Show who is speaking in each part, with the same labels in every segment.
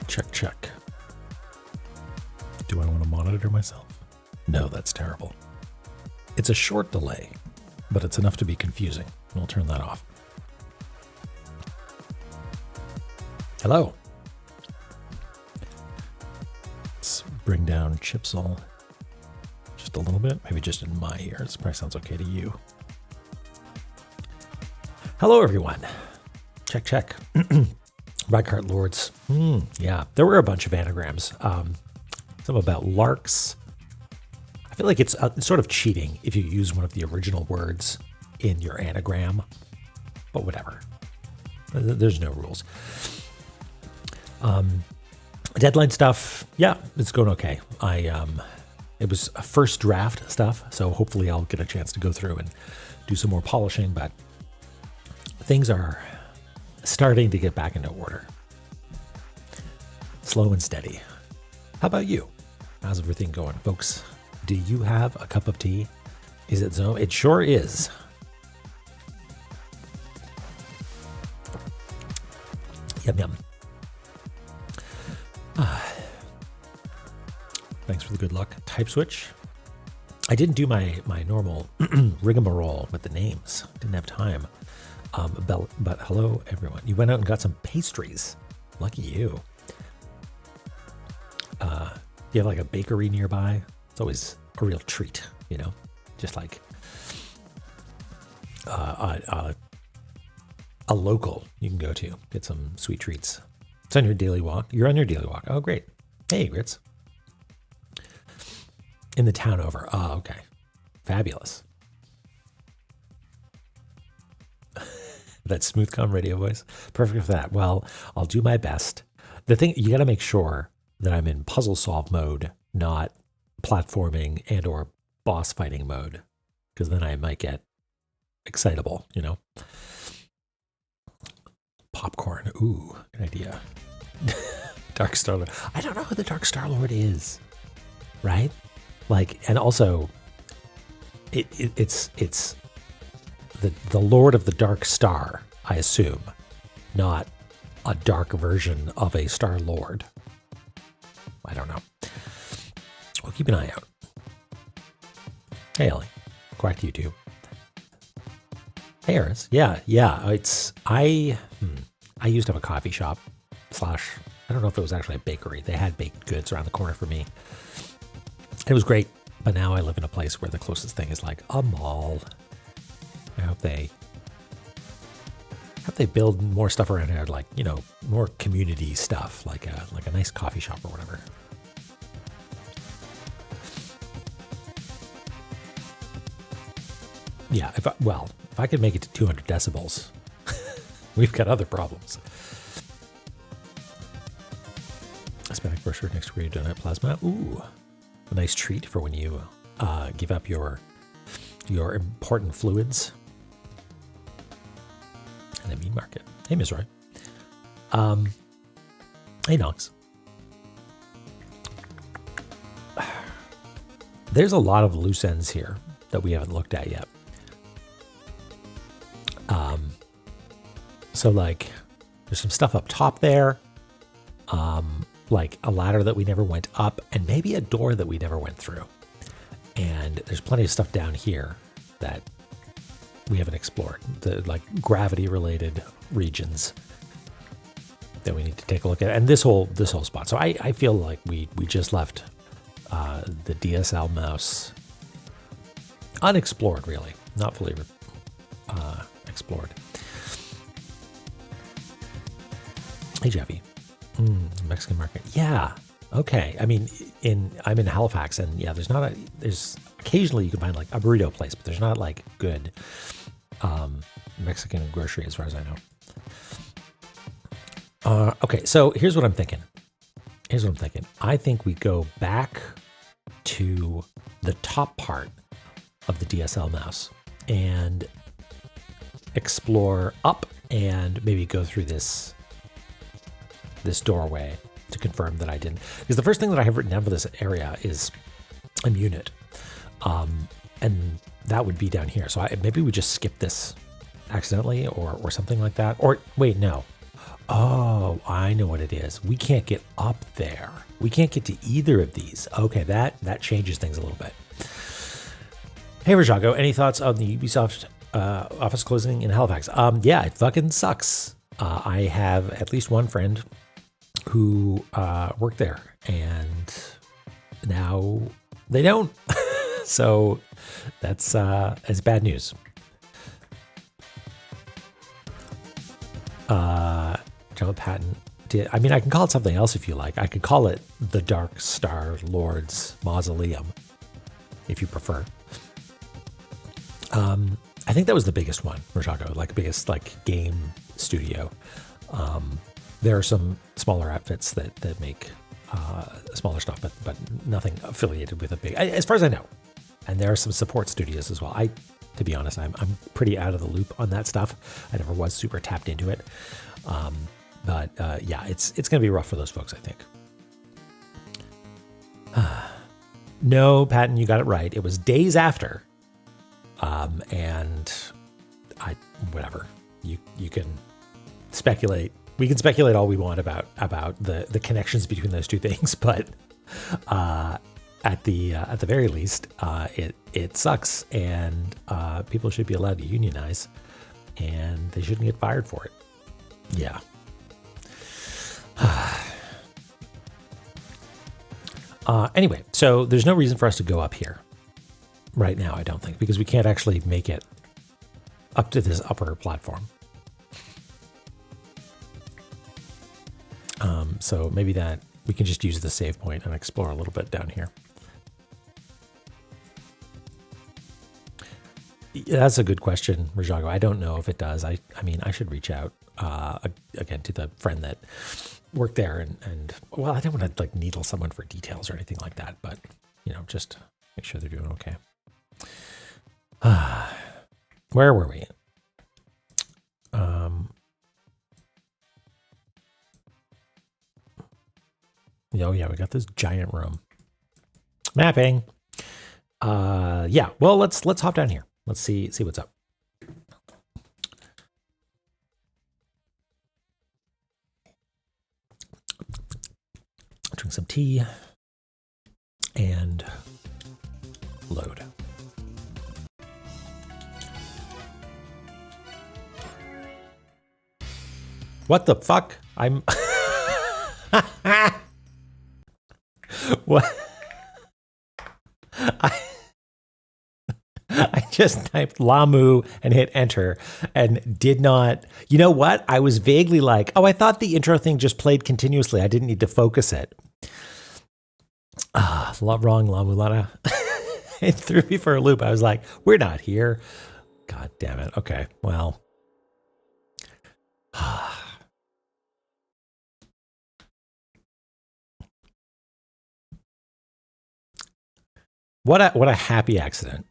Speaker 1: Check, check. Do I want to monitor myself? No, that's terrible. It's a short delay, but it's enough to be confusing. We'll turn that off. Hello. Let's bring down Chipsol just a little bit, maybe just in my ear. This probably sounds okay to you. Hello, everyone. Check, check. Rydcart Lords. Yeah, there were a bunch of anagrams. Some about larks. I feel like it's sort of cheating if you use one of the original words in your anagram, but whatever. There's no rules. Deadline stuff, yeah, it's going okay. It was a first draft stuff, so hopefully I'll get a chance to go through and do some more polishing, but things are starting to get back into order. Slow and steady. How about you? How's everything going, folks? Do you have a cup of tea? Is it so? It sure is. Yum, yum. Thanks for the good luck. Type switch. I didn't do my normal rigmarole with the names. Didn't have time. But hello, everyone. You went out and got some pastries. Lucky you. You have like a bakery nearby. It's always a real treat, you know? Just like a local you can go to. Get some sweet treats. It's on your daily walk. You're on your daily walk. Oh, great. Hey, Grits. In the town over. Oh, okay. Fabulous. That smooth radio voice. Perfect for that. Well, I'll do my best. The thing, you got to make sure that I'm in puzzle solve mode, not platforming and or boss fighting mode, because then I might get excitable, you know? Popcorn. Ooh, good idea. Dark Star-Lord. I don't know who the Dark Star-Lord is, right? Like, and also, it's the Lord of the Dark Star, I assume, not a dark version of a Star Lord. I don't know. We'll keep an eye out. Hey, Ellie. Quack YouTube. Hey, Eris. Yeah. I used to have a coffee shop / I don't know if it was actually a bakery. They had baked goods around the corner for me. It was great, but now I live in a place where the closest thing is like a mall. I hope they build more stuff around here, like, you know, more community stuff, like a nice coffee shop or whatever. Yeah, if I could make it to 200 decibels, we've got other problems. Hispanic brochure next to donut plasma. Ooh, a nice treat for when you give up your important fluids. And the meat market. Hey, Ms. Roy. Hey, Nox. There's a lot of loose ends here that we haven't looked at yet. So like, there's some stuff up top there, like a ladder that we never went up, and maybe a door that we never went through. And there's plenty of stuff down here that we haven't explored, the like gravity related regions that we need to take a look at, and this whole spot. So I feel like we just left the DSL mouse unexplored, really, not fully explored. Hey, Jeffy. Mexican market. Yeah. Okay. I mean, I'm in Halifax, and yeah, there's occasionally you can find like a burrito place, but there's not like good Mexican grocery as far as I know. Okay, so here's what I'm thinking. I think we go back to the top part of the DSL mouse and explore up and maybe go through this doorway to confirm that I didn't. Because the first thing that I have written down for this area is a unit. And that would be down here. So maybe we just skip this accidentally or something like that. Or wait, no. Oh, I know what it is. We can't get up there. We can't get to either of these. Okay, that changes things a little bit. Hey, Rajago, any thoughts on the Ubisoft office closing in Halifax? Yeah, it fucking sucks. I have at least one friend who worked there, and now they don't. So that's bad news. Joe Patton did. I mean, I can call it something else if you like. I could call it the Dark Star Lord's Mausoleum, if you prefer. I think that was the biggest one, Rajago, like biggest like game studio. There are some smaller outfits that make smaller stuff, but nothing affiliated with a big, as far as I know. And there are some support studios as well. To be honest, I'm pretty out of the loop on that stuff. I never was super tapped into it. But yeah, it's going to be rough for those folks, I think. No, Patton, you got it right. It was days after. And whatever. You can speculate. We can speculate all we want about the connections between those two things, but at the very least, it sucks, and people should be allowed to unionize, and they shouldn't get fired for it. Yeah. Anyway, so there's no reason for us to go up here right now, I don't think, because we can't actually make it up to this upper platform. So maybe that we can just use the save point and explore a little bit down here. That's a good question, Rajago. I don't know if it does. I mean, I should reach out again to the friend that worked there and well, I don't want to like needle someone for details or anything like that, but just make sure they're doing okay. Where were we? Oh yeah, we got this giant room. Mapping. Yeah. Well, let's hop down here. Let's see what's up. Drink some tea and load. What the fuck? I'm what? I just typed Lamu and hit enter and did not. You know what? I was vaguely like, oh, I thought the intro thing just played continuously. I didn't need to focus it. Wrong, La-Mulana. It threw me for a loop. I was like, we're not here. God damn it. Okay, well. What a happy accident.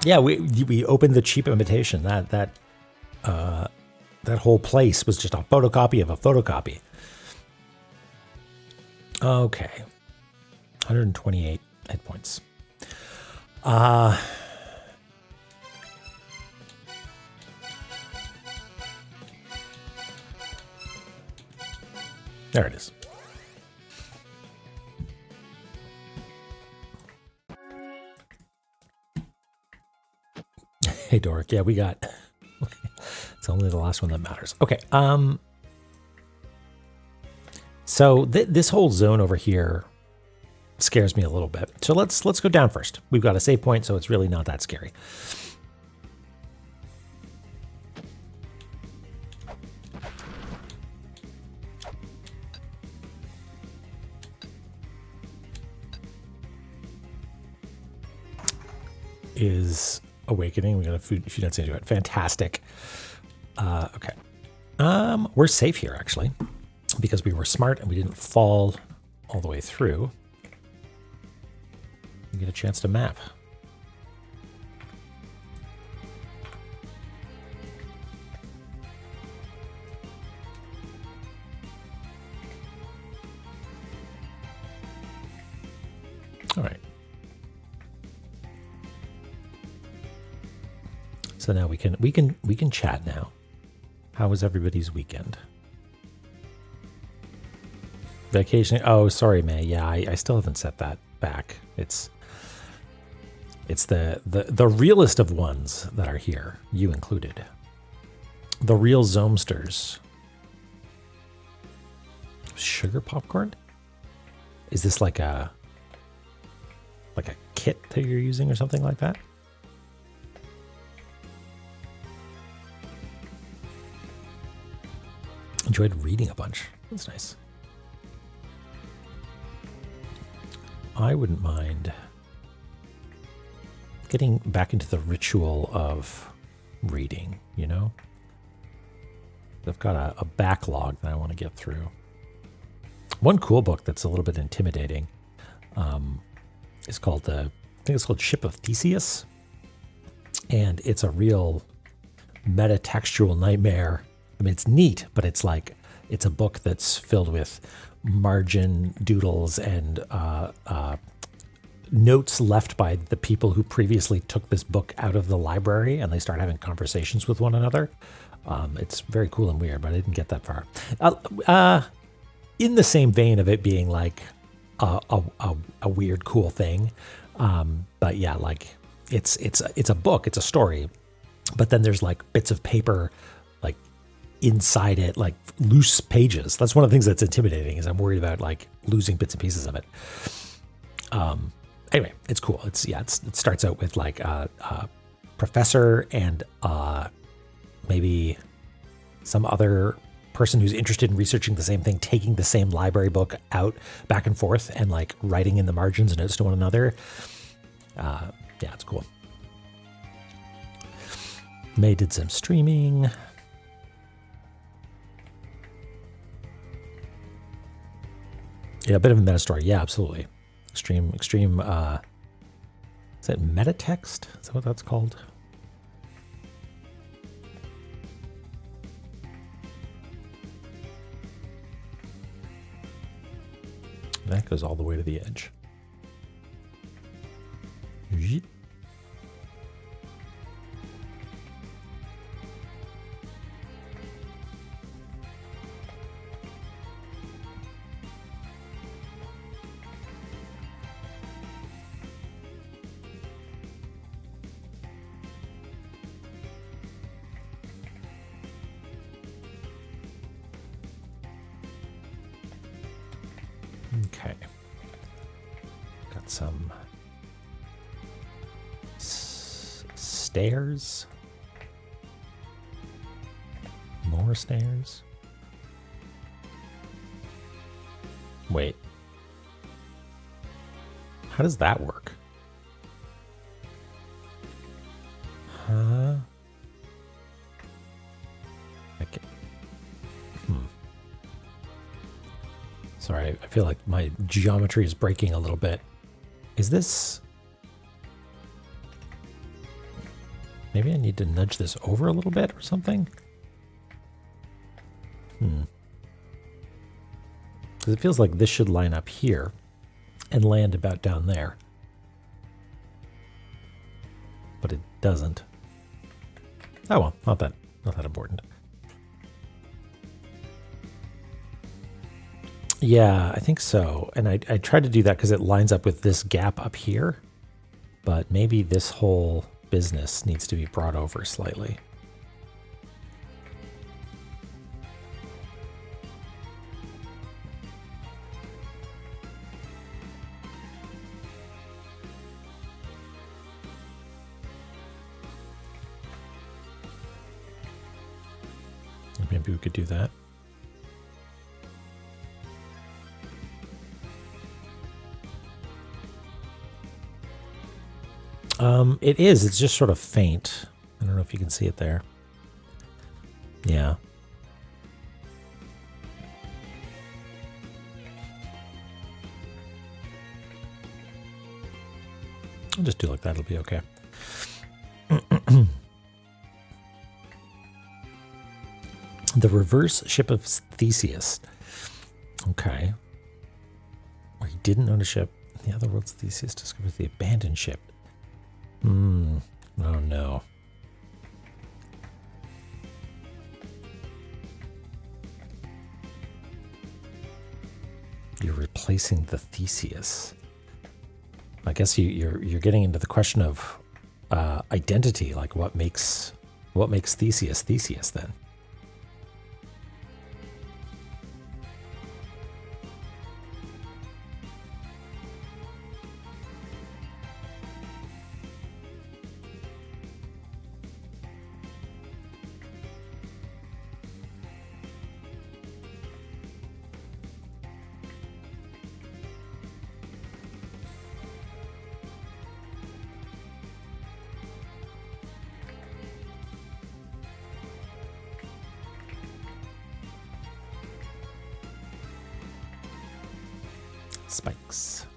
Speaker 1: Yeah, we opened the cheap imitation. That whole place was just a photocopy of a photocopy. Okay. 128 hit points. There it is. Hey, Doric. Yeah, we got. It's only the last one that matters. Okay. So this whole zone over here scares me a little bit. So let's go down first. We've got a save point, so it's really not that scary. Is awakening. We got a few notes into it. Fantastic. Okay. We're safe here actually, because we were smart and we didn't fall all the way through. We get a chance to map. All right. So now we can chat now. How was everybody's weekend? Vacation. Oh, sorry, May. Yeah, I still haven't set that back. It's the realest of ones that are here, you included. The real Zomsters. Sugar popcorn? Is this like a kit that you're using or something like that? Enjoyed reading a bunch. That's nice. I wouldn't mind getting back into the ritual of reading, you know? I've got a backlog that I want to get through. One cool book that's a little bit intimidating is called, I think it's called Ship of Theseus. And it's a real metatextual nightmare. I mean, it's neat, but it's like, it's a book that's filled with margin doodles and notes left by the people who previously took this book out of the library, and they start having conversations with one another. It's very cool and weird, but I didn't get that far. In the same vein of it being like a weird, cool thing. But yeah, like it's a book, it's a story, but then there's like bits of paper like inside it, like loose pages. That's one of the things that's intimidating, is I'm worried about like losing bits and pieces of it. Anyway, it's cool. It starts out with like a professor and maybe some other person who's interested in researching the same thing, taking the same library book out back and forth and like writing in the margins and notes to one another. Yeah, it's cool. May did some streaming. Yeah, a bit of a meta story. Yeah, absolutely. Extreme, is it metatext? Is that what that's called? That goes all the way to the edge. Yeet. Okay. Got some stairs. More stairs. Wait. How does that work? Huh? Okay. Sorry, I feel like my geometry is breaking a little bit. Is this... Maybe I need to nudge this over a little bit or something? Because it feels like this should line up here and land about down there. But it doesn't. Oh well, not that important. Yeah, I think so. And I tried to do that because it lines up with this gap up here. But maybe this whole business needs to be brought over slightly. Maybe we could do that. It is. It's just sort of faint. I don't know if you can see it there. Yeah. I'll just do it like that. It'll be okay. The reverse ship of Theseus. Okay. Where he didn't own a ship. The other worlds, Theseus discovers the abandoned ship. Oh no. You're replacing the Theseus. I guess you're getting into the question of identity, like what makes Theseus Theseus then. Spikes.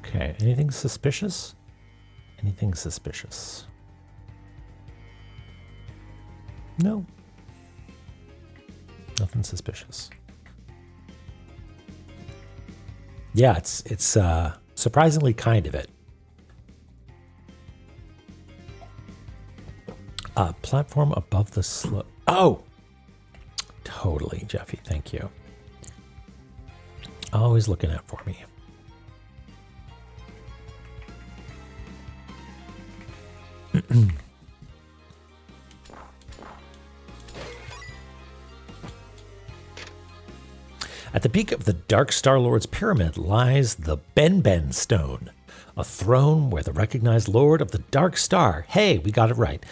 Speaker 1: Okay, anything suspicious? Anything suspicious? No. Nothing suspicious. Yeah, it's surprisingly kind of it. Platform above the slope. Oh! Totally, Jeffy, thank you. Always looking out for me. At the peak of the Dark Star Lord's pyramid lies the Ben Stone, a throne where the recognized Lord of the Dark Star, hey, we got it right,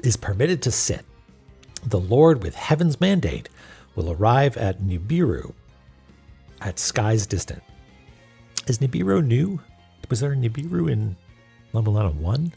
Speaker 1: is permitted to sit. The Lord with Heaven's mandate will arrive at Nibiru at skies distant. Is Nibiru new? Was there a Nibiru in La-Mulana 1?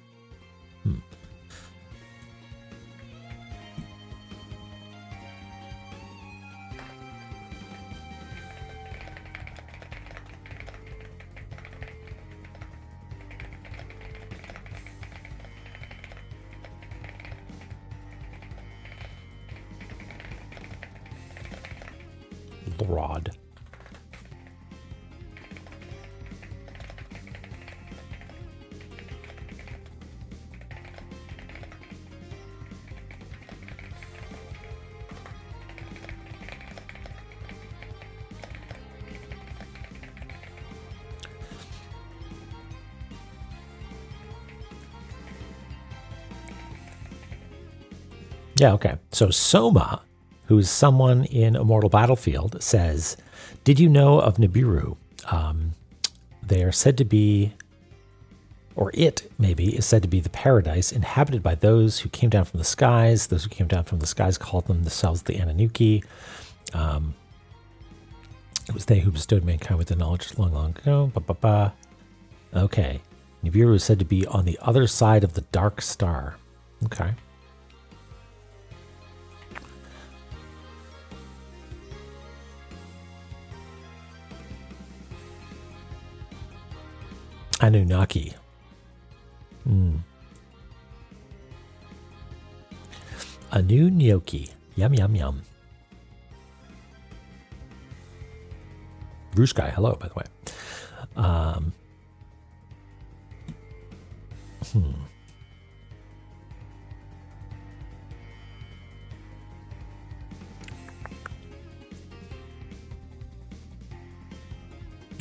Speaker 1: Rod. Yeah, okay. So Soma, who's someone in Immortal Battlefield, says, did you know of Nibiru? They are said to be, or it maybe, is said to be the paradise inhabited by those who came down from the skies. Those who came down from the skies called themselves the Anunnaki. It was they who bestowed mankind with the knowledge long, long ago. Okay. Nibiru is said to be on the other side of the Dark Star. Okay. Anunnaki. Anunnaki. Yum, yum, yum. Bruce Guy, hello, by the way.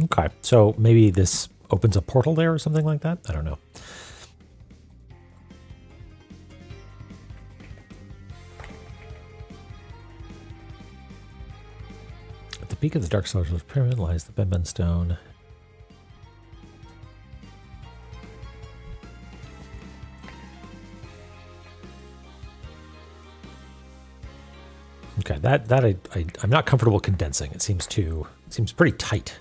Speaker 1: Okay, so maybe this opens a portal there or something like that? I don't know. At the peak of the Dark Star Lord's pyramid lies the Ben Stone. Okay, that I'm not comfortable condensing. It seems pretty tight.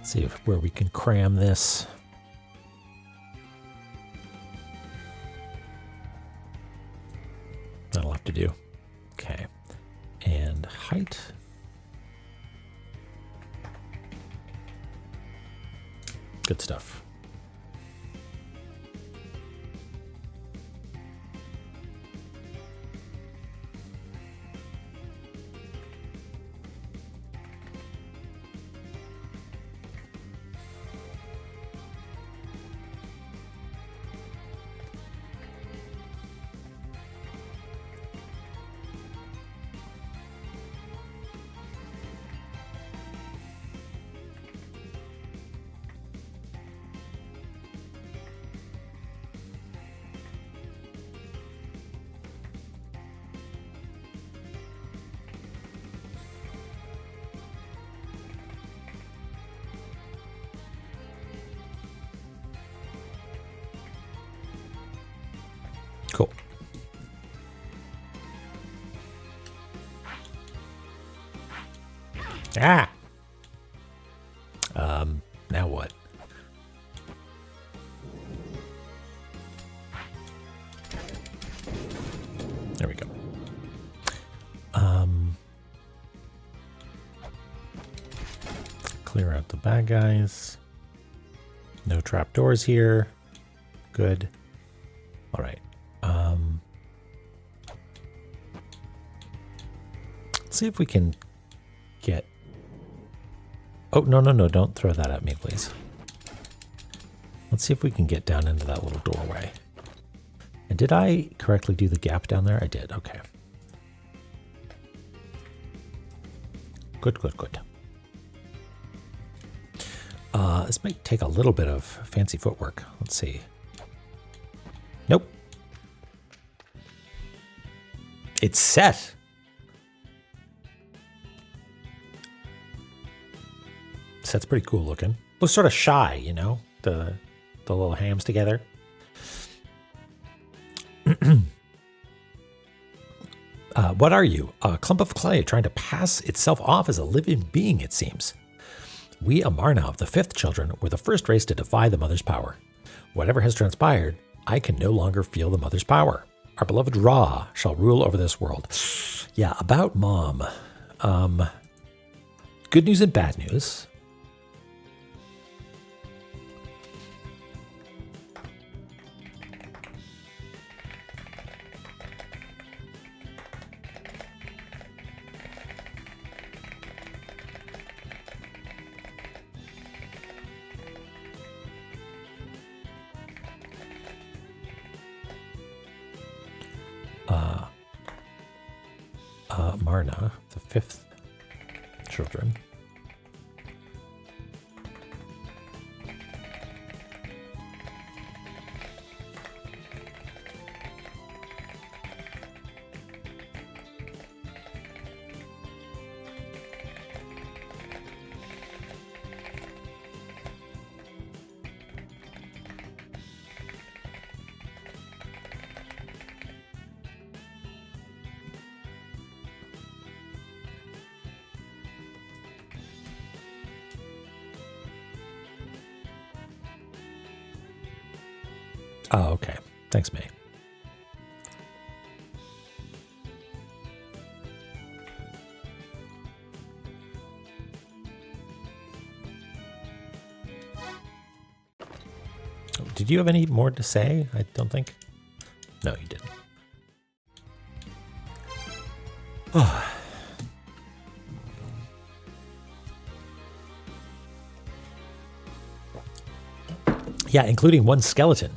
Speaker 1: See where we can cram this. That'll have to do. Okay. And height. Good stuff. Cool. Ah. Now what? There we go. Clear out the bad guys. No trapdoors here. Good. All right. Let's see if we can get... Oh, no, no, no, don't throw that at me, please. Let's see if we can get down into that little doorway. And did I correctly do the gap down there? I did, okay. Good, good, good. This might take a little bit of fancy footwork. Let's see. Nope. It's set. Set's pretty cool looking. Looks sort of shy, you know, the little hams together. What are you? A clump of clay trying to pass itself off as a living being, it seems. We Amarna of the fifth children were the first race to defy the mother's power. Whatever has transpired, I can no longer feel the mother's power. Our beloved Ra shall rule over this world. Yeah, about Mom. Good news and bad news. Marna, the fifth children. Oh, okay. Thanks, May. Did you have any more to say? I don't think. No, you didn't. Oh. Yeah, including one skeleton.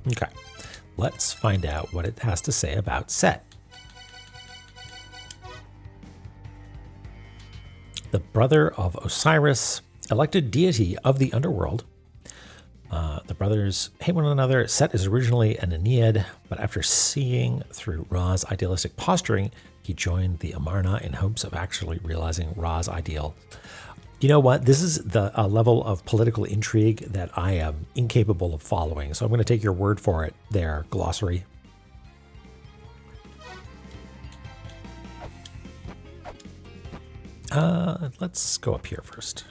Speaker 1: Okay, let's find out what it has to say about Set. the brother of Osiris, elected deity of the underworld. The brothers hate one another. Set is originally an Aeneid, but after seeing through Ra's idealistic posturing, he joined the Amarna in hopes of actually realizing Ra's ideal. You know what? This is the level of political intrigue that I am incapable of following. So I'm going to take your word for it there, glossary. Let's go up here first.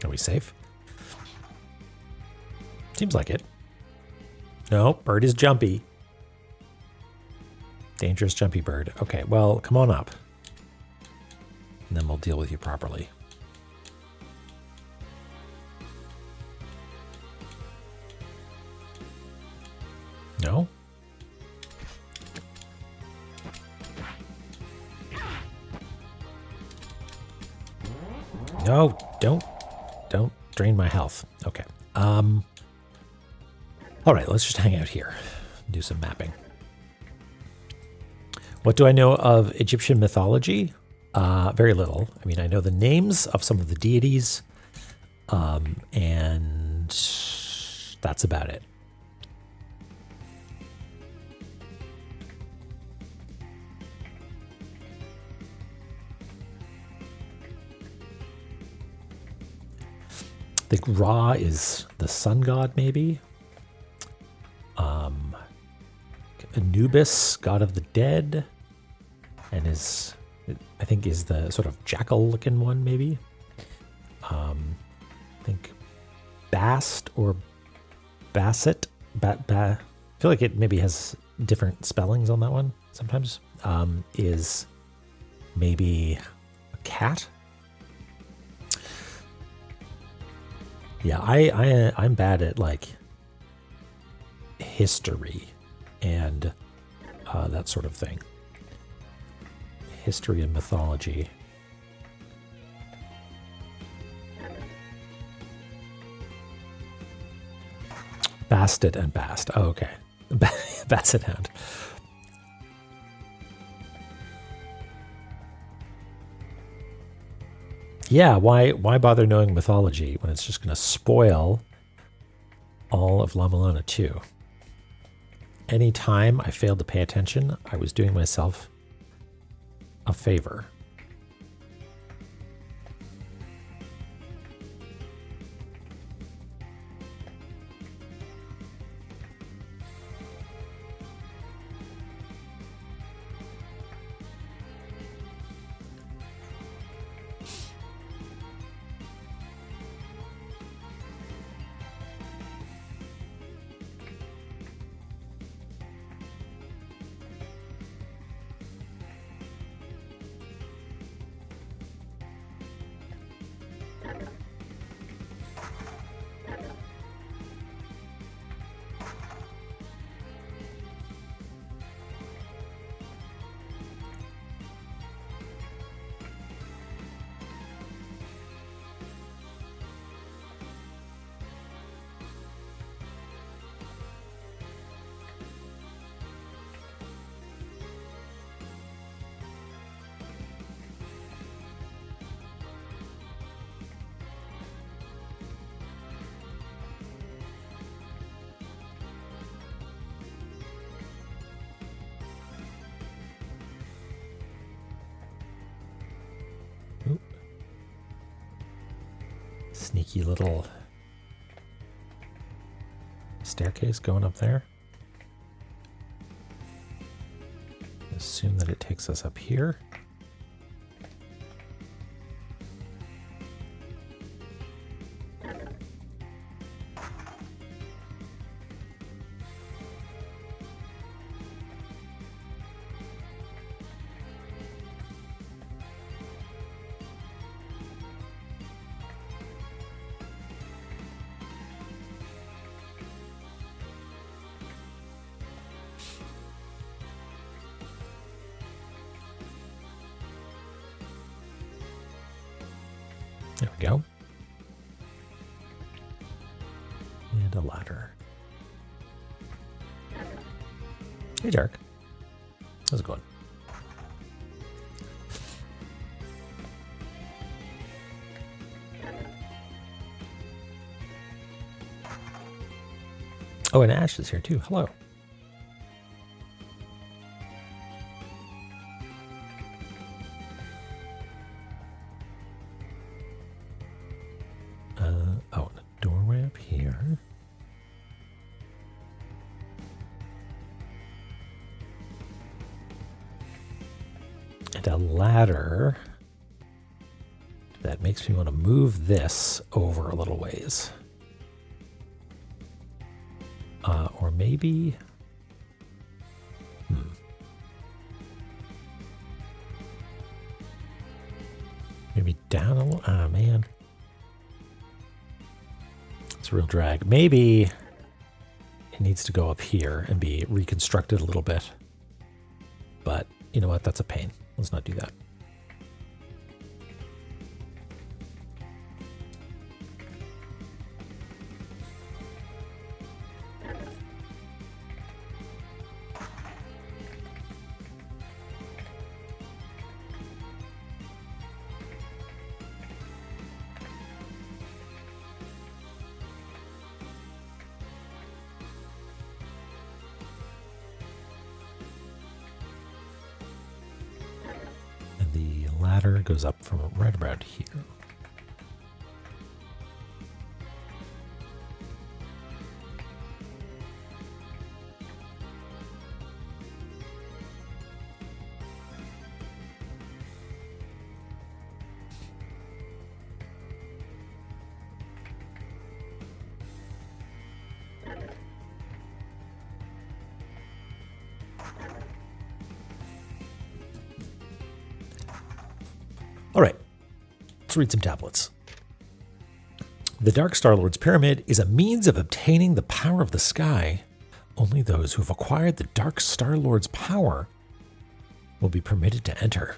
Speaker 1: Are we safe? Seems like it. No, bird is jumpy. Dangerous jumpy bird. Okay, well, come on up. And then we'll deal with you properly. No? No, don't drain my health. Okay. All right, let's just hang out here and do some mapping. What do I know of Egyptian mythology? Very little. I mean, I know the names of some of the deities, and that's about it. I think Ra is the sun god, maybe. Anubis, god of the dead, and I think is the sort of jackal-looking one, maybe. I think Bast or Basset. I feel like it maybe has different spellings on that one sometimes. Is maybe a cat. Yeah, I'm bad at like history and that sort of thing. History and mythology. Bastet and Bast. Oh, okay. Basset Hound. Yeah, why bother knowing mythology when it's just going to spoil all of La-Mulana 2? Anytime I failed to pay attention, I was doing myself a favor. Sneaky little staircase going up there. Assume that it takes us up here. There we go. And a ladder. Hey, Dark. How's it going? Oh, and Ash is here too. Hello. Oh, a doorway up here. And a ladder that makes me want to move this over a little ways. Or maybe... Maybe down a little... Ah, man. It's a real drag. Maybe it needs to go up here and be reconstructed a little bit. But you know what? That's a pain. Let's not do that. Ladder goes up from right about here. All right, let's read some tablets. The Dark Star-Lord's Pyramid is a means of obtaining the power of the sky. Only those who have acquired the Dark Star-Lord's power will be permitted to enter.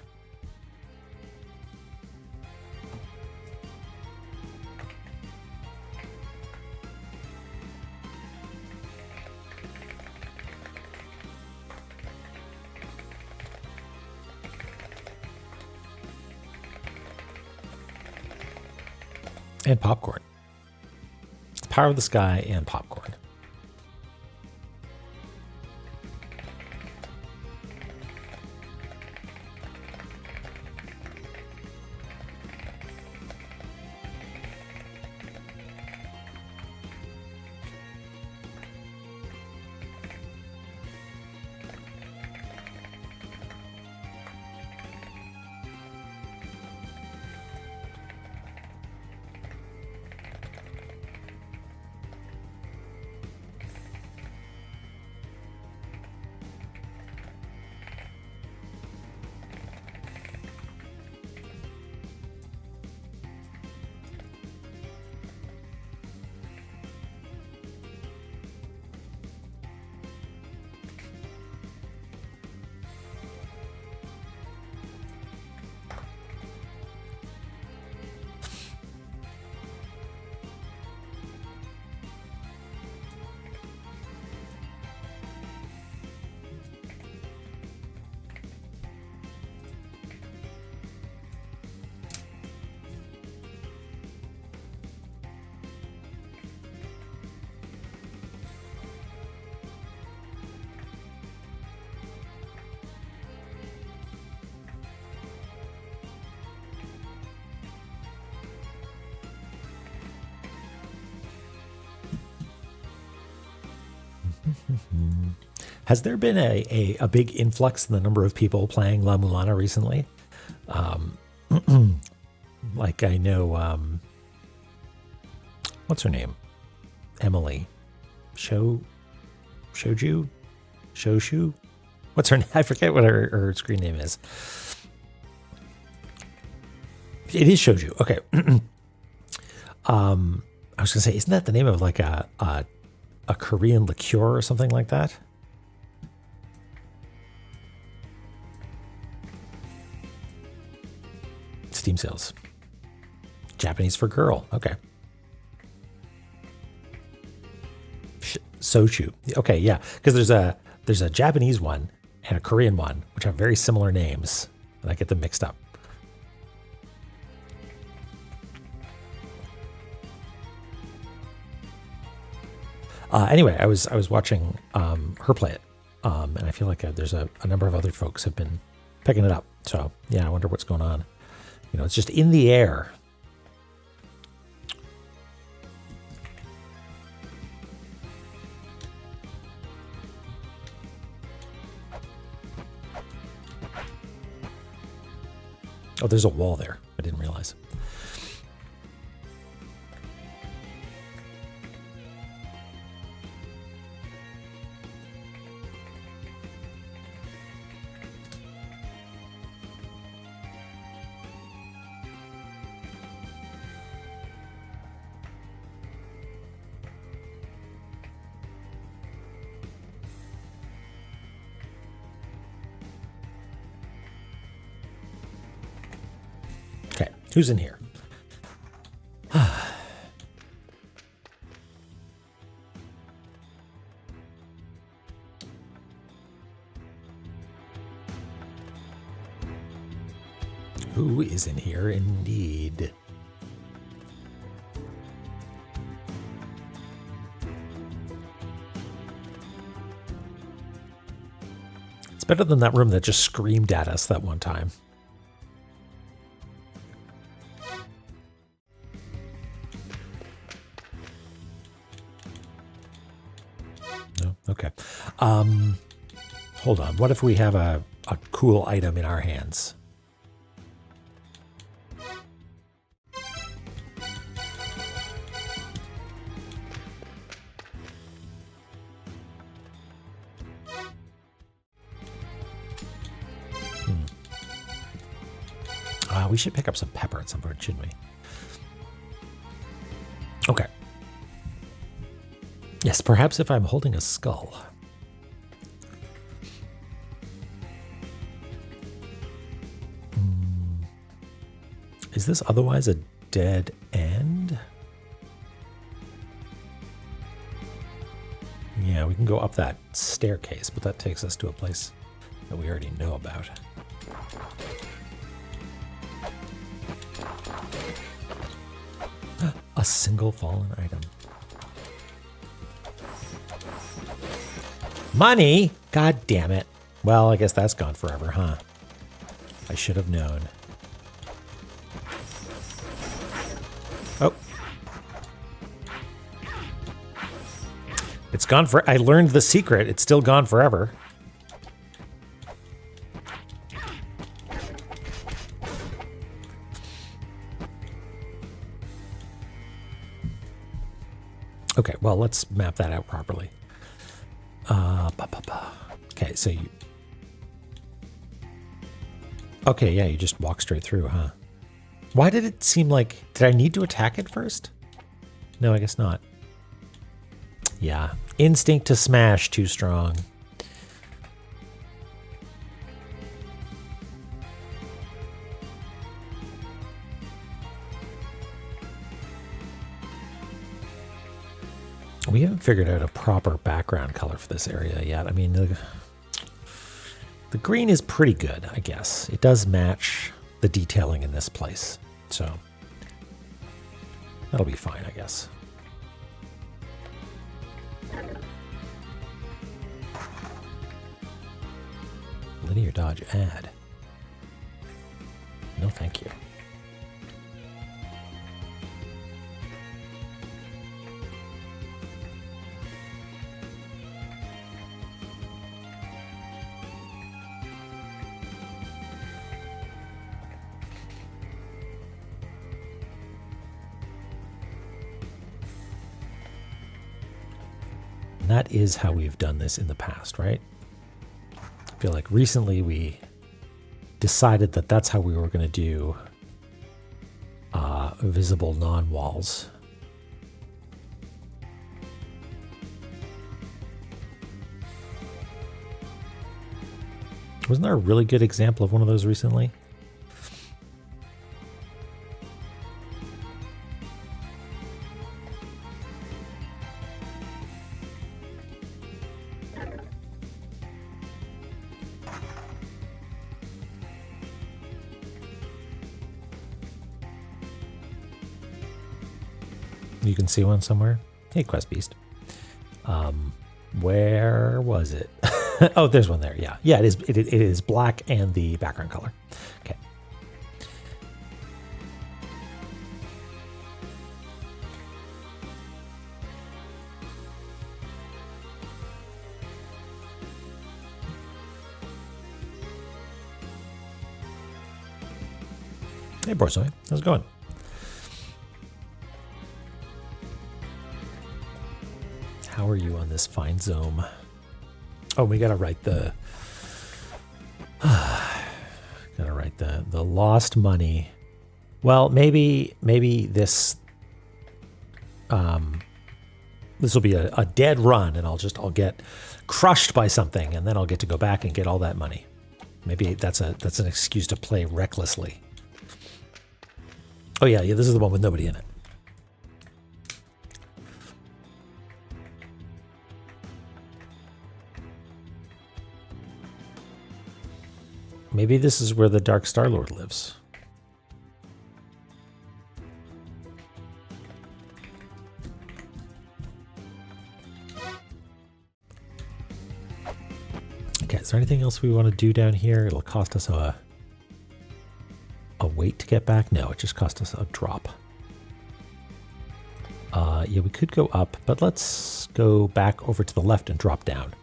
Speaker 1: And popcorn. Power of the sky and popcorn. Has there been a big influx in the number of people playing La-Mulana recently? Like I know, what's her name? Emily. Shoshu? What's her name? I forget what her screen name is. It is Shouju. Okay. I was gonna say, isn't that the name of like a Korean liqueur or something like that? Steam sales. Japanese for girl. Okay. Sochu. Okay, yeah, because there's there's a Japanese one and a Korean one, which have very similar names, and I get them mixed up. Anyway, I was watching her play it, and I feel like there's a number of other folks have been picking it up. So yeah, I wonder what's going on. You know, it's just in the air. Oh, there's a wall there. I didn't realize. Okay, who's in here? Who is in here indeed? It's better than that room that just screamed at us that one time. No? Okay. Hold on. What if we have a cool item in our hands? We should pick up some pepper at some point, shouldn't we? Okay. Yes, perhaps if I'm holding a skull. Is this otherwise a dead end? Yeah, we can go up that staircase, but that takes us to a place that we already know about. A single fallen item. Money? God damn it. Well, I guess that's gone forever, huh? I should have known. Oh. It's gone for... I learned the secret. It's still gone forever. Okay, well, let's map that out properly. Okay, so you... Okay, yeah, you just walk straight through, huh? Why did it seem like... Did I need to attack it first? No, I guess not. Yeah, instinct to smash too strong. We haven't figured out a proper background color for this area yet. I mean, the green is pretty good, I guess. It does match the detailing in this place. So that'll be fine, I guess. Linear dodge add. No, thank you. That is how we've done this in the past, right? I feel like recently we decided that that's how we were going to do visible non-walls. Wasn't there a really good example of one of those recently? You can see one somewhere. Hey, Quest Beast. Where was it? Oh, there's one there. Yeah, yeah. It is black and the background color. Okay. Hey, Borsoi. How's it going? How are you on this fine Zome? Oh, we gotta write the lost money. Well, maybe this this will be a dead run, and I'll get crushed by something, and then I'll get to go back and get all that money. Maybe that's an excuse to play recklessly. Oh yeah, this is the one with nobody in it. Maybe this is where the Dark Star-Lord lives. Okay, is there anything else we want to do down here? It'll cost us a wait to get back? No, it just cost us a drop. Yeah, we could go up, but let's go back over to the left and drop down.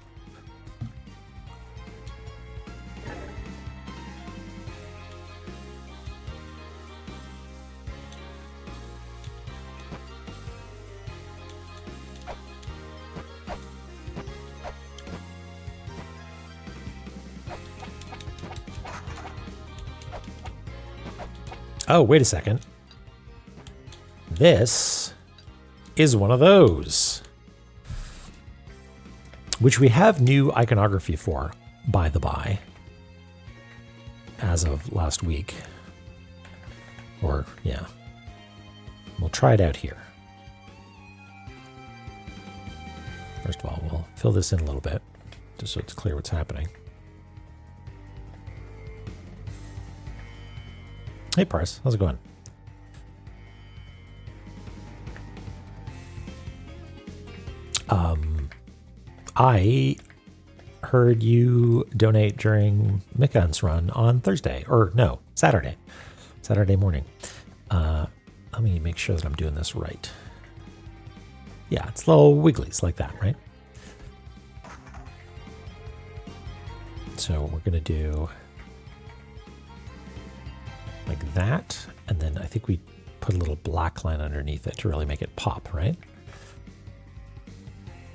Speaker 1: Oh, wait a second. This is one of those, which we have new iconography for, by the by, as of last week. Or, yeah. We'll try it out here. First of all, we'll fill this in a little bit, just so it's clear what's happening. Hey, Parse. How's it going? I heard you donate during Mikan's run on Thursday. Or, no, Saturday. Saturday morning. Let me make sure that I'm doing this right. Yeah, it's little wigglies like that, right? So we're going to do like that, and then I think we put a little black line underneath it to really make it pop, right?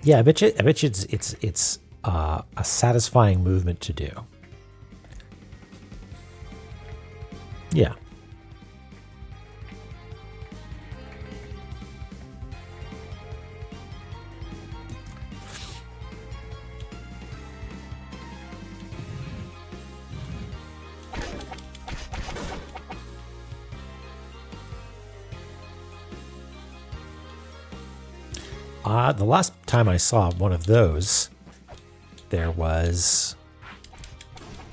Speaker 1: Yeah, I bet you it's a satisfying movement to do. Yeah. The last time I saw one of those, there was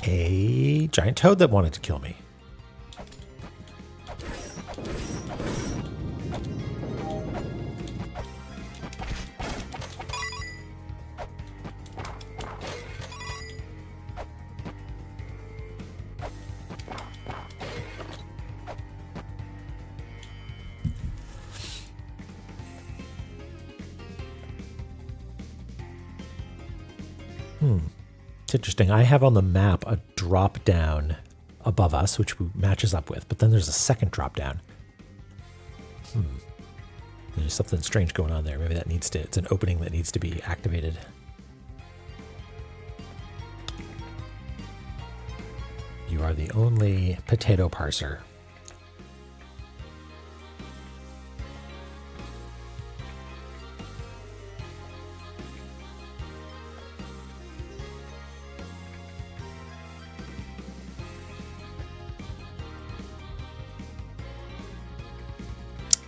Speaker 1: a giant toad that wanted to kill me. It's interesting. I have on the map a drop down above us, which matches up with, but then there's a second drop down. There's something strange going on there. Maybe that needs to, it's an opening that needs to be activated. You are the only potato parser.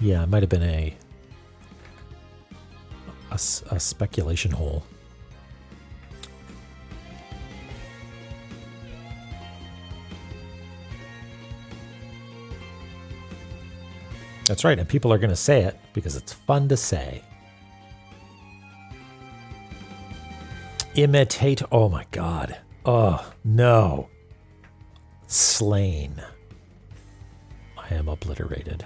Speaker 1: Yeah, it might have been a speculation hole. That's right, and people are going to say it because it's fun to say. Imitate. Oh my god. Oh, no. Slain. I am obliterated.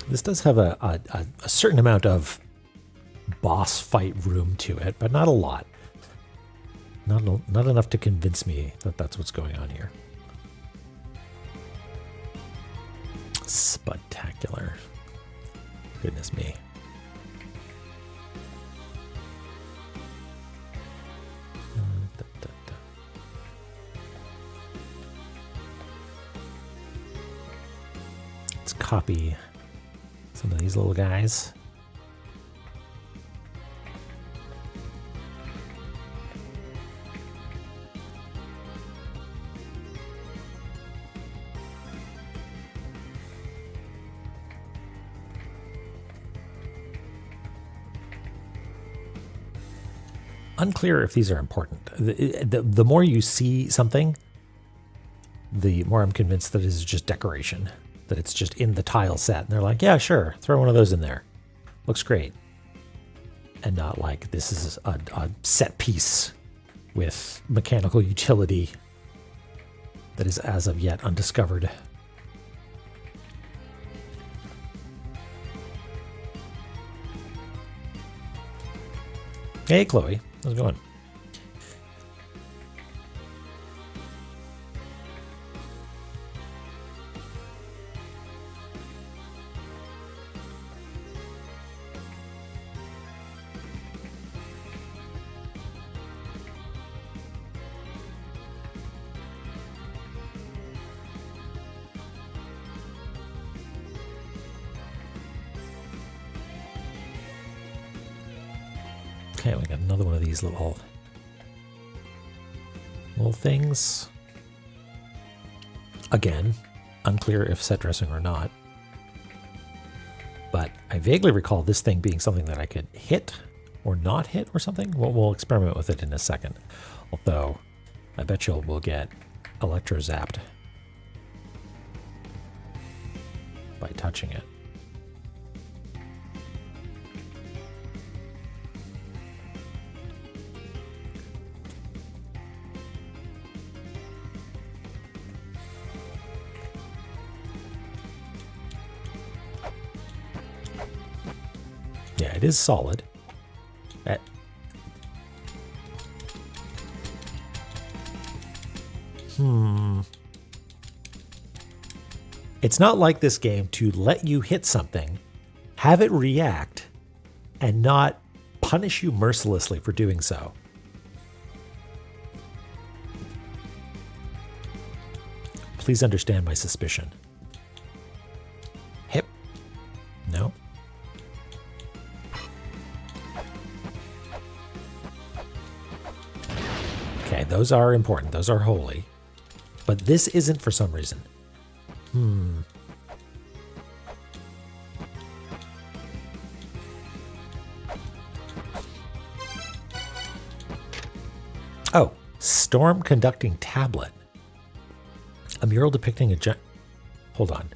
Speaker 1: This does have a certain amount of boss fight room to it, but not a lot. Not enough to convince me that that's what's going on here. Spectacular. Goodness me. Let's copy some of these little guys. Unclear if these are important. The more you see something, the more I'm convinced that it is just decoration, that it's just in the tile set. And they're like, yeah, sure, throw one of those in there. Looks great. And not like this is a set piece with mechanical utility that is as of yet undiscovered. Hey, Chloe. How's it going? Okay, we got another one of these little things. Again, unclear if set dressing or not. But I vaguely recall this thing being something that I could hit or not hit or something. We'll experiment with it in a second. Although, I bet you we'll get electro-zapped by touching it. Yeah, it is solid. It's not like this game to let you hit something, have it react, and not punish you mercilessly for doing so. Please understand my suspicion. Hip. No. Okay, those are important. Those are holy. But this isn't for some reason. Oh, storm conducting tablet. A mural depicting a giant... Hold on.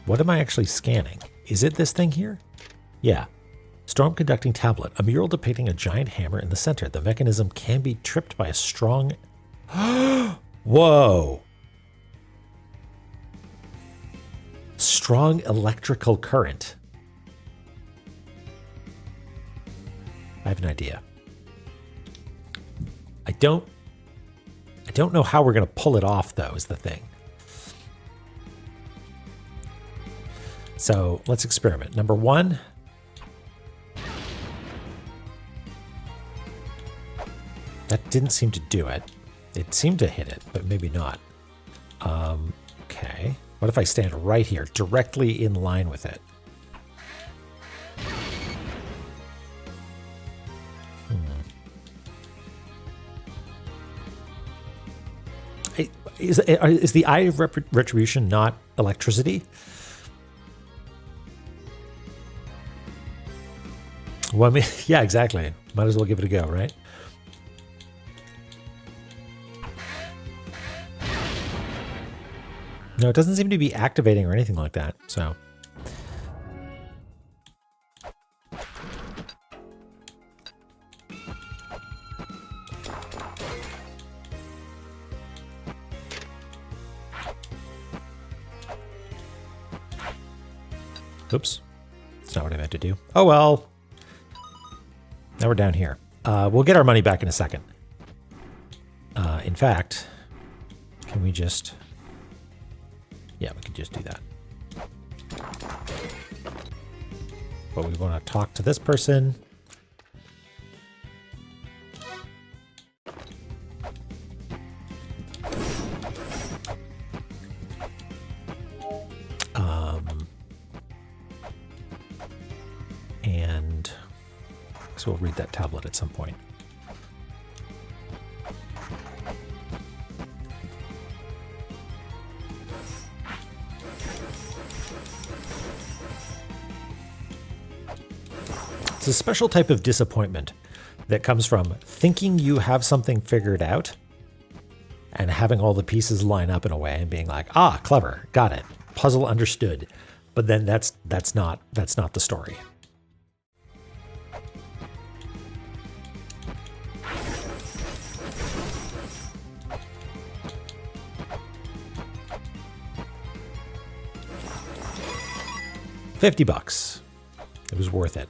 Speaker 1: What am I actually scanning? Is it this thing here? Yeah. Storm conducting tablet. A mural depicting a giant hammer in the center. The mechanism can be tripped by a strong... Whoa. Strong electrical current. I have an idea. I don't know how we're going to pull it off, though, is the thing. So let's experiment. Number one. That didn't seem to do it. It seemed to hit it, but maybe not. Okay. What if I stand right here, directly in line with it? Is the Eye of Retribution not electricity? Well, I mean, yeah, exactly. Might as well give it a go, right? No, it doesn't seem to be activating or anything like that, so. Oops. That's not what I meant to do. Oh, well. Now we're down here. We'll get our money back in a second. In fact, can we just... Yeah, we can just do that. But we want to talk to this person. And so we'll read that tablet at some point. It's a special type of disappointment that comes from thinking you have something figured out and having all the pieces line up in a way and being like, ah, clever, got it, puzzle understood. But then that's not the story. $50. It was worth it.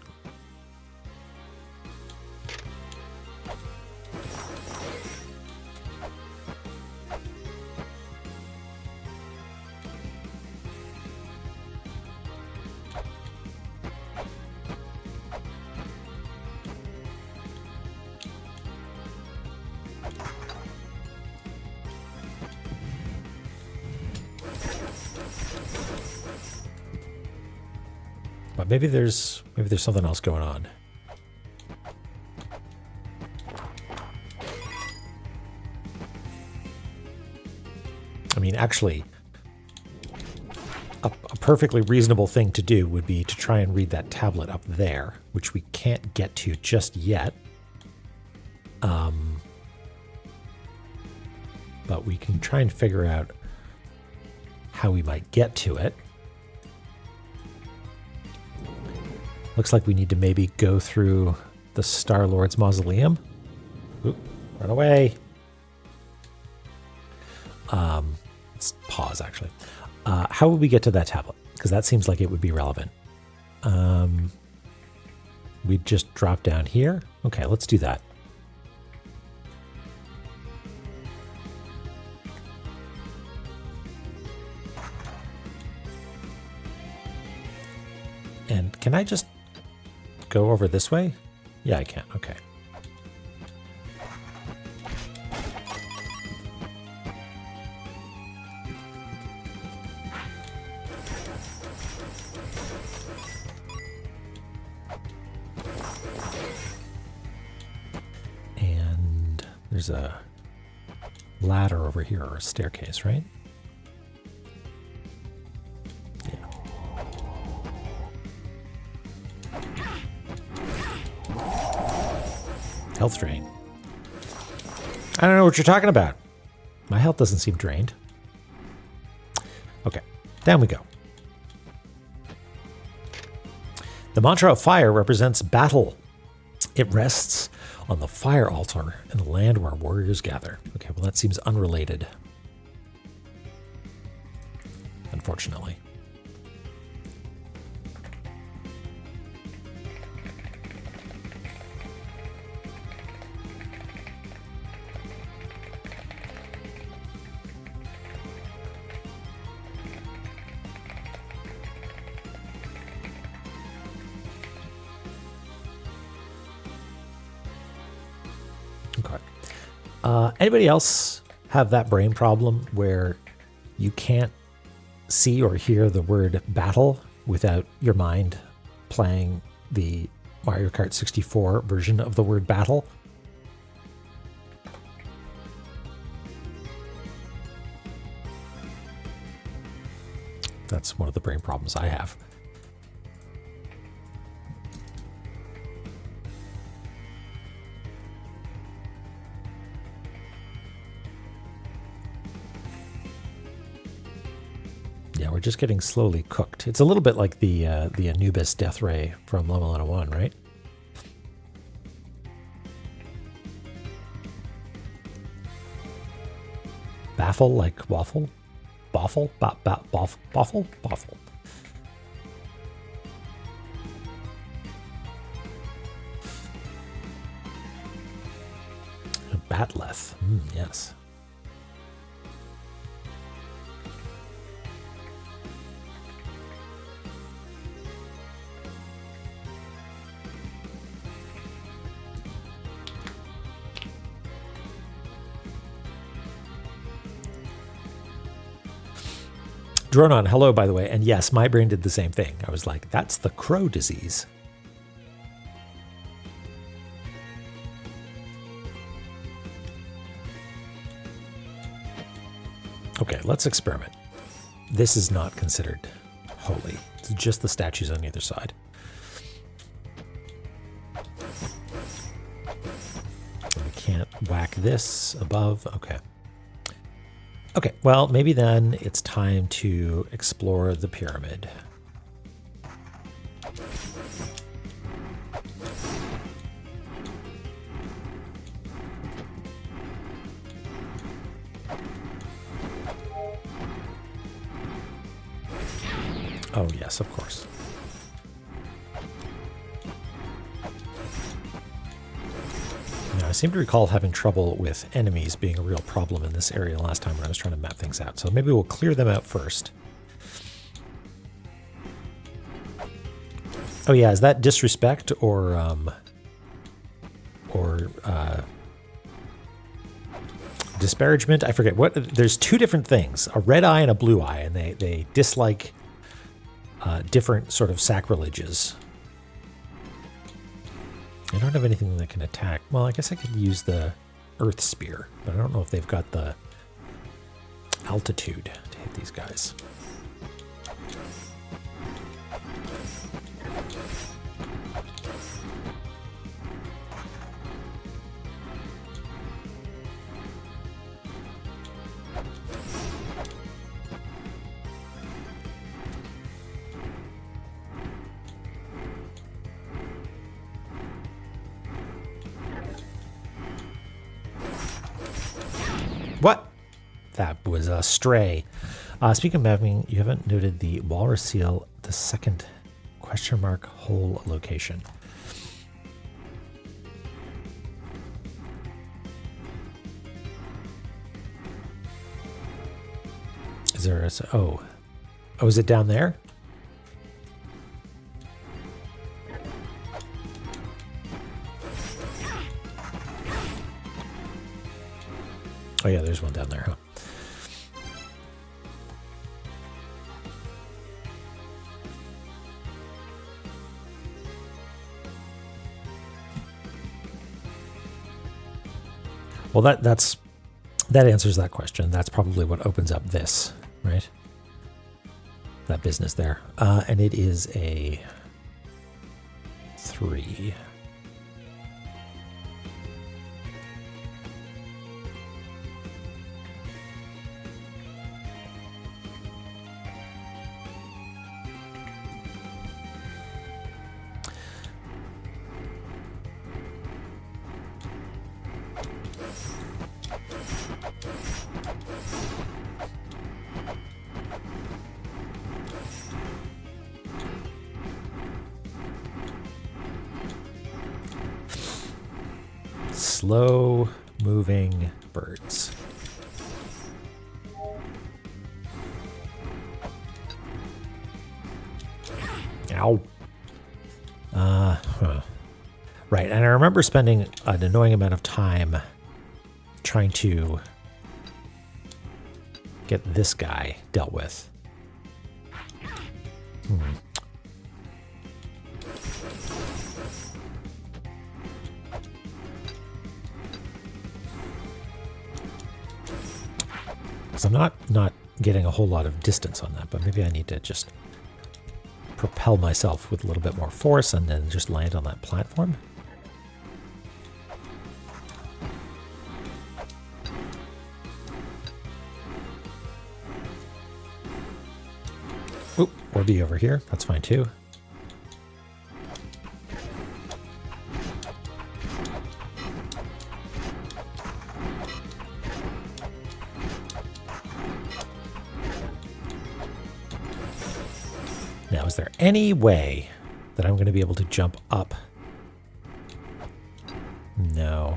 Speaker 1: But maybe there's something else going on. I mean, actually, a perfectly reasonable thing to do would be to try and read that tablet up there, which we can't get to just yet. But we can try and figure out how we might get to it. Looks like we need to maybe go through the Star-Lord's mausoleum. Oop, run away. Let's pause, actually. How would we get to that tablet? Because that seems like it would be relevant. We'd just drop down here. Okay, let's do that. And can I just go over this way? Yeah, I can. Okay. And there's a ladder over here, or a staircase, right? Health drain. I don't know what you're talking about. My health doesn't seem drained. Okay, down we go. The mantra of fire represents battle. It rests on the fire altar in the land where warriors gather. Okay, well that seems unrelated. Unfortunately. Anybody else have that brain problem where you can't see or hear the word battle without your mind playing the Mario Kart 64 version of the word battle? That's one of the brain problems I have. Yeah, we're just getting slowly cooked. It's a little bit like the Anubis death ray from La-Mulana 1, right? Baffle like waffle? Baffle? Baffle? Baffle. Batleth. Yes. Dronon, hello, by the way. And yes, my brain did the same thing. I was like, that's the crow disease. Okay, let's experiment. This is not considered holy. It's just the statues on either side. We can't whack this above. Okay. Okay, well, maybe then it's time to explore the pyramid. Oh, yes, of course. I seem to recall having trouble with enemies being a real problem in this area last time when I was trying to map things out. So maybe we'll clear them out first. Oh yeah, is that disrespect or disparagement? I forget what. There's two different things: a red eye and a blue eye, and they dislike different sort of sacrileges. I don't have anything that can attack. Well, I guess I could use the Earth Spear, but I don't know if they've got the altitude to hit these guys. What? That was a stray. Speaking of mapping, you haven't noted the Walrus Seal, the second question mark hole location. Is there a... Oh, is it down there? Oh yeah, there's one down there, huh? Well, that answers that question. That's probably what opens up this, right? That business there. And it is a 3. Slow moving birds. Ow. Right, and I remember spending an annoying amount of time trying to get this guy dealt with. Because I'm not getting a whole lot of distance on that, but maybe I need to just propel myself with a little bit more force and then just land on that platform. Oop, or be over here. That's fine too. Now, is there any way that I'm going to be able to jump up? No.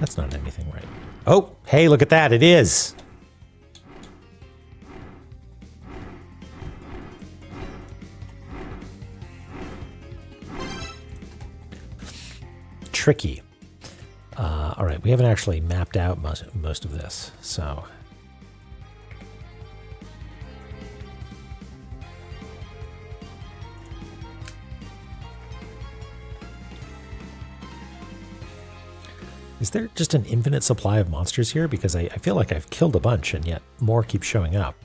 Speaker 1: That's not anything right. Oh, hey, look at that. It is. Tricky. All right, we haven't actually mapped out most of this, so... Is there just an infinite supply of monsters here? Because I feel like I've killed a bunch, and yet more keep showing up.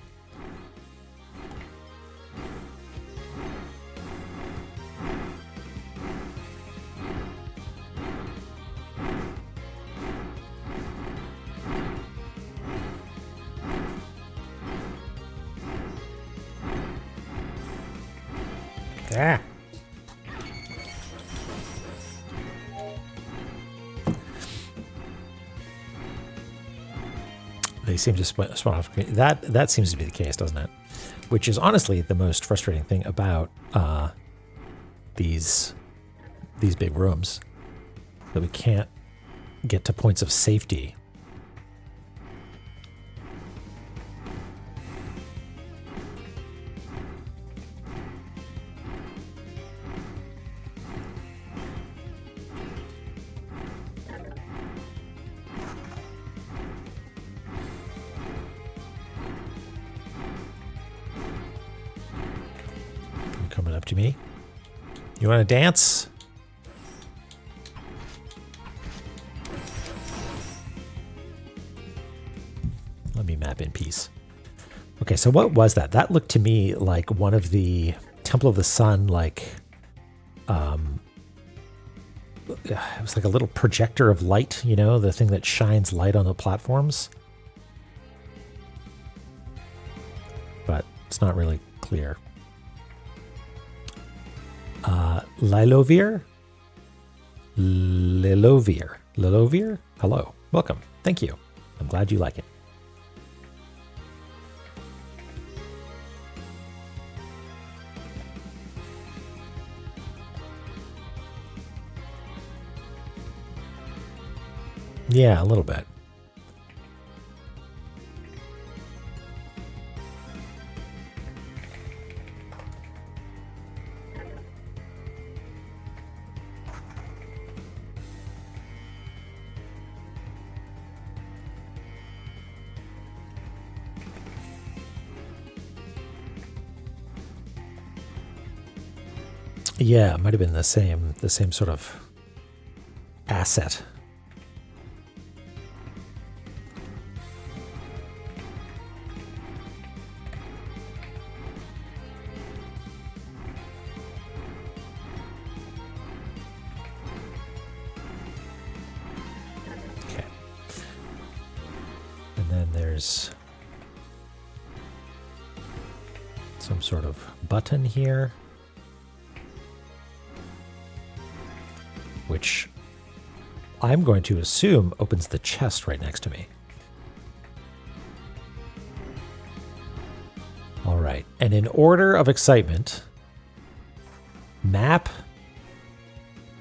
Speaker 1: Ah! They seem to spawn off. That seems to be the case, doesn't it? Which is honestly the most frustrating thing about these big rooms, that we can't get to points of safety. Coming up to me. You want to dance? Let me map in peace. Okay, so what was that? That looked to me like one of the Temple of the Sun, like, it was like a little projector of light, you know, the thing that shines light on the platforms. But it's not really clear. Lilovir? Lilovir. Lilovir? Hello. Welcome. Thank you. I'm glad you like it. Yeah, a little bit. Yeah, it might have been the same sort of asset. Okay. And then there's some sort of button here, which I'm going to assume opens the chest right next to me. All right, and in order of excitement, map,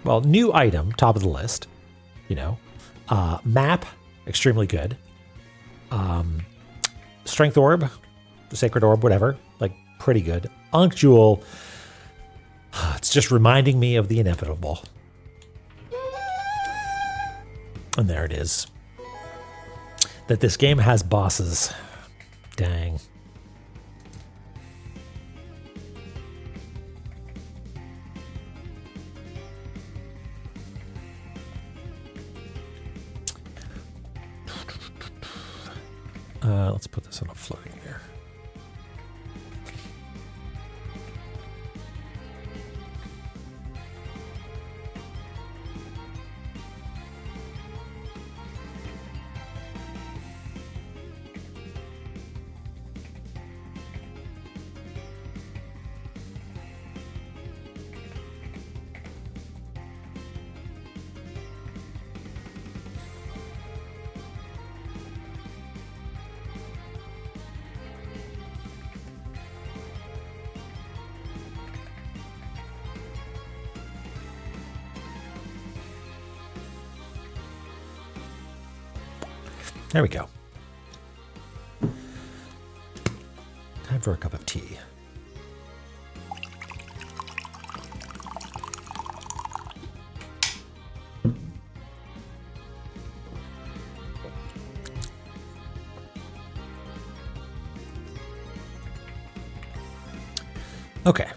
Speaker 1: well, new item, top of the list, you know, map, extremely good. Strength orb, sacred orb, whatever, like pretty good. Ankh Jewel, it's just reminding me of the inevitable. And there it is. That this game has bosses. Dang. Let's put this on a floating here. There we go. Time for a cup of tea. Okay.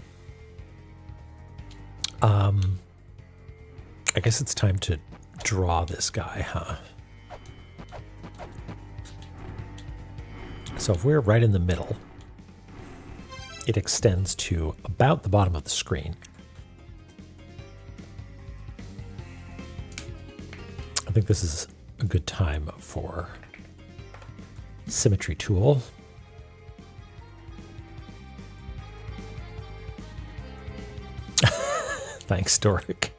Speaker 1: I guess it's time to draw this guy, huh? So if we're right in the middle, it extends to about the bottom of the screen. I think this is a good time for symmetry tool. Thanks, Doric.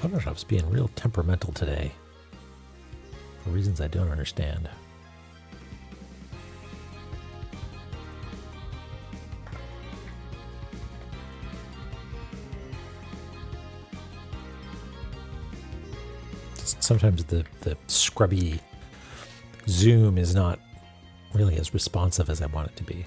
Speaker 1: Photoshop's being real temperamental today for reasons I don't understand. Sometimes the scrubby zoom is not really as responsive as I want it to be.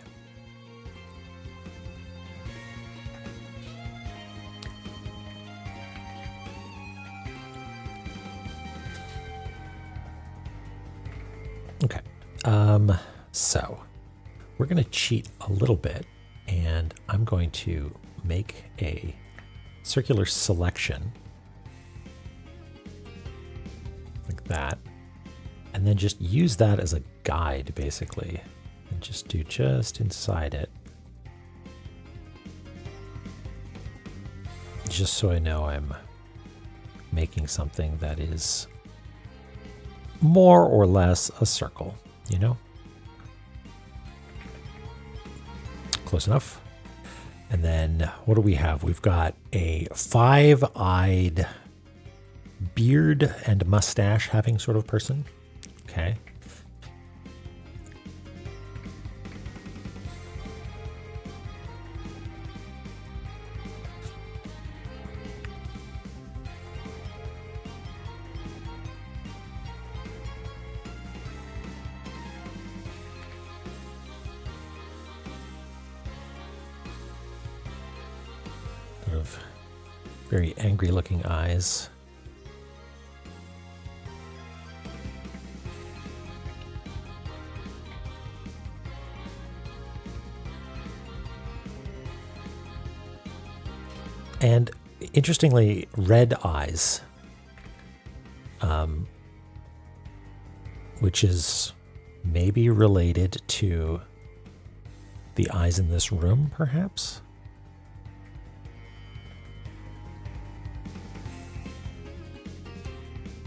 Speaker 1: Okay, so we're going to cheat a little bit, and I'm going to make a circular selection like that, and then just use that as a guide, basically, and just do just inside it, just so I know I'm making something that is more or less a circle, you know? Close enough. And then what do we have? We've got a five-eyed beard and mustache having sort of person. Okay. Sort of very angry looking eyes. And interestingly, red eyes, which is maybe related to the eyes in this room, perhaps?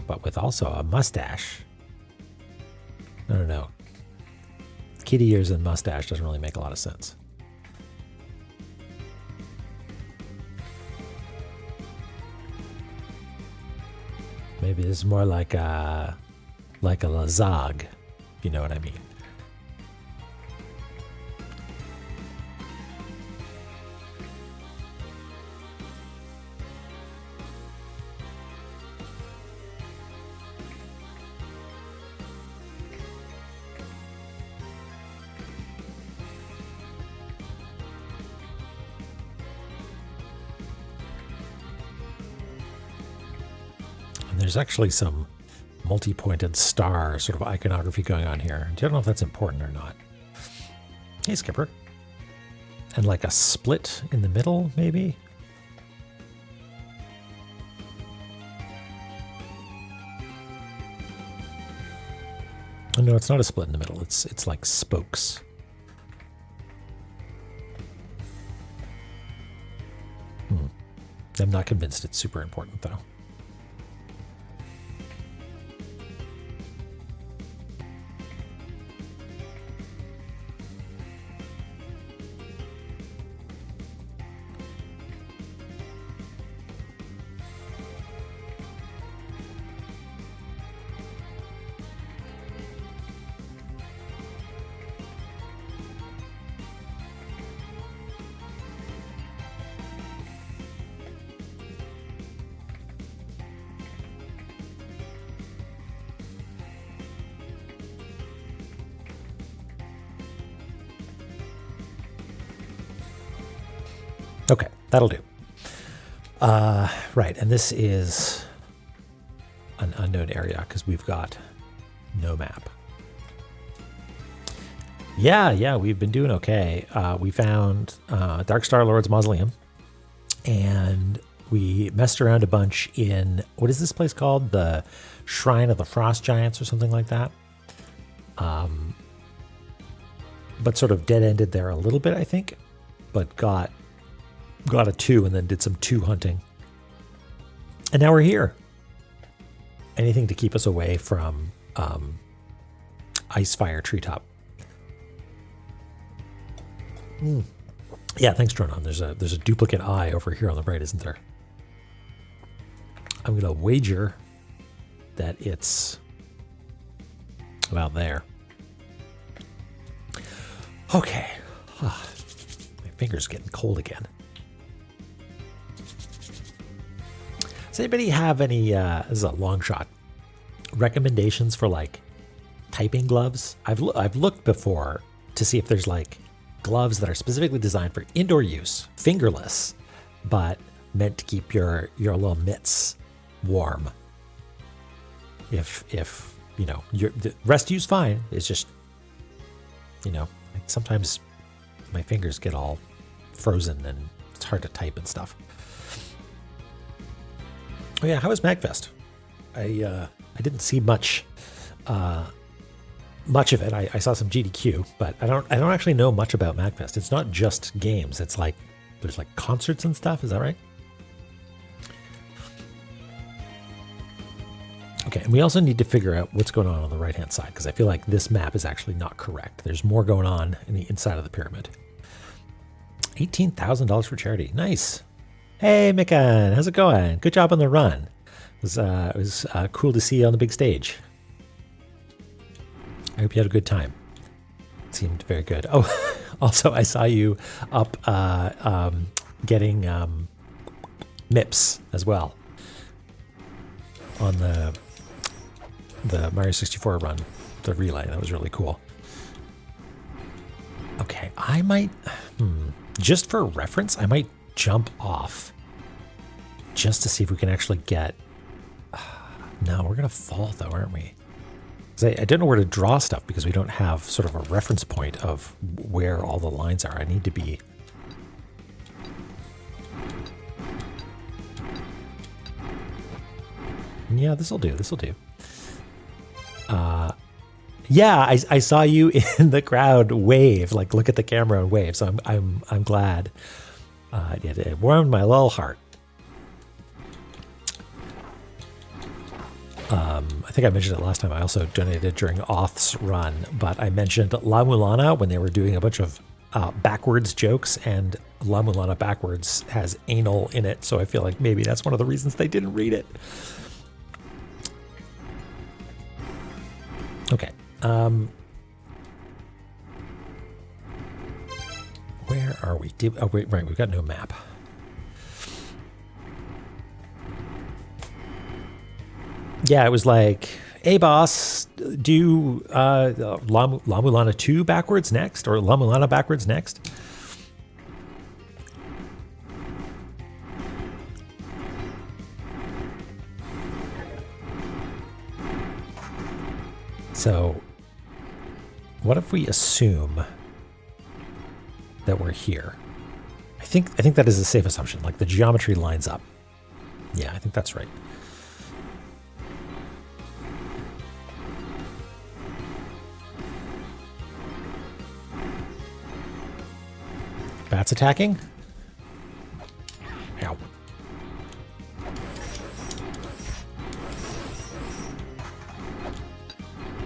Speaker 1: But with also a mustache. I don't know. Kitty ears and mustache doesn't really make a lot of sense. Maybe this is more like a lasag, if you know what I mean. And there's actually some multi-pointed star sort of iconography going on here. I don't know if that's important or not. Hey, Skipper. And like a split in the middle, maybe? Oh, no, it's not a split in the middle. It's like spokes. I'm not convinced it's super important, though. Okay, that'll do. Right, and this is an unknown area because we've got no map. Yeah, we've been doing okay. We found Dark Star Lord's Mausoleum, and we messed around a bunch in, what is this place called? The Shrine of the Frost Giants or something like that. But sort of dead-ended there a little bit, I think, but got a 2 and then did some 2 hunting. And now we're here. Anything to keep us away from Icefire Treetop. Yeah, thanks, Dronon. There's a duplicate eye over here on the right, isn't there? I'm going to wager that it's about there. Okay. My finger's getting cold again. Does anybody have any, this is a long shot, recommendations for like typing gloves? I've looked before to see if there's like gloves that are specifically designed for indoor use, fingerless, but meant to keep your little mitts warm. If you know, the rest use fine. It's just, you know, like sometimes my fingers get all frozen and it's hard to type and stuff. Oh yeah, how was MagFest? I didn't see much of it. I saw some GDQ, but I don't actually know much about MagFest. It's not just games. It's like there's like concerts and stuff. Is that right? Okay, and we also need to figure out what's going on the right-hand side because I feel like this map is actually not correct. There's more going on in the inside of the pyramid. $18,000 for charity. Nice. Hey, Mikan, how's it going? Good job on the run. It was cool to see you on the big stage. I hope you had a good time. It seemed very good. Oh, also, I saw you up getting MIPS as well on the Mario 64 run, the relay. That was really cool. Okay, I might, just for reference, I might jump off just to see if we can actually get, no, we're going to fall though, aren't we? I don't know where to draw stuff because we don't have sort of a reference point of where all the lines are. I need to be... Yeah, this'll do. Yeah, I saw you in the crowd wave, like look at the camera and wave. So I'm glad. It warmed my little heart. I think I mentioned it last time. I also donated during Oth's run, but I mentioned La-Mulana when they were doing a bunch of backwards jokes, and La-Mulana backwards has anal in it, so I feel like maybe that's one of the reasons they didn't read it. Okay. Where are we? Oh, wait, right, we've got no map. Yeah, it was like, hey, boss, do La-Mulana 2 backwards next, or La-Mulana backwards next? So what if we assume that we're here? I think that is a safe assumption. Like the geometry lines up. Yeah, I think that's right. Bats attacking? Ow.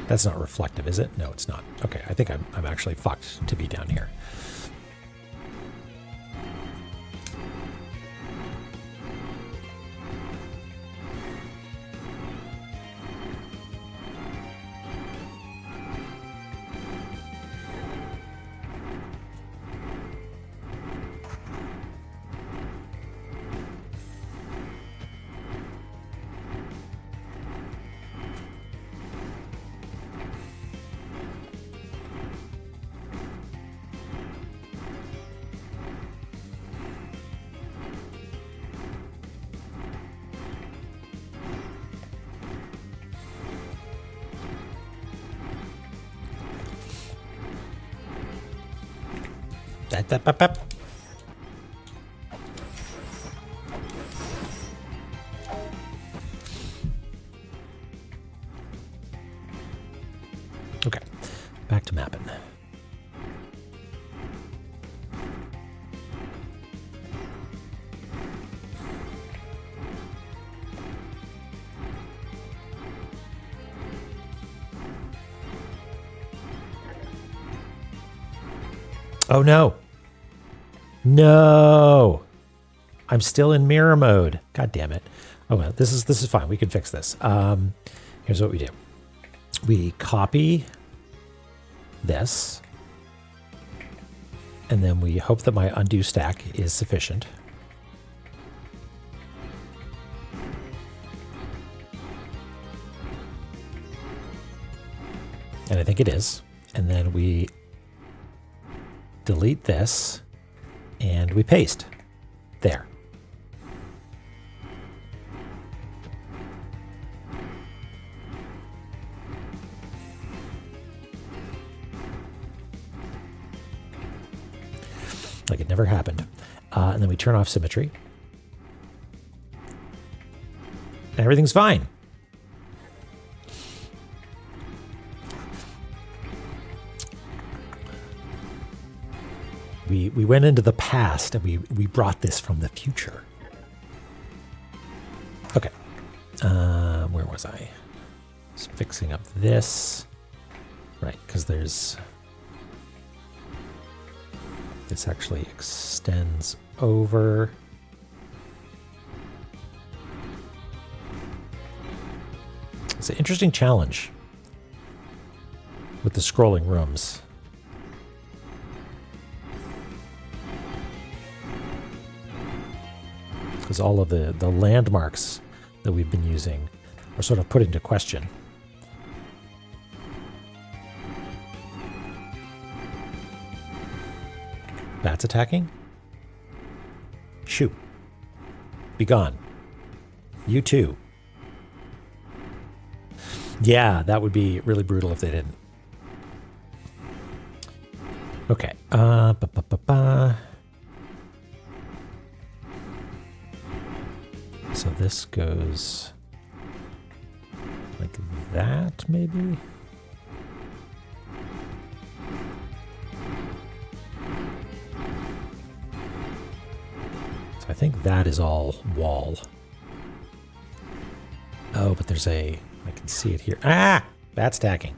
Speaker 1: That's not reflective, is it? No, it's not. Okay, I think I'm actually fucked to be down here. Okay, back to mapping. Oh no. No. I'm still in mirror mode. God damn it. Oh well, this is fine. We can fix this. Here's what we do. We copy this, and then we hope that my undo stack is sufficient. And I think it is. And then we delete this, and we paste. There. Like it never happened. And then we turn off symmetry. And everything's fine. We went into the past and we brought this from the future. Okay. Where was I? Just fixing up this. Right, because this actually extends over. It's an interesting challenge with the scrolling rooms. Because all of the landmarks that we've been using are sort of put into question. Bats attacking? Shoot. Be gone. You too. Yeah, that would be really brutal if they didn't. Okay. So this goes like that, maybe? So I think that is all wall. Oh, but there's I can see it here. Ah! Bat stacking.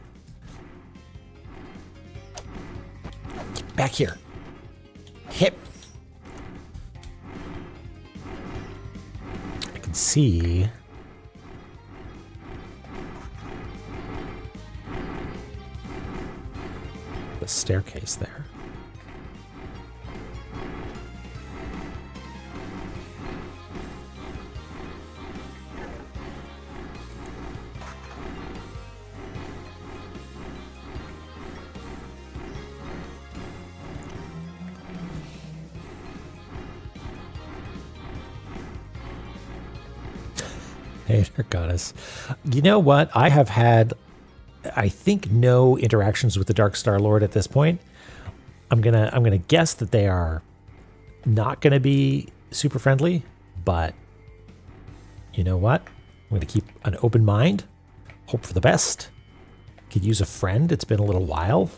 Speaker 1: Get back here. Hip. I can see the staircase there. Hey, Goddess. You know what? I have had I think no interactions with the Dark Star Lord at this point. I'm gonna guess that they are not gonna be super friendly, but you know what? I'm gonna keep an open mind, hope for the best. Could use a friend. It's been a little while.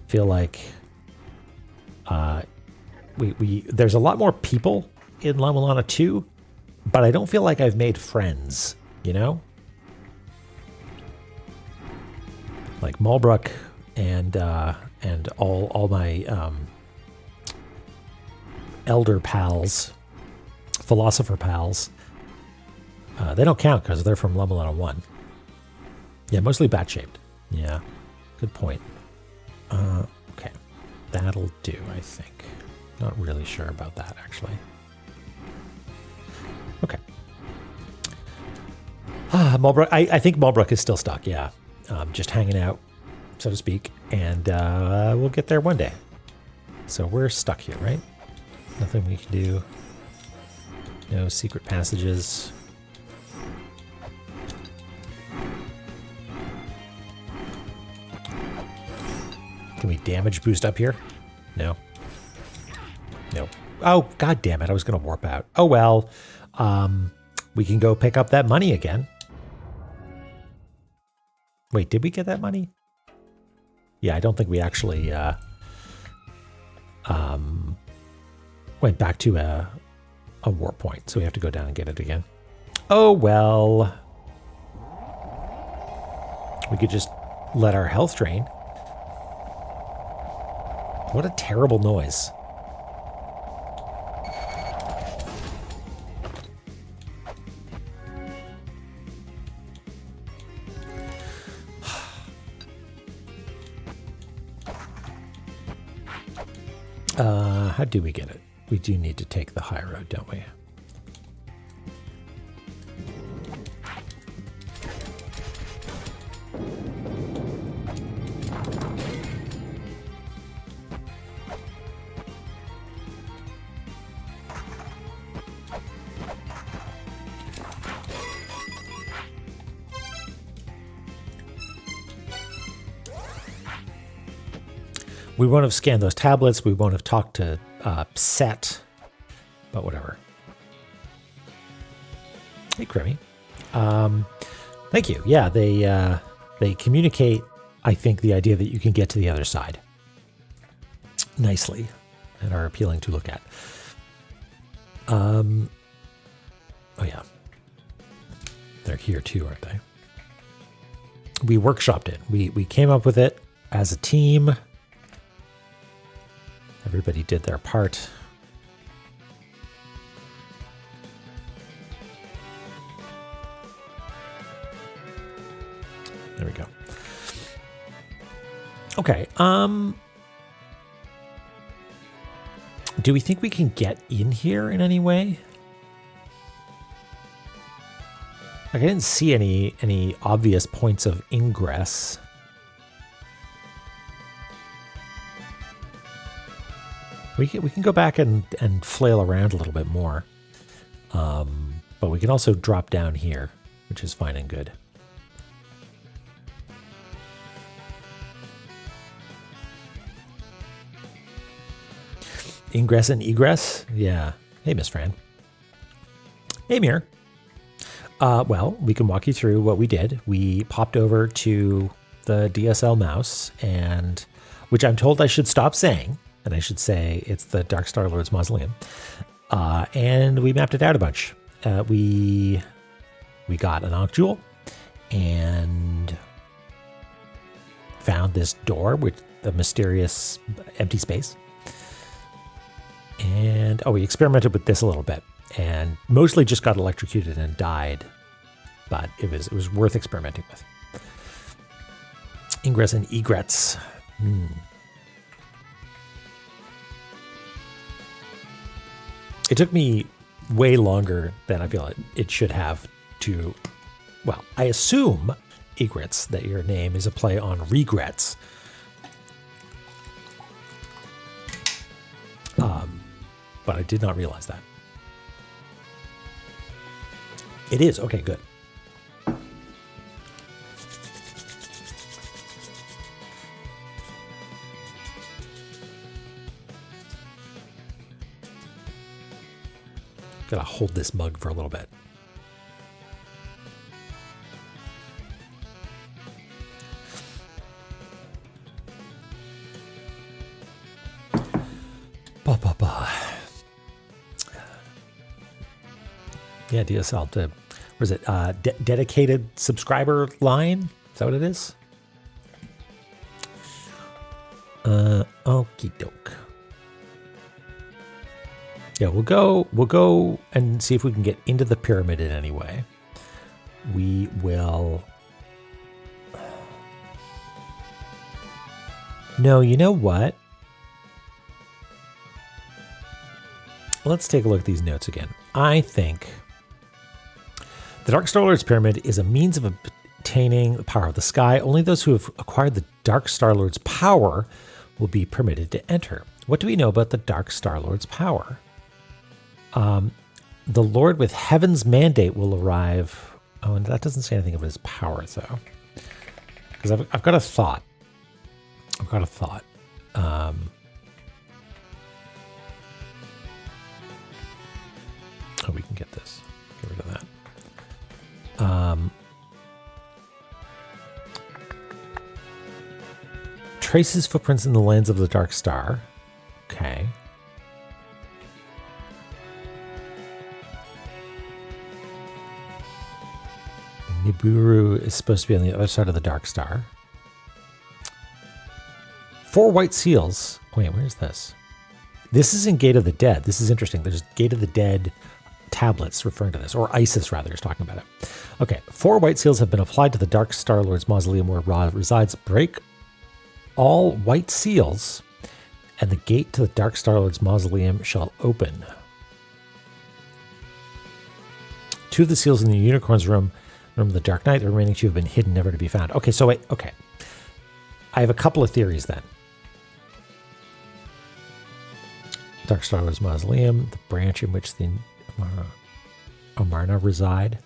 Speaker 1: Feel like there's a lot more people in La-Mulana 2, but I don't feel like I've made friends, you know? Like Malbrook and all my elder pals, philosopher pals, they don't count because they're from La-Mulana 1. Yeah, mostly bat-shaped. Yeah, good point. Okay, that'll do, I think. Not really sure about that, actually. Okay. Malbrook, I think Malbrook is still stuck, yeah. Just hanging out, so to speak, and we'll get there one day. So we're stuck here, right? Nothing we can do. No secret passages. Can we damage boost up here? No. No. Oh, god damn it. I was going to warp out. Oh, well. We can go pick up that money again. Wait, did we get that money? Yeah, I don't think we actually went back to a warp point, so we have to go down and get it again. Oh, well. We could just let our health drain. What a terrible noise. How do we get it? We do need to take the high road, don't we? We won't have scanned those tablets. We won't have talked to Set, but whatever. Hey, Crimmy. Thank you. Yeah, they communicate, I think, the idea that you can get to the other side nicely and are appealing to look at. Oh, yeah. They're here too, aren't they? We workshopped it. We came up with it as a team. Everybody did their part. There we go. Okay. Do we think we can get in here in any way? Like, I didn't see any obvious points of ingress. We can go back and flail around a little bit more. But we can also drop down here, which is fine and good. Ingress and egress? Yeah. Hey, Miss Fran. Hey, Mir. Well, we can walk you through what we did. We popped over to the DSL mouse, and which I'm told I should stop saying. And I should say it's the Dark Star Lord's Mausoleum. And we mapped it out a bunch. We got an Ocjewel and found this door with the mysterious empty space. And, we experimented with this a little bit. And mostly just got electrocuted and died. But it was worth experimenting with. Ingress and egrets. It took me way longer than I feel it should have to, well, I assume, egrets, that your name is a play on regrets. But I did not realize that. It is. Okay, good. Gotta hold this mug for a little bit. Yeah, DSL. What is it? Dedicated subscriber line? Is that what it is? Okie doke. Yeah, we'll go and see if we can get into the pyramid in any way. We will. No, you know what? Let's take a look at these notes again. I think the Dark Star Lord's Pyramid is a means of obtaining the power of the sky. Only those who have acquired the Dark Star Lord's power will be permitted to enter. What do we know about the Dark Star Lord's power? The Lord with Heaven's mandate will arrive. Oh, and that doesn't say anything about his power, though. Because I've got a thought. Oh, we can get this. Get rid of that. Traces footprints in the lands of the Dark Star. Okay. Nibiru is supposed to be on the other side of the Dark Star. 4 white seals. Wait, where's this? This is in Gate of the Dead. This is interesting. There's Gate of the Dead tablets referring to this, or Isis rather is talking about it. Okay, 4 white seals have been applied to the Dark Star Lord's mausoleum where Ra resides. Break all white seals, and the gate to the Dark Star Lord's mausoleum shall open. 2 of the seals in the unicorn's room of the Dark Knight, the remaining 2 have been hidden, never to be found. Okay, so wait, okay. I have a couple of theories then. Dark Star Lord's mausoleum, the branch in which the Amarna reside.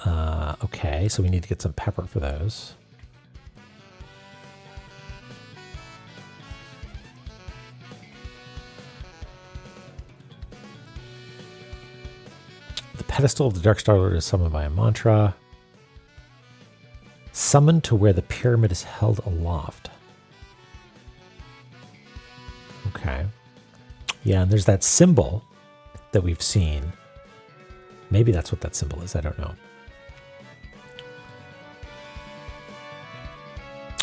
Speaker 1: Okay, so we need to get some pepper for those. The pedestal of the Dark Star Lord is summoned by a mantra. Summoned to where the pyramid is held aloft. Okay. Yeah, and there's that symbol that we've seen. Maybe that's what that symbol is. I don't know.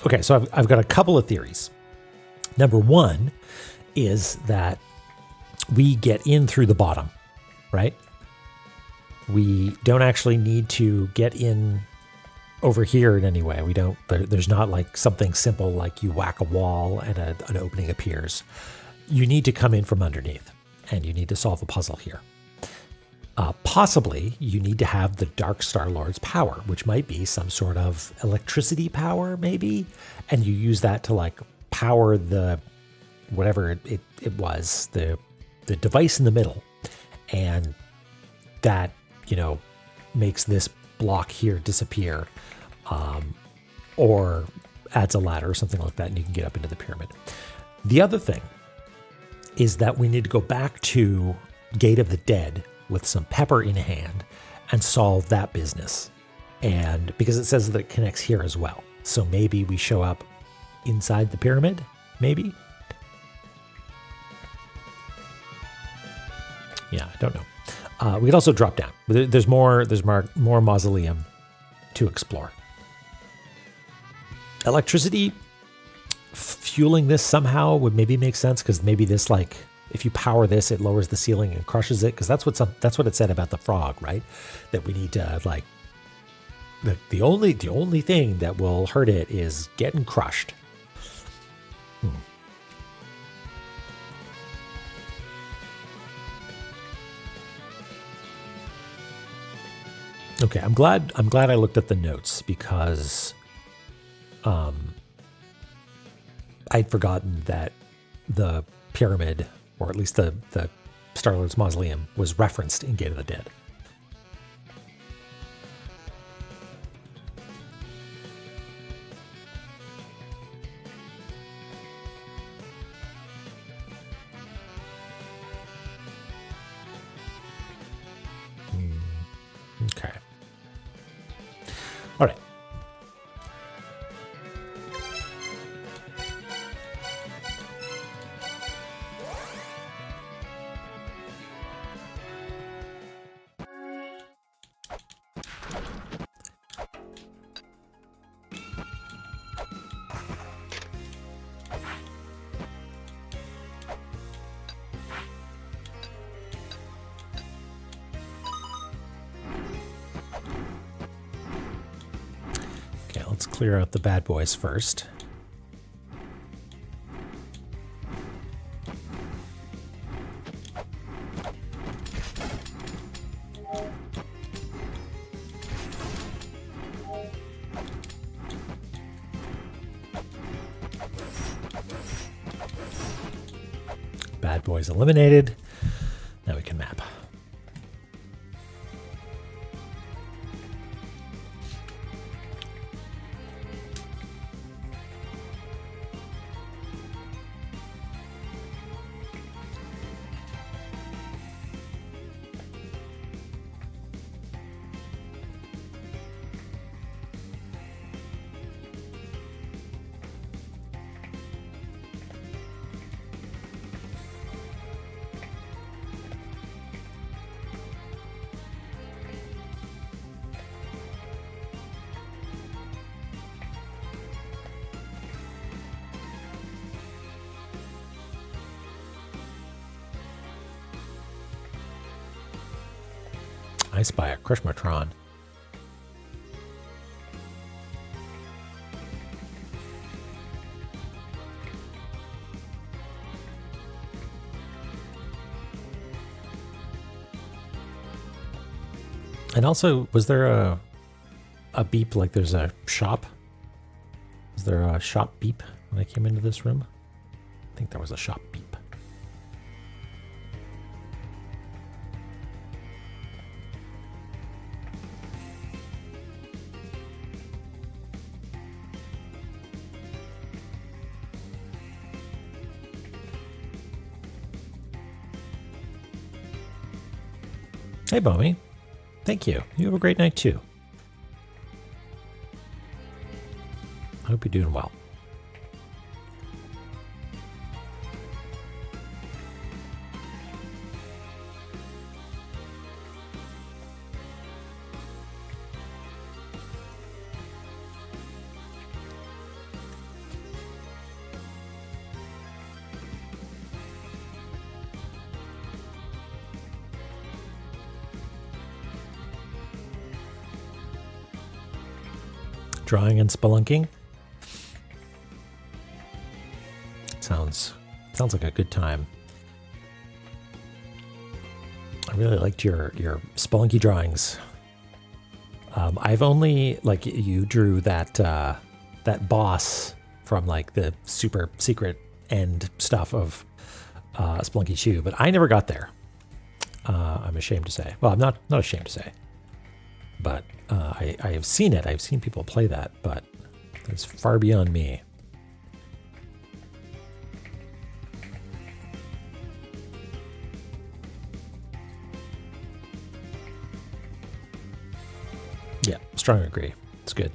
Speaker 1: Okay, so I've got a couple of theories. Number one is that we get in through the bottom, right? We don't actually need to get in over here in any way. We don't. There's not like something simple like you whack a wall and an opening appears. You need to come in from underneath, and you need to solve a puzzle here. Possibly, you need to have the Dark Star Lord's power, which might be some sort of electricity power, maybe, and you use that to like power the whatever it was, the device in the middle, and that, you know, makes this block here disappear, or adds a ladder or something like that, and you can get up into the pyramid. The other thing is that we need to go back to Gate of the Dead with some pepper in hand and solve that business. And because it says that it connects here as well. So maybe we show up inside the pyramid, maybe? Yeah, I don't know. We could also drop down. There's more mausoleum to explore. Electricity fueling this somehow would maybe make sense, because maybe this, like, if you power this, it lowers the ceiling and crushes it, because that's what it said about the frog, right? That we need to, like, the only thing that will hurt it is getting crushed. Okay, I'm glad I looked at the notes, because I'd forgotten that the pyramid, or at least the Star-Lord's mausoleum, was referenced in Gate of the Dead. let's clear out the bad boys first. Bad boys eliminated. Now we can map. I spy a Krishmatron. And also, was there a beep like there's a shop? Was there a shop beep when I came into this room? I think there was a shop beep. Hey, Bomi. Thank you. You have a great night, too. I hope you're doing well. Drawing and spelunking. Sounds like a good time. I really liked your spelunky drawings. I've only like you drew that that boss from like the super secret end stuff of Spelunky 2, but I never got there. I'm ashamed to say. Well, I'm not ashamed to say. But I have seen it. I've seen people play that, but it's far beyond me. Yeah, strong agree. It's good.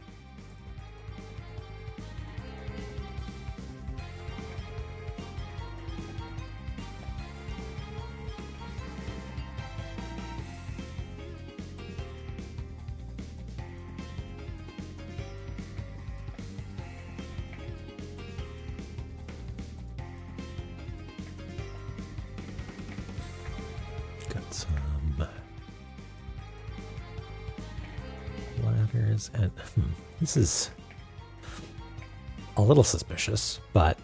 Speaker 1: Got some ladders and this is a little suspicious, but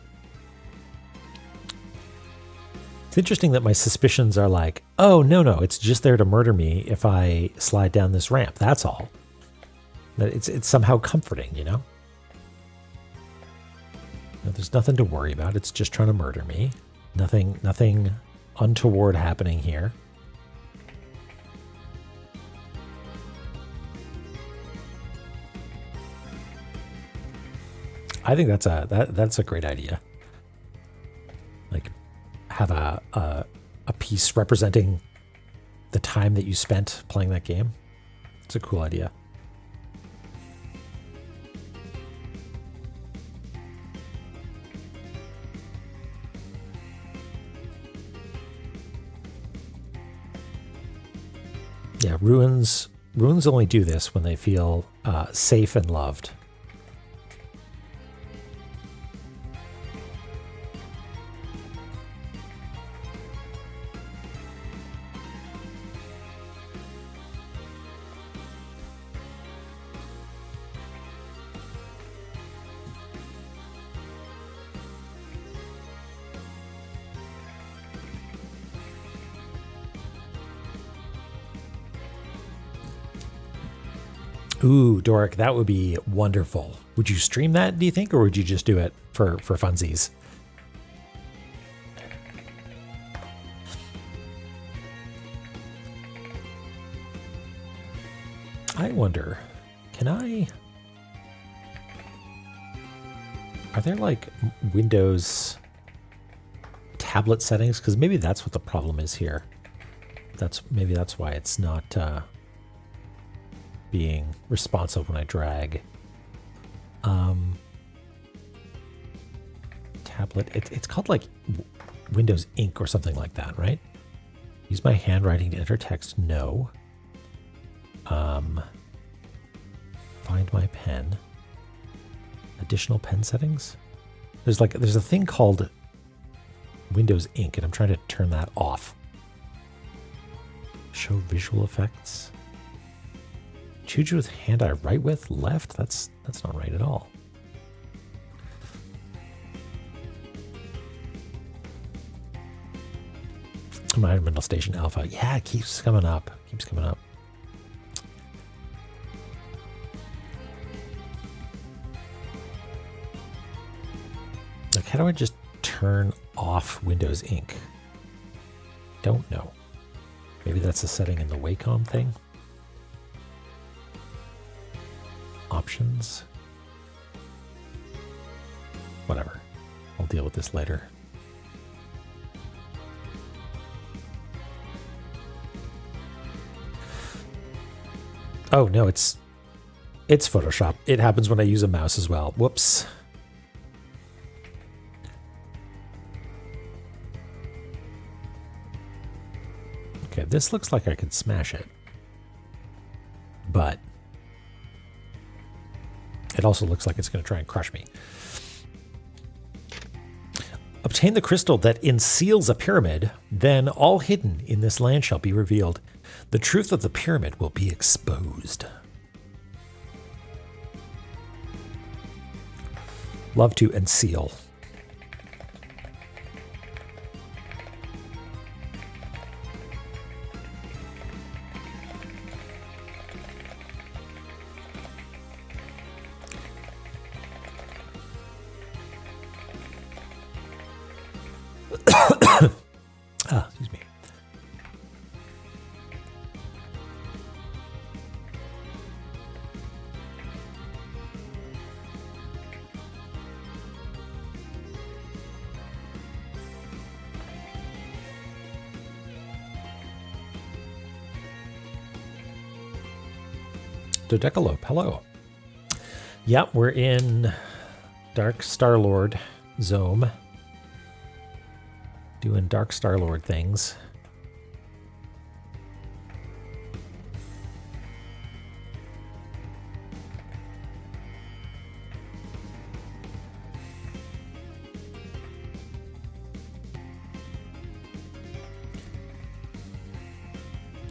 Speaker 1: it's interesting that my suspicions are like, oh, no, it's just there to murder me if I slide down this ramp. That's all. That it's somehow comforting, you know? There's nothing to worry about. It's just trying to murder me. Nothing untoward happening here. I think that's a great idea. Like, have a piece representing the time that you spent playing that game. It's a cool idea. Yeah, ruins only do this when they feel safe and loved. Ooh, Doric, that would be wonderful. Would you stream that, do you think, or would you just do it for funsies? I wonder, are there like Windows tablet settings? Because maybe that's what the problem is here. Maybe that's why it's not being responsive when I drag. Tablet, it's called like Windows Ink or something like that, right? Use my handwriting to enter text, no. Find my pen. Additional pen settings? There's a thing called Windows Ink, and I'm trying to turn that off. Show visual effects. Choose with hand I write with, left? That's not right at all. Environmental Station Alpha. Yeah, it keeps coming up. Keeps coming up. Like, how do I just turn off Windows Ink? Don't know. Maybe that's a setting in the Wacom thing. Options. Whatever. I'll deal with this later. Oh no, it's Photoshop. It happens when I use a mouse as well. Whoops. Okay, this looks like I could smash it. But it also looks like it's going to try and crush me. Obtain the crystal that enseals a pyramid, then all hidden in this land shall be revealed. The truth of the pyramid will be exposed. Love to unseal. Excuse me. Dodecalope, hello. Yep, we're in Dark Star-Lord Zome. Doing Dark Star-Lord things.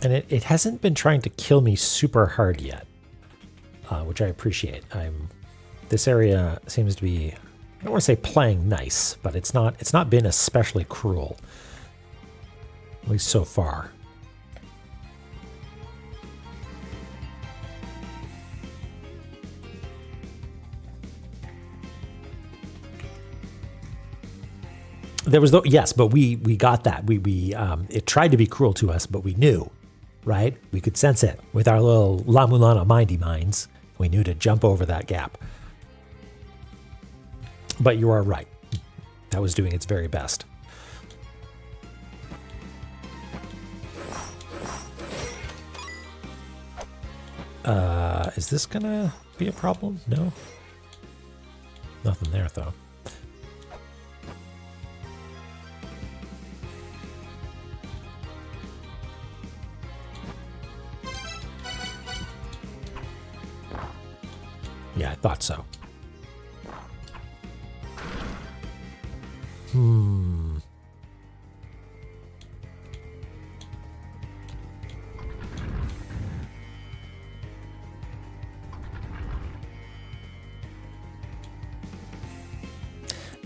Speaker 1: And it hasn't been trying to kill me super hard yet, which I appreciate. This area seems to be, I don't want to say playing nice, but it's not been especially cruel, at least so far. There was yes, but we got that. It tried to be cruel to us, but we knew, right? We could sense it with our little La-Mulana mindy minds. We knew to jump over that gap. But you are right. That was doing its very best. Is this gonna be a problem? No? Nothing there, though. Yeah, I thought so.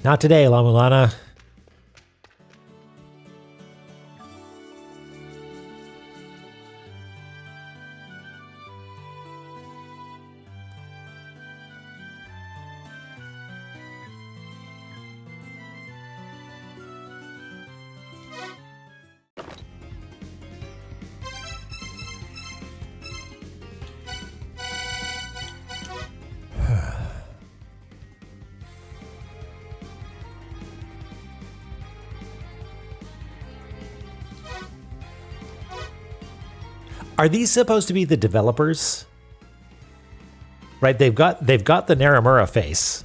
Speaker 1: Not today, La-Mulana. Are these supposed to be the developers? Right, they've got the Naramura face.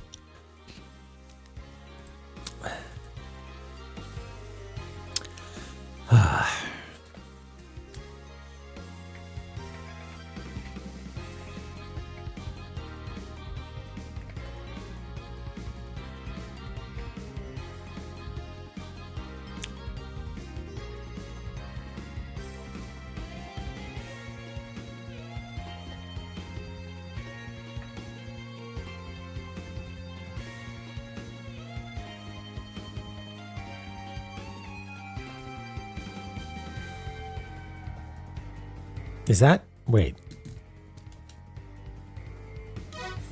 Speaker 1: Is that? Wait.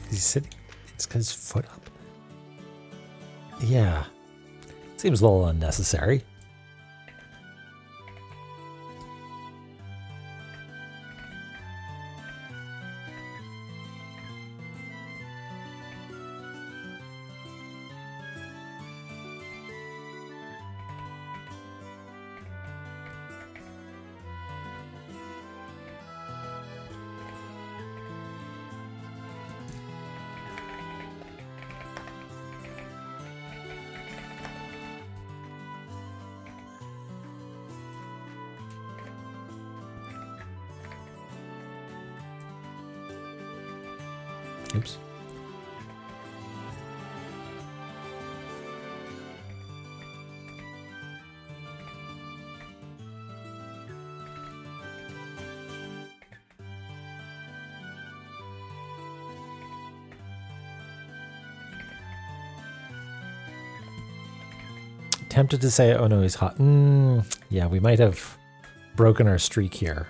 Speaker 1: He's sitting. It's got his foot up. Yeah. Seems a little unnecessary. Oops. Tempted to say, oh no, he's hot. Yeah, we might have broken our streak here.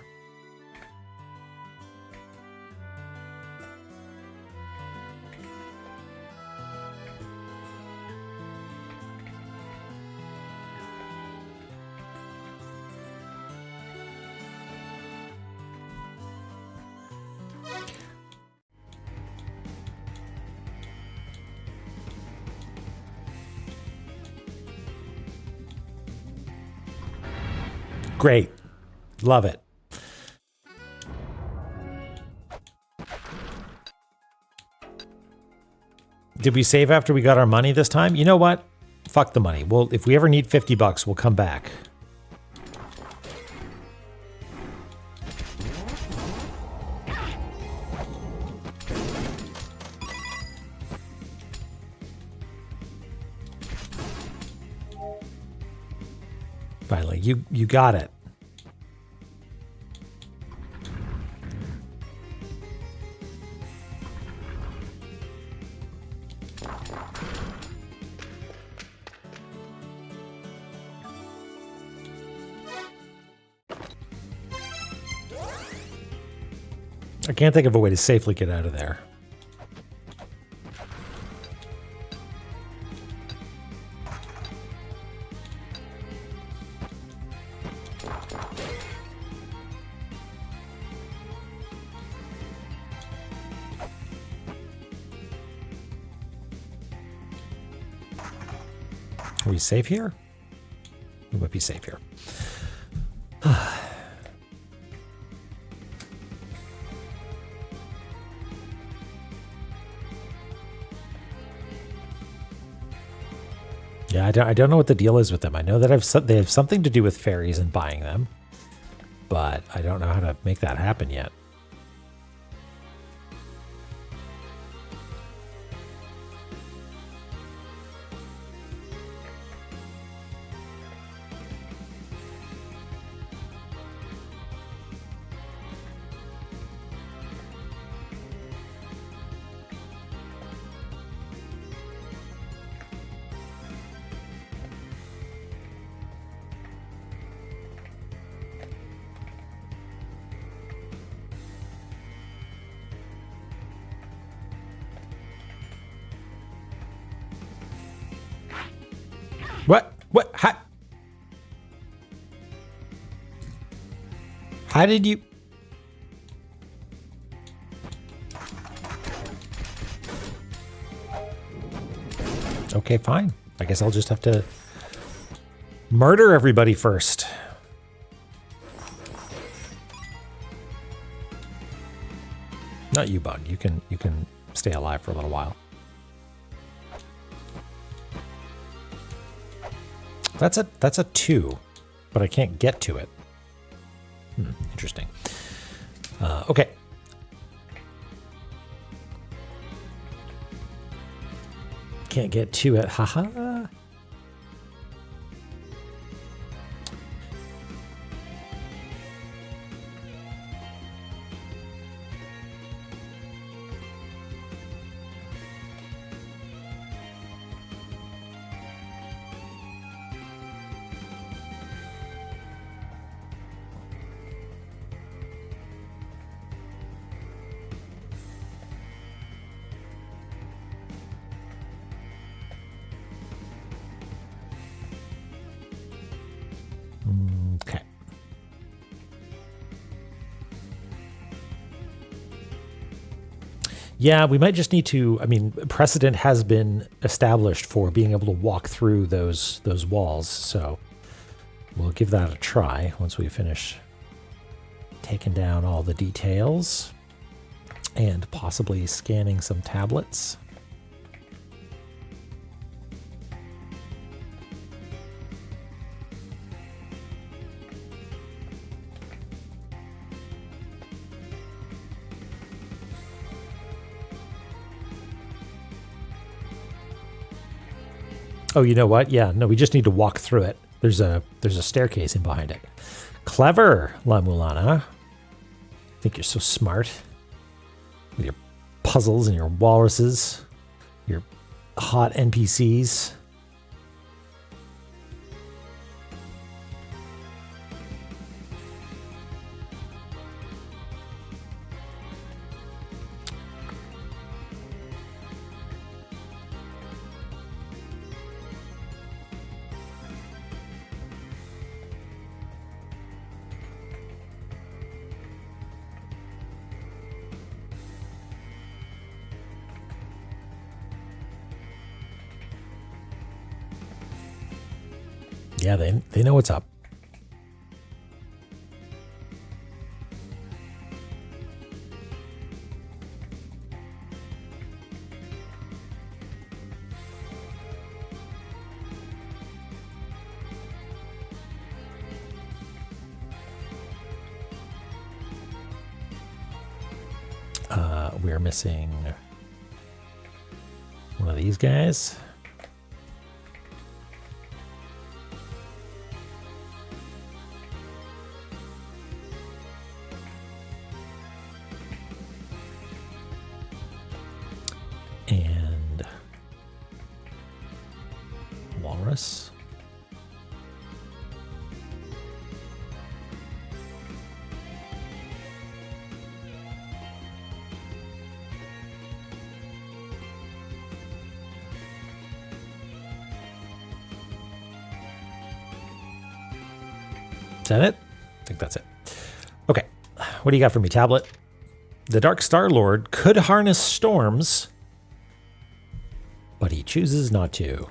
Speaker 1: Great. Love it. Did we save after we got our money this time? You know what? Fuck the money. Well, if we ever need 50 bucks, we'll come back. Finally, you got it. I can't think of a way to safely get out of there. Are we safe here? We might be safe here. Yeah, I don't know what the deal is with them. I know that they have something to do with fairies and buying them, but I don't know how to make that happen yet. What? How did you? Okay, fine. I guess I'll just have to murder everybody first. Not you, Bug. You can stay alive for a little while. That's a 2, but I can't get to it. Interesting. Okay. Can't get to it. Haha. Okay. Yeah, we might just need to, I mean, precedent has been established for being able to walk through those walls, so we'll give that a try once we finish taking down all the details and possibly scanning some tablets. Oh, you know what? Yeah, no, we just need to walk through it. There's a staircase in behind it. Clever, La-Mulana. I think you're so smart with your puzzles and your walruses, your hot NPCs. Yeah, they know what's up. We're missing one of these guys. And walrus. Is that it? I think that's it. Okay. What do you got for me, tablet? The Dark Star Lord could harness storms, but he chooses not to.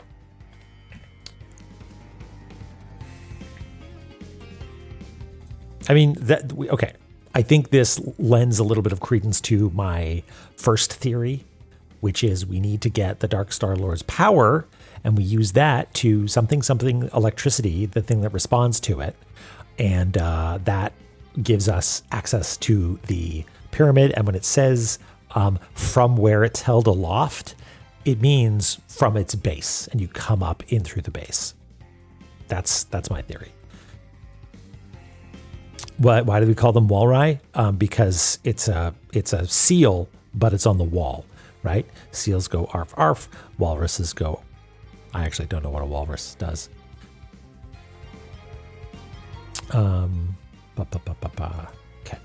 Speaker 1: I mean, okay. I think this lends a little bit of credence to my first theory, which is we need to get the Dark Star Lord's power, and we use that to something electricity, the thing that responds to it. And that gives us access to the pyramid. And when it says from where it's held aloft, it means from its base, and you come up in through the base. That's my theory. Why do we call them walrus? Because it's a seal, but it's on the wall, right? Seals go arf arf. Walruses go. I actually don't know what a walrus does. Okay.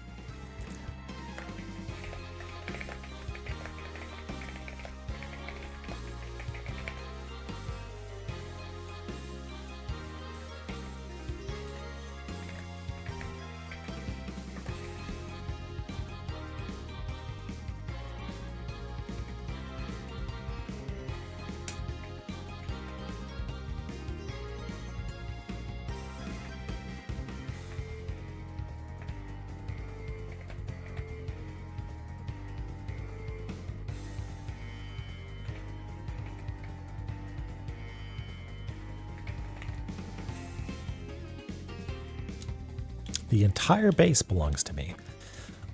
Speaker 1: The entire base belongs to me.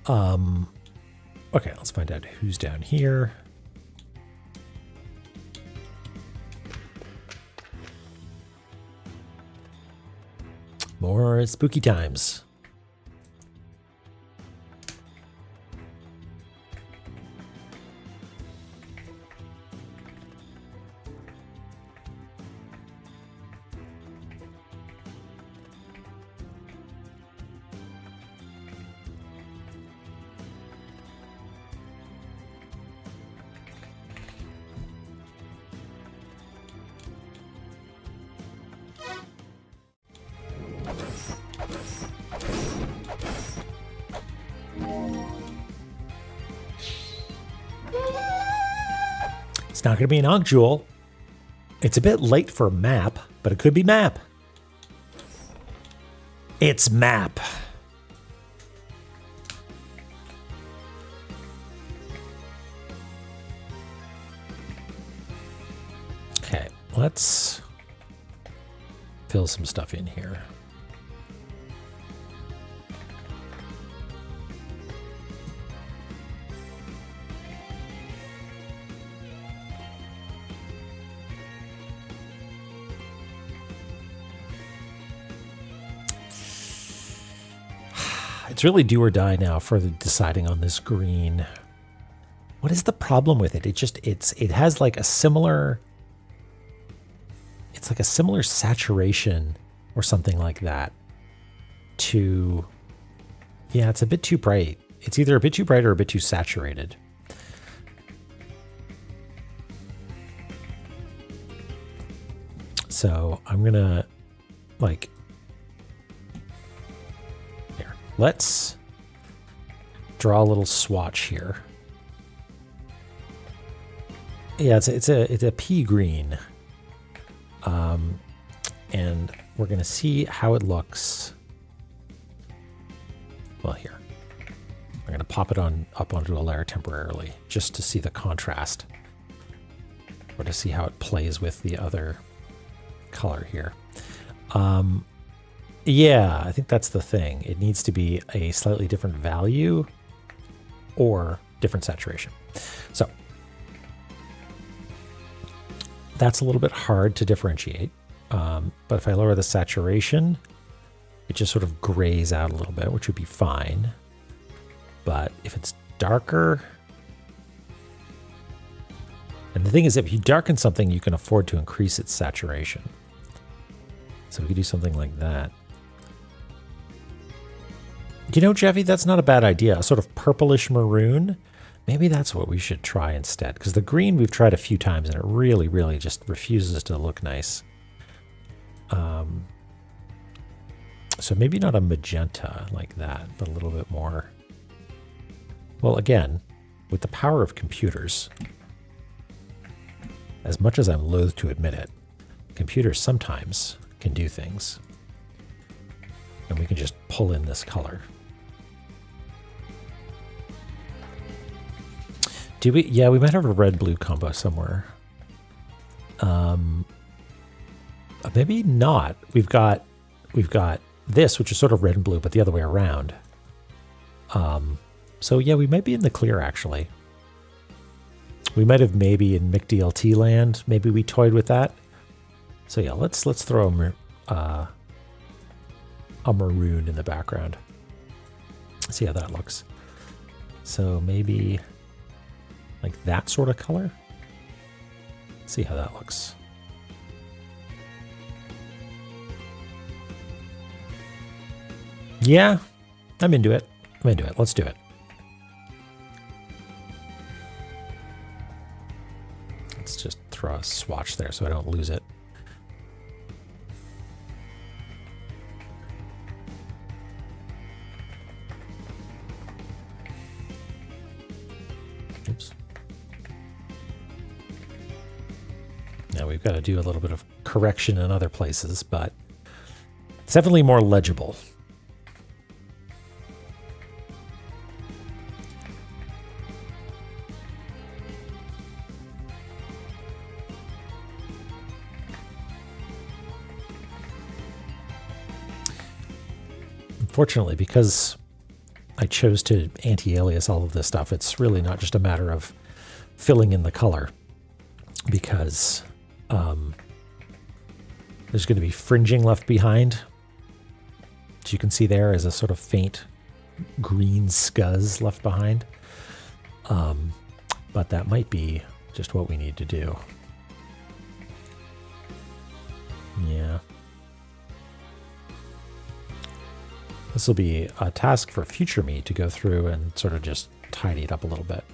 Speaker 1: Okay, let's find out who's down here. More spooky times. It's not going to be an Ogg. It's a bit late for map, but it could be map. It's map. Okay, let's fill some stuff in here. It's really do or die now for the deciding on this green. What is the problem with it? It has like a similar, it's like a similar saturation or something like that to, yeah, it's a bit too bright. It's either a bit too bright or a bit too saturated. So I'm gonna like, let's draw a little swatch here. Yeah, it's a pea green, and we're gonna see how it looks. Well, here I'm gonna pop it up onto a layer temporarily, just to see the contrast, or to see how it plays with the other color here. Yeah, I think that's the thing. It needs to be a slightly different value or different saturation. So that's a little bit hard to differentiate. But if I lower the saturation, it just sort of grays out a little bit, which would be fine. But if it's darker, and the thing is, if you darken something, you can afford to increase its saturation. So we could do something like that. You know, Jeffy, that's not a bad idea. A sort of purplish maroon. Maybe that's what we should try instead. Because the green we've tried a few times and it really, really just refuses to look nice. So maybe not a magenta like that, but a little bit more. Well, again, with the power of computers, as much as I'm loath to admit it, computers sometimes can do things. And we can just pull in this color. Do we? Yeah, we might have a red-blue combo somewhere. Maybe not. We've got this, which is sort of red and blue, but the other way around. So yeah, we might be in the clear actually. We might have maybe in McDLT land. Maybe we toyed with that. So yeah, let's throw a maroon in the background. See how that looks. So maybe like that sort of color. See how that looks. Yeah, I'm into it. Let's do it. Let's just throw a swatch there so I don't lose it. Oops. Now we've got to do a little bit of correction in other places, but it's definitely more legible. unfortunately, because I chose to anti-alias all of this stuff, it's really not just a matter of filling in the color, because there's going to be fringing left behind. As you can see there is a sort of faint green scuzz left behind. But that might be just what we need to do. Yeah. This will be a task for future me to go through and sort of just tidy it up a little bit.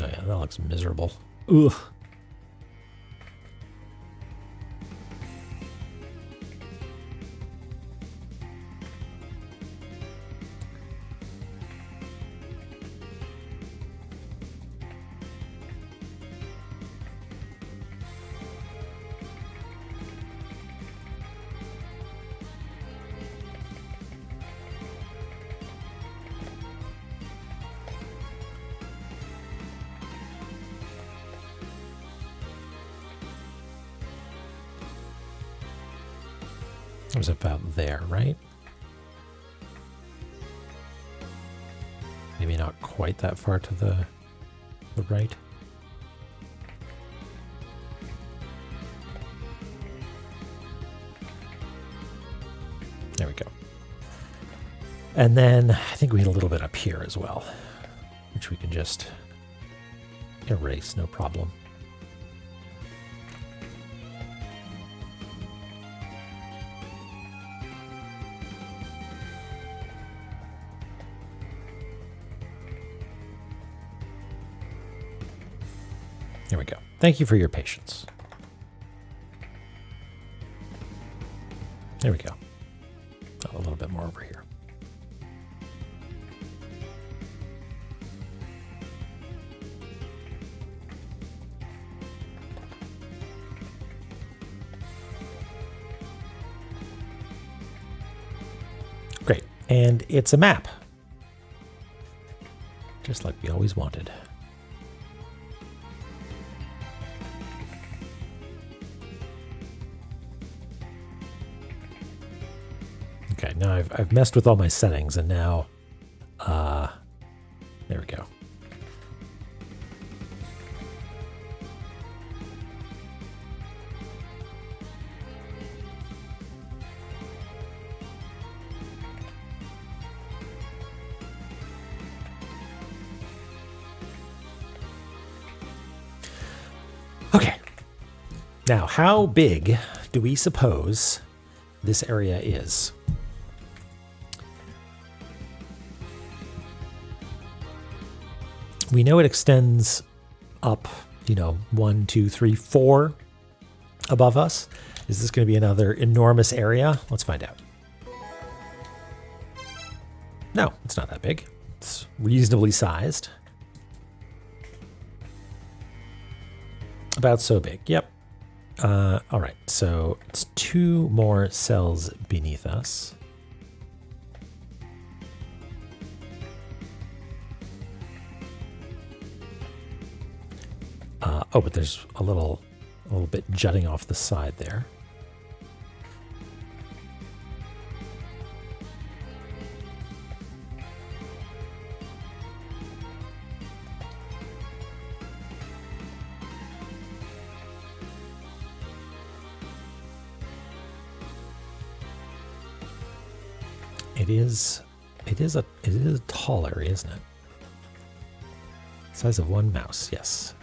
Speaker 1: Oh yeah, that looks miserable. Ugh. It was about there, right? Maybe not quite that far to the right. There we go. And then I think we need a little bit up here as well, which we can just erase, no problem. There we go. Thank you for your patience. There we go. Oh, a little bit more over here. Great. And it's a map. Just like we always wanted. Okay, now I've messed with all my settings, and now, there we go. Okay. Now, how big do we suppose this area is? We know it extends up, 1, 2, 3, 4 above us. Is this going to be another enormous area? Let's find out. No, it's not that big. It's reasonably sized. About so big. Yep. All right. So it's 2 more cells beneath us. Oh, but there's a little bit jutting off the side there. It is a tall area, isn't it? Size of 1 mouse, yes.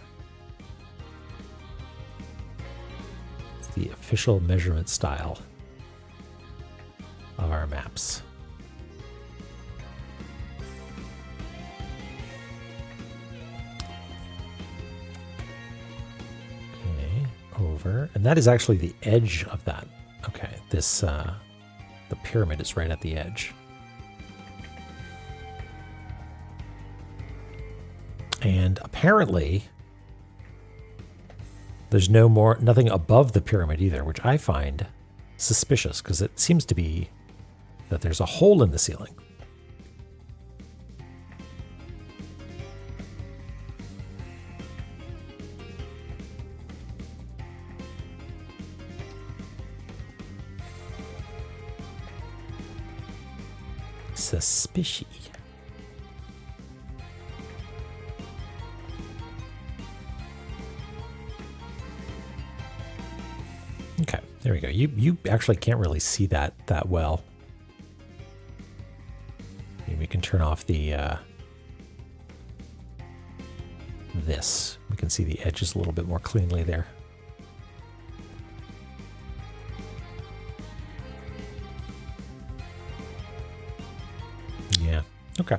Speaker 1: It's the official measurement style of our maps. Okay, over. And that is actually the edge of that. Okay, this the pyramid is right at the edge. And apparently There's nothing above the pyramid either, which I find suspicious because it seems to be that there's a hole in the ceiling. Suspicious. Okay, there we go. You actually can't really see that well. Maybe we can turn off the this. We can see the edges a little bit more cleanly there. Yeah. Okay.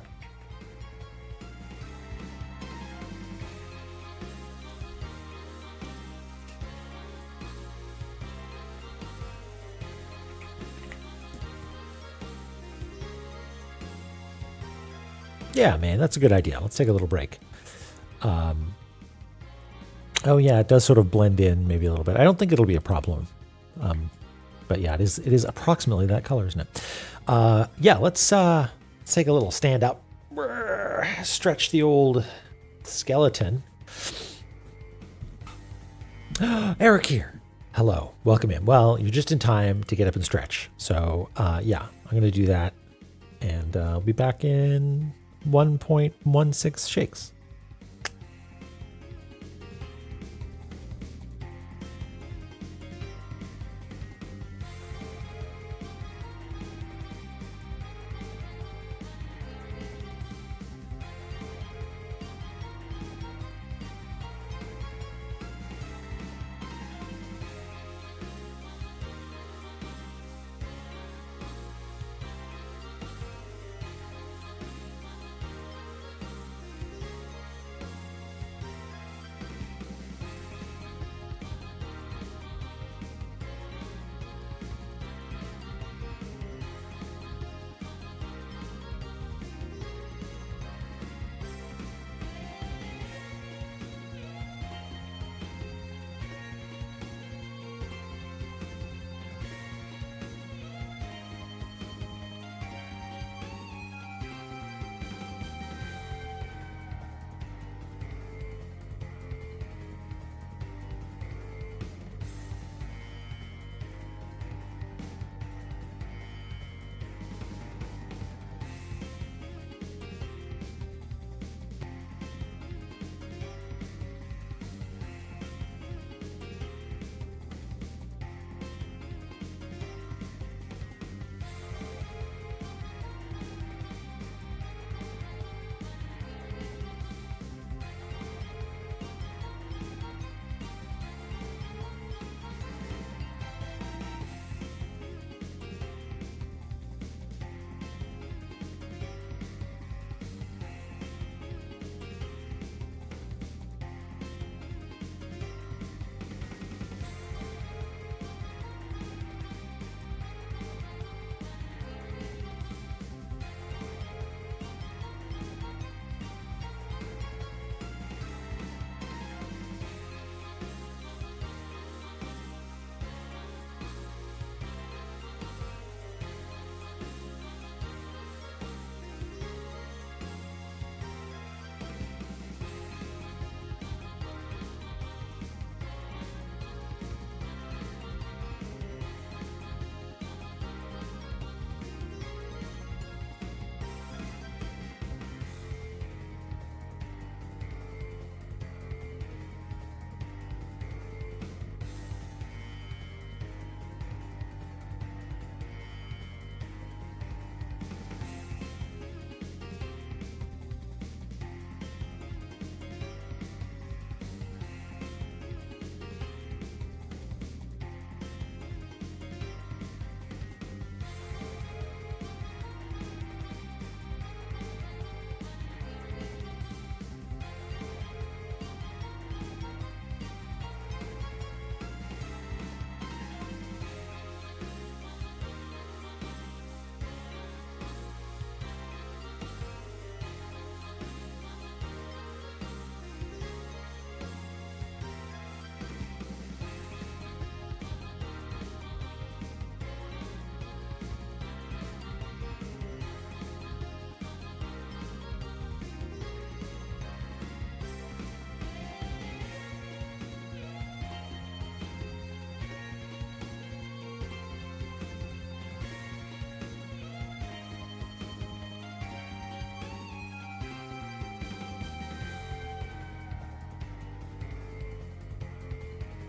Speaker 1: Yeah, man, that's a good idea. Let's take a little break. Oh yeah, it does sort of blend in maybe a little bit. I don't think it'll be a problem. But yeah, it is approximately that color, isn't it? Yeah, let's take a little stand up. Stretch the old skeleton. Eric here. Hello, welcome in. Well, you're just in time to get up and stretch. So yeah, I'm going to do that. And I'll be back in 1.16 shakes.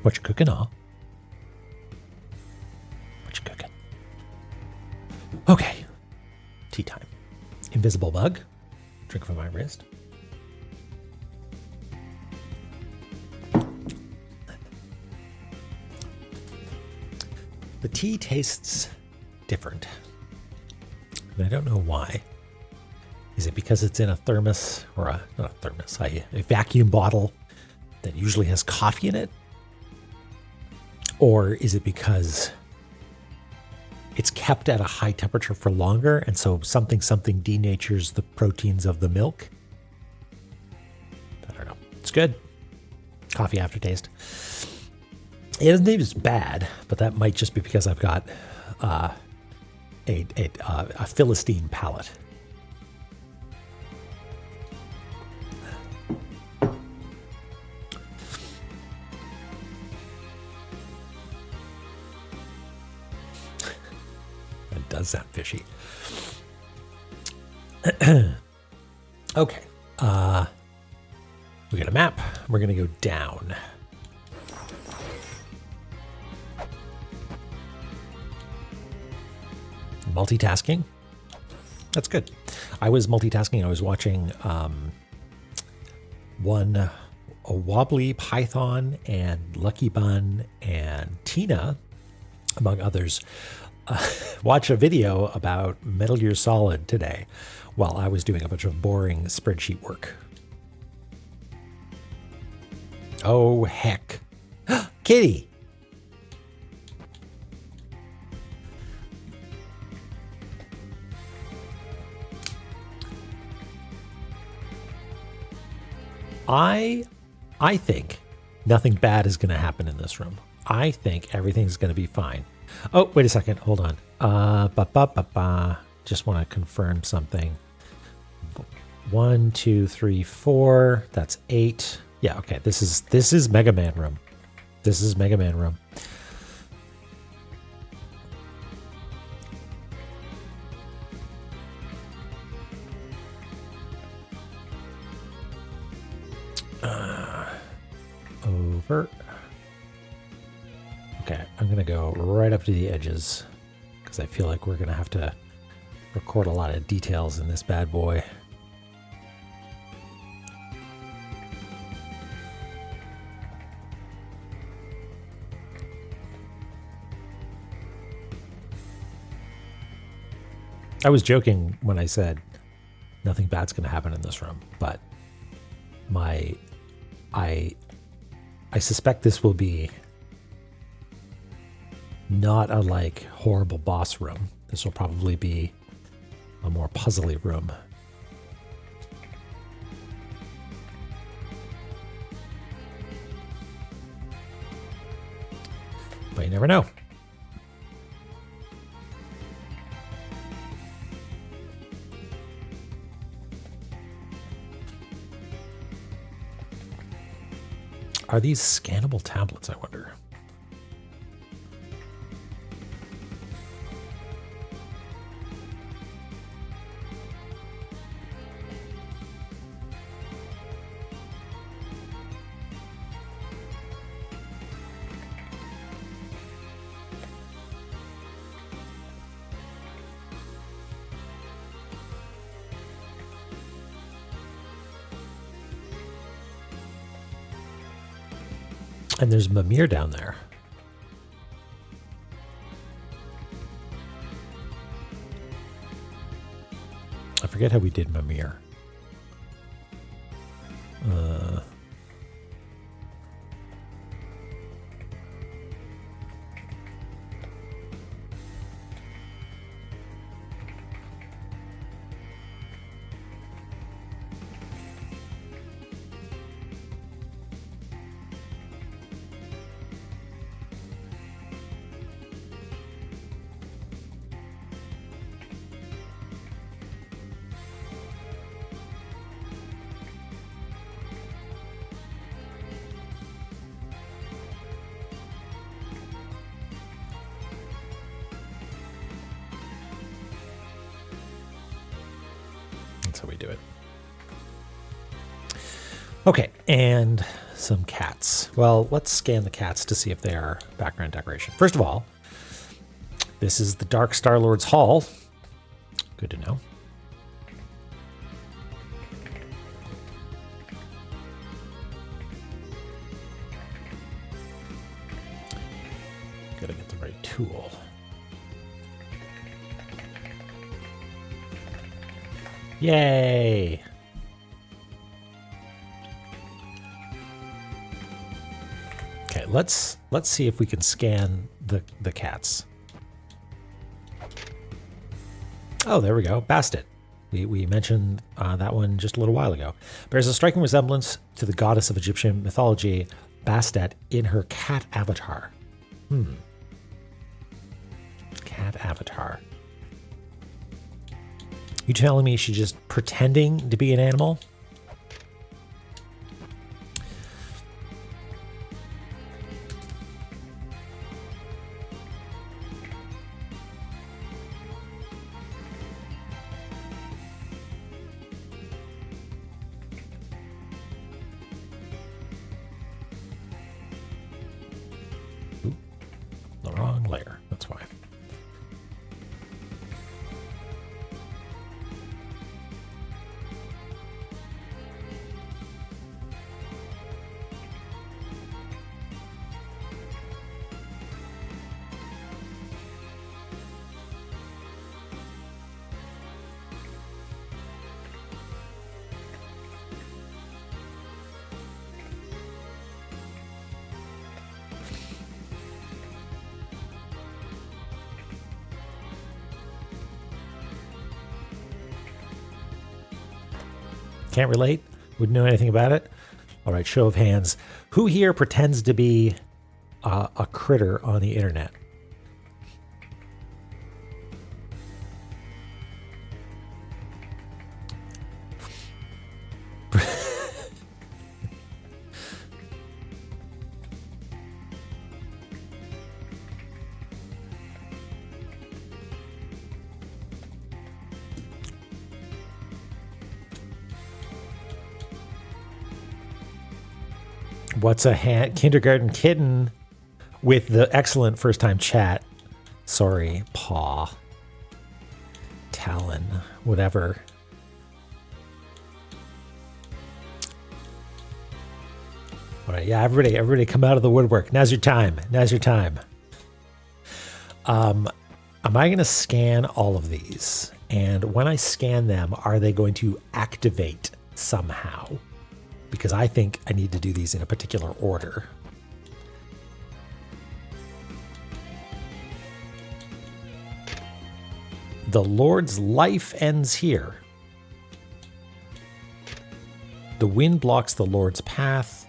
Speaker 1: What you cooking, huh? What you cooking? Okay. Tea time. Invisible bug. Drink from my wrist. The tea tastes different. And I don't know why. Is it because it's in a thermos or not a thermos, a vacuum bottle that usually has coffee in it? Or is it because it's kept at a high temperature for longer and so something denatures the proteins of the milk? I don't know. It's good. Coffee aftertaste. It doesn't taste as bad, but that might just be because I've got a Philistine palate. That does sound fishy. Okay. We got a map. We're going to go down. Multitasking. That's good. I was multitasking. I was watching a Wobbly Python and Lucky Bun and Tina, among others, watch a video about Metal Gear Solid today while I was doing a bunch of boring spreadsheet work. Oh, heck. Kitty! I think nothing bad is going to happen in this room. I think everything's going to be fine. Oh, wait a second. Hold on. Just want to confirm something. 1, 2, 3, 4. That's 8. Yeah, okay. This is Mega Man room. This is Mega Man room. Over. Okay, I'm going to go right up to the edges because I feel like we're going to have to record a lot of details in this bad boy. I was joking when I said nothing bad's going to happen in this room, but I suspect this will be not a like horrible boss room. This will probably be a more puzzly room. But you never know. Are these scannable tablets, I wonder? And there's Mimir down there. I forget how we did Mimir. That's how we do it. Okay, and some cats. Well, let's scan the cats to see if they are background decoration. First of all, this is the Dark Star Lord's Hall. Good to know. Gotta get the right tool. Yay! Okay, let's see if we can scan the cats. Oh, there we go. Bastet. We mentioned that one just a little while ago. Bears a striking resemblance to the goddess of Egyptian mythology, Bastet, in her cat avatar. Cat avatar. You telling me she's just pretending to be an animal? Ooh, the wrong layer. That's why. Can't relate? Wouldn't know anything about it? All right, show of hands. Who here pretends to be a critter on the internet? What's a kindergarten kitten with the excellent first time chat? Sorry, paw, talon, whatever. All right, yeah, everybody come out of the woodwork. Now's your time. Now's your time. Am I going to scan all of these? And when I scan them, are they going to activate somehow? Because I think I need to do these in a particular order. The Lord's life ends here. The wind blocks the Lord's path.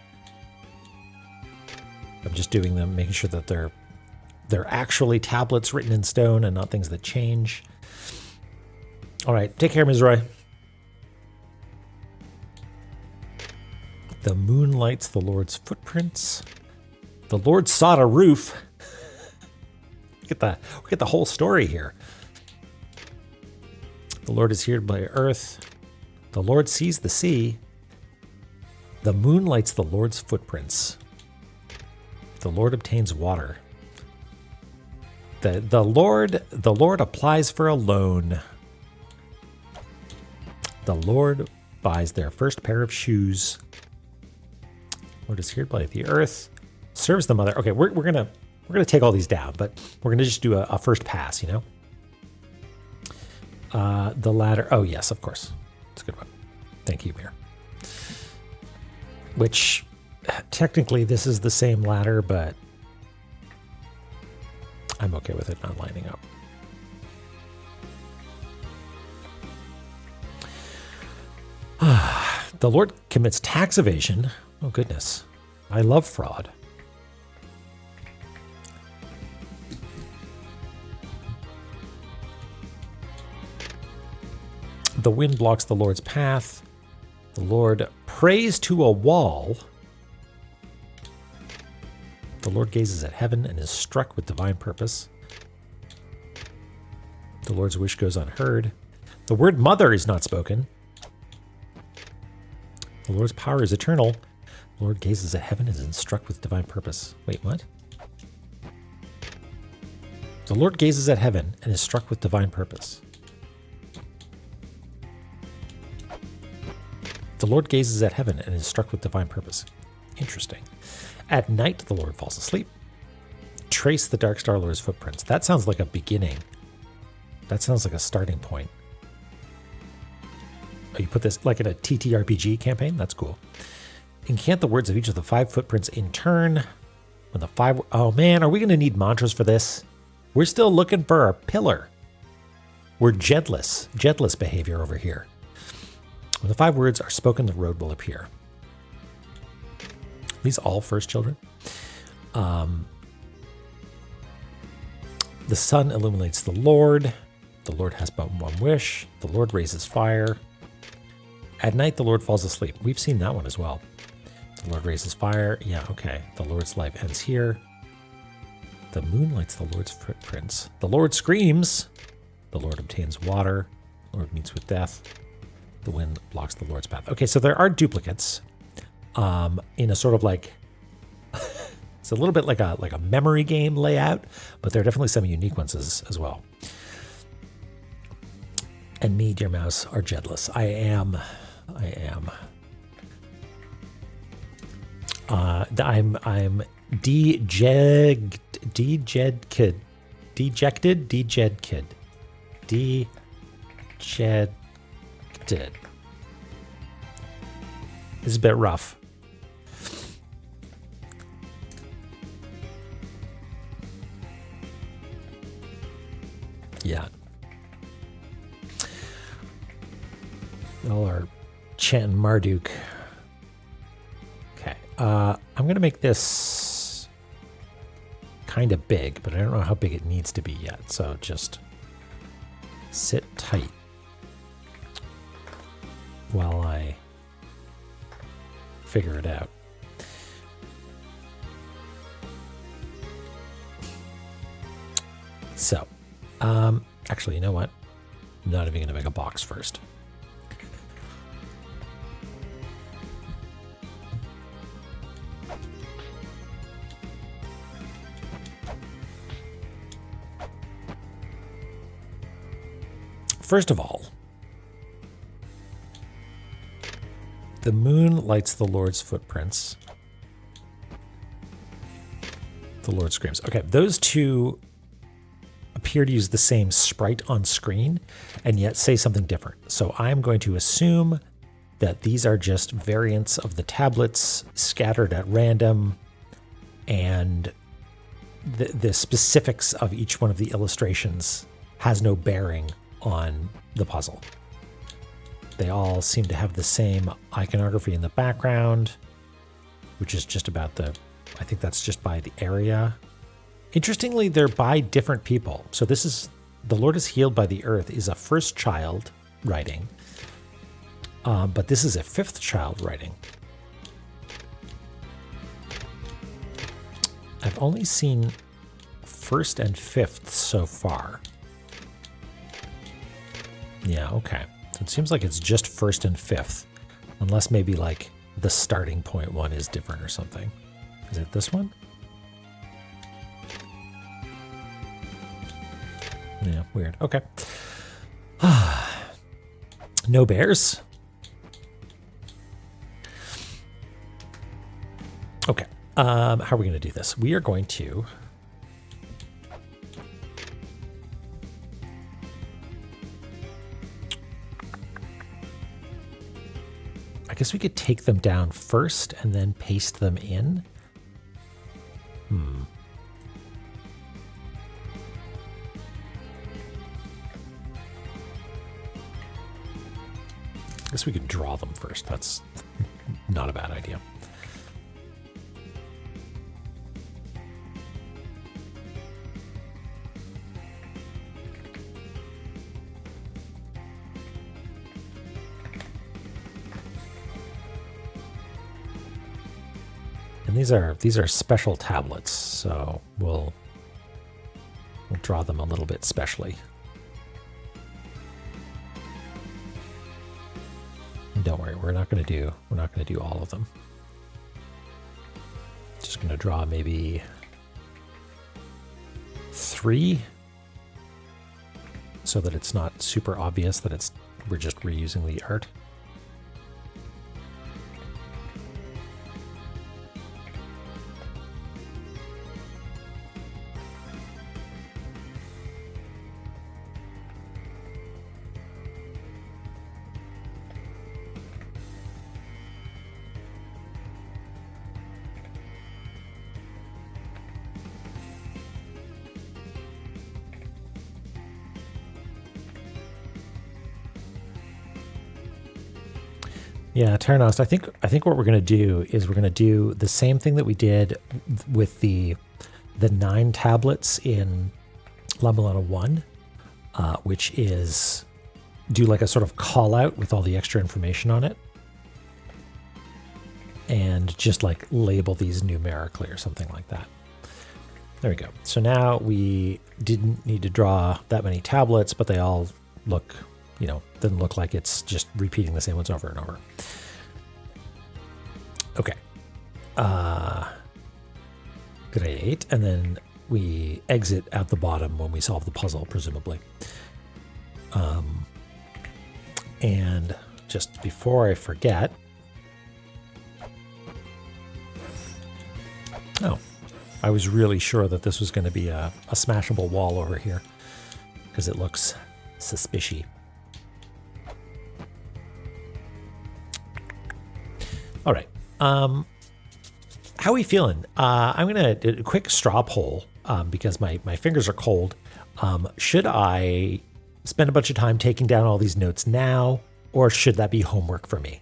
Speaker 1: I'm just doing them, making sure that they're actually tablets written in stone and not things that change. All right, take care, Ms. Roy. The moon lights the Lord's footprints. The Lord sought a roof. Look at the whole story here. The Lord is here by earth. The Lord sees the sea. The moon lights the Lord's footprints. The Lord obtains water. The Lord applies for a loan. The Lord buys their first pair of shoes. Lord is here by the earth, serves the mother. Okay, we're gonna take all these down, but we're gonna just do a first pass, you know. The ladder. Oh yes, of course, it's a good one. Thank you, Mir. Which technically this is the same ladder, but I'm okay with it not lining up. The Lord commits tax evasion. Oh, goodness. I love fraud. The wind blocks the Lord's path. The Lord prays to a wall. The Lord gazes at heaven and is struck with divine purpose. The Lord's wish goes unheard. The word mother is not spoken. The Lord's power is eternal. The Lord gazes at heaven and is struck with divine purpose. Wait, what? The Lord gazes at heaven and is struck with divine purpose. The Lord gazes at heaven and is struck with divine purpose. Interesting. At night, the Lord falls asleep. Trace the Dark Star Lord's footprints. That sounds like a beginning. That sounds like a starting point. Oh, you put this like in a TTRPG campaign? That's cool. Incant the words of each of the 5 footprints in turn. When the 5... Oh man, are we going to need mantras for this? We're still looking for our pillar. We're jedless behavior over here. When the 5 words are spoken, the road will appear. These all first children. The sun illuminates the Lord. The Lord has but one wish. The Lord raises fire. At night, the Lord falls asleep. We've seen that one as well. The Lord raises fire. Yeah, okay. The Lord's life ends here. The moon lights the Lord's footprints. The Lord screams. The Lord obtains water. The Lord meets with death. The wind blocks the Lord's path. Okay, so there are duplicates in a sort of like... It's a little bit like a memory game layout, but there are definitely some unique ones as well. And me, dear mouse, are jedless. I am. I'm dejected. This is a bit rough. Yeah. All are chanting Marduk. Okay. I'm going to make this kind of big, but I don't know how big it needs to be yet. So just sit tight while I figure it out. So, actually, you know what? I'm not even going to make a box first. First of all, the moon lights the Lord's footprints. The Lord screams. Okay, those two appear to use the same sprite on screen and yet say something different. So I'm going to assume that these are just variants of the tablets scattered at random, and the specifics of each one of the illustrations has no bearing on the puzzle. They all seem to have the same iconography in the background, which is just about I think that's just by the area. Interestingly, they're by different people. So this is, the Lord is healed by the earth is a first child writing, but this is a 5th child writing. I've only seen 1st and 5th so far. Yeah, okay. So it seems like it's just 1st and 5th, unless maybe like the starting point one is different or something. Is it this one? Yeah, weird. Okay. No bears. Okay. How are we going to do this? We are going to... I guess we could take them down first and then paste them in. I guess we could draw them first. That's not a bad idea. And these are special tablets, so we'll draw them a little bit specially. don't worry, we're not going to do all of them. Just going to draw maybe 3 so that it's not super obvious that we're just reusing the art. Yeah, Terranost, I think what we're going to do is we're going to do the same thing that we did with the 9 tablets in La-Mulana 1, which is do like a sort of call out with all the extra information on it. And just like label these numerically or something like that. There we go. So now we didn't need to draw that many tablets, but they all look, doesn't look like it's just repeating the same ones over and over. Okay. Great. And then we exit at the bottom when we solve the puzzle, presumably. And just before I forget. Oh, I was really sure that this was going to be a smashable wall over here because it looks suspicious. All right. How are we feeling? I'm going to do a quick straw poll because my fingers are cold. Should I spend a bunch of time taking down all these notes now, or should that be homework for me?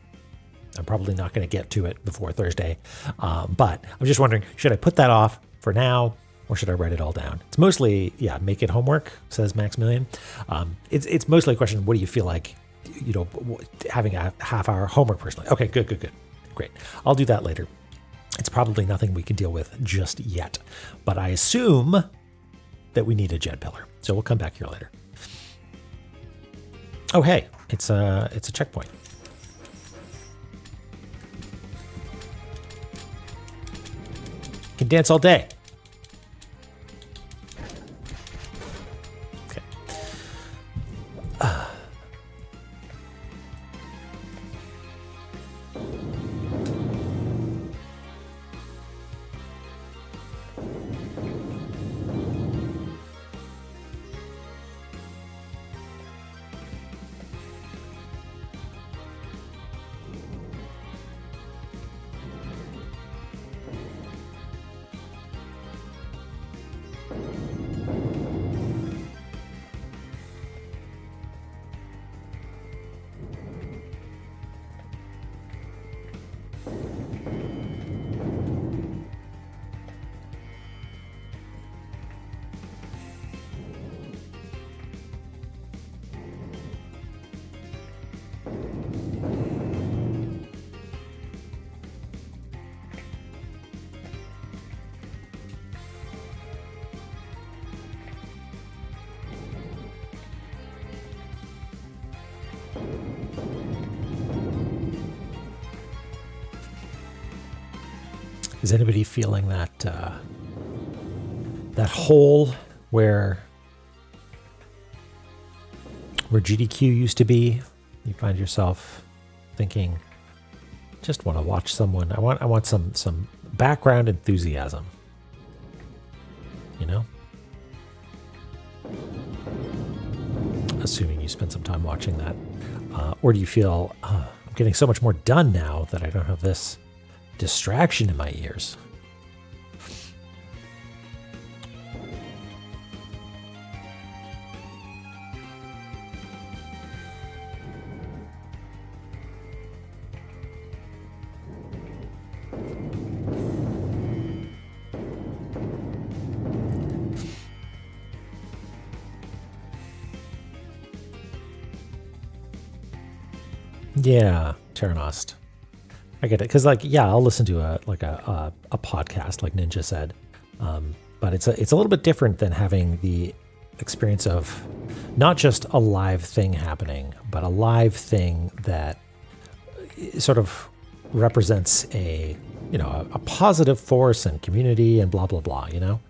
Speaker 1: I'm probably not going to get to it before Thursday, but I'm just wondering, should I put that off for now, or should I write it all down? It's mostly, make it homework, says Maximilian. It's mostly a question, what do you feel like, having a half-hour homework personally? Okay, good. Great. I'll do that later. It's probably nothing we can deal with just yet, but I assume that we need a jet pillar. So we'll come back here later. Oh, hey, it's a checkpoint. Can dance all day. Okay. Is anybody feeling that that hole where GDQ used to be? You find yourself thinking, just want to watch someone. I want some background enthusiasm. Assuming you spend some time watching that, or do you feel I'm getting so much more done now that I don't have this distraction in my ears? Yeah, Terranost. I get it, because I'll listen to a podcast like Ninja said, but it's a little bit different than having the experience of not just a live thing happening, but a live thing that sort of represents a, you know, a positive force and community and blah, blah, blah, you know?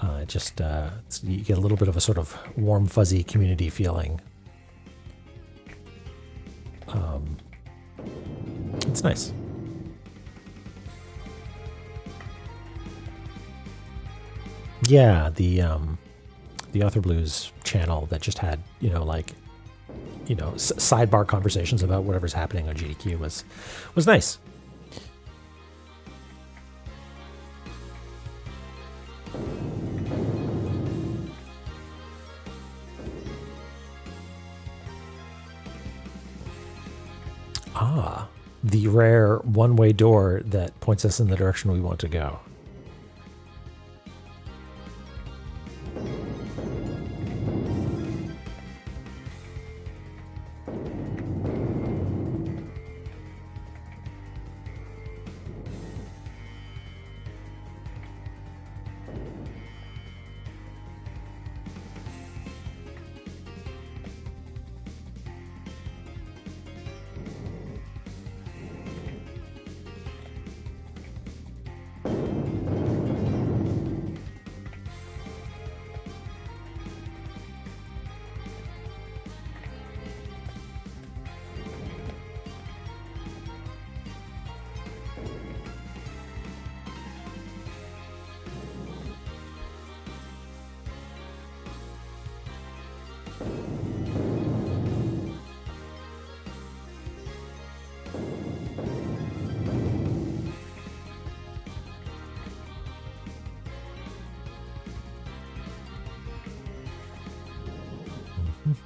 Speaker 1: You get a little bit of a sort of warm, fuzzy community feeling. It's nice. Yeah, the Author Blues channel that just had, you know, like, you know, sidebar conversations about whatever's happening on GDQ was nice. Ah, the rare one-way door that points us in the direction we want to go.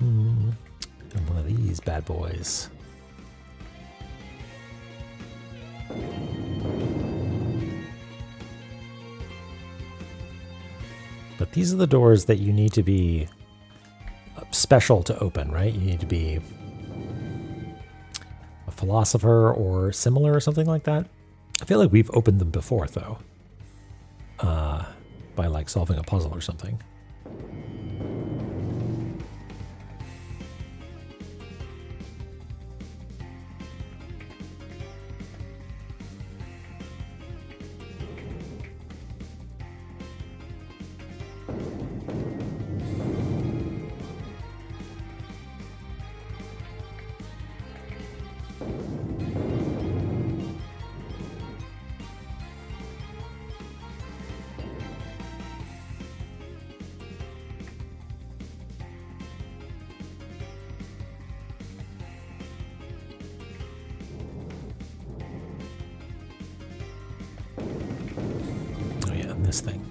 Speaker 1: And one of these bad boys. But these are the doors that you need to be special to open, right? You need to be a philosopher or similar or something like that. I feel like we've opened them before, though, by like solving a puzzle or something. This thing.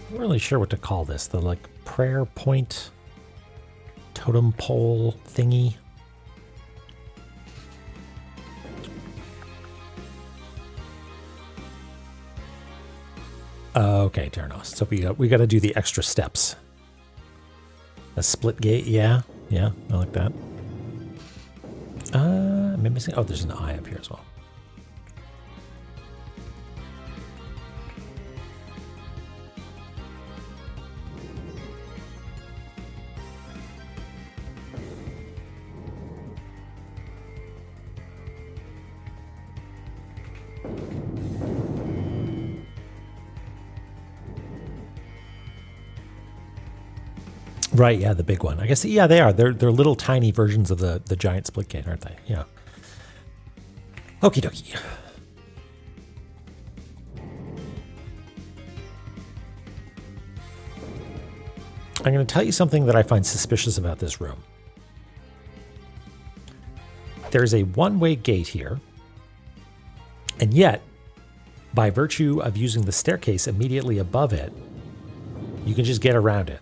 Speaker 1: I'm not really sure what to call this. The like prayer point totem pole thingy. Okay, Terranos. So we got to do the extra steps. A split gate, yeah, I like that. Am I missing? Oh, there's an eye up here as well. Right, yeah, the big one. I guess, yeah, they are. They're little tiny versions of the giant split gate, aren't they? Yeah. Okie dokie. I'm going to tell you something that I find suspicious about this room. There's a one-way gate here, and yet, by virtue of using the staircase immediately above it, you can just get around it.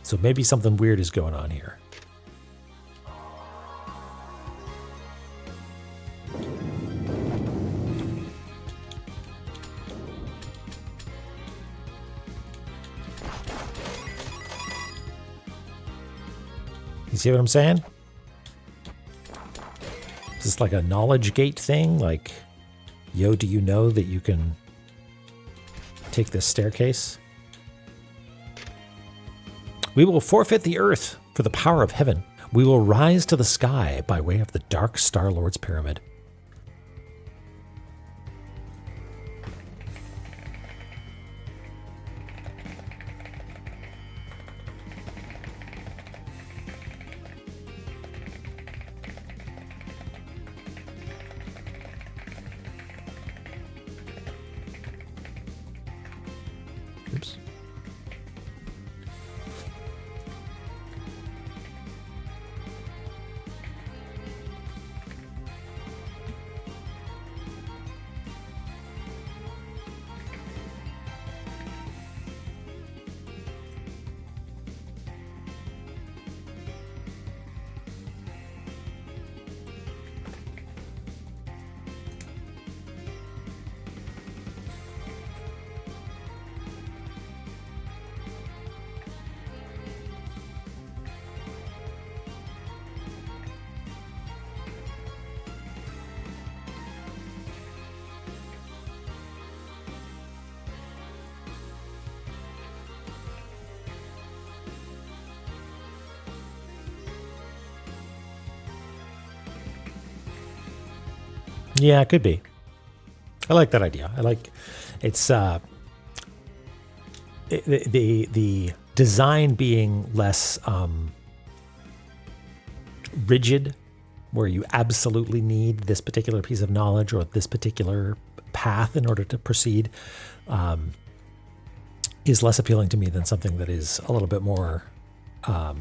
Speaker 1: So maybe something weird is going on here. You see what I'm saying? Is this like a knowledge gate thing? Like, yo, do you know that you can take this staircase? We will forfeit the earth for the power of heaven. We will rise to the sky by way of the Dark Star Lord's pyramid. Oops. Yeah, it could be. I like that idea. I like it's the design being less rigid, where you absolutely need this particular piece of knowledge or this particular path in order to proceed, is less appealing to me than something that is a little bit more, I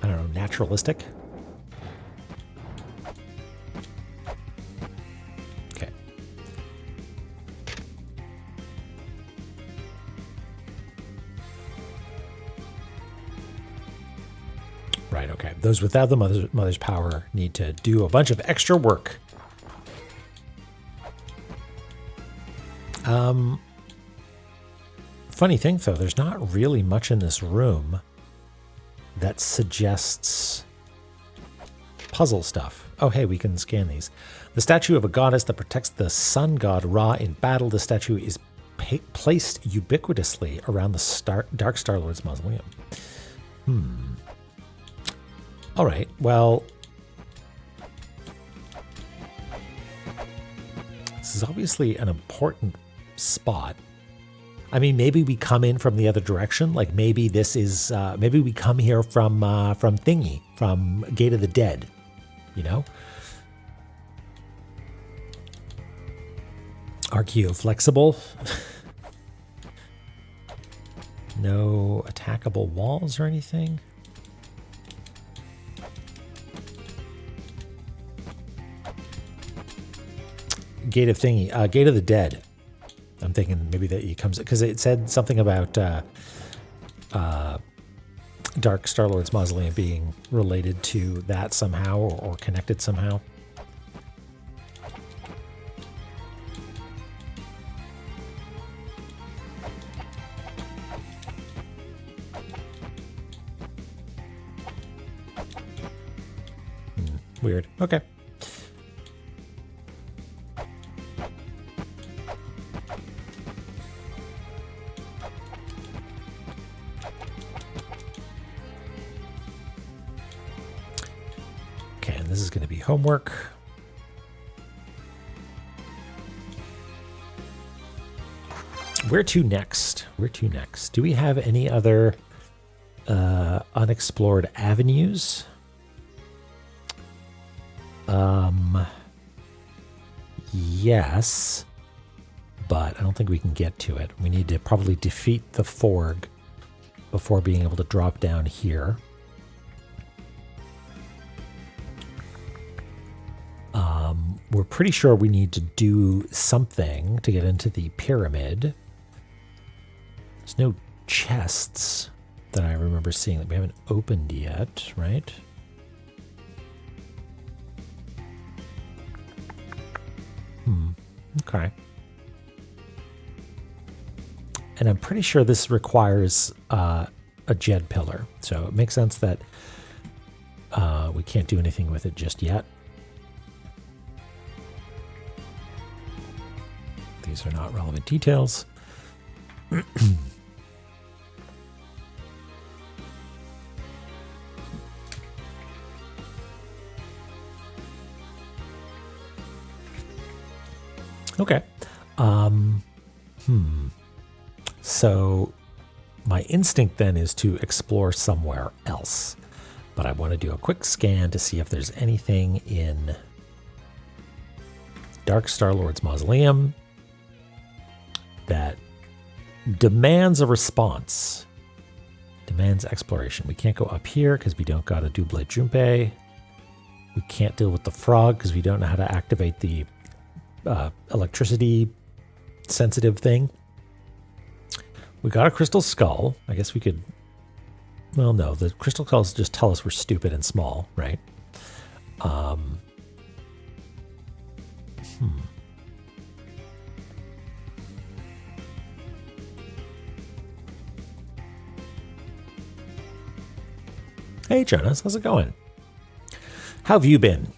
Speaker 1: don't know, naturalistic. Okay. Right, okay. Those without the mother's power need to do a bunch of extra work. Funny thing, though, there's not really much in this room that suggests puzzle stuff. Oh, hey, we can scan these. The statue of a goddess that protects the sun god Ra in battle. The statue is placed ubiquitously around the Dark Star Lord's mausoleum. All right, well, this is obviously an important spot. I mean, maybe we come in from the other direction. Like maybe this is, maybe we come here from Thingy, from Gate of the Dead, you know? Archaeoflexible. No attackable walls or anything. Gate of Thingy, Gate of the Dead. I'm thinking maybe that he comes, because it said something about Dark Star Lord's mausoleum being related to that somehow, or connected somehow. Weird. Okay. This is going to be homework. Where to next? Where to next? Do we have any other unexplored avenues? Yes, but I don't think we can get to it. We need to probably defeat the Forg before being able to drop down here. We're pretty sure we need to do something to get into the pyramid. There's no chests that I remember seeing that we haven't opened yet, right? Okay. And I'm pretty sure this requires a Jed pillar, so it makes sense that we can't do anything with it just yet. These are not relevant details. Okay. So my instinct then is to explore somewhere else. But I want to do a quick scan to see if there's anything in Dark Star-Lord's mausoleum that demands a response. Demands exploration. We can't go up here because we don't got a double Junpei. We can't deal with the frog because we don't know how to activate the electricity sensitive thing. We got a crystal skull. I guess we could... Well, no. The crystal skulls just tell us we're stupid and small, right? Hey, Jonas. How's it going? How have you been?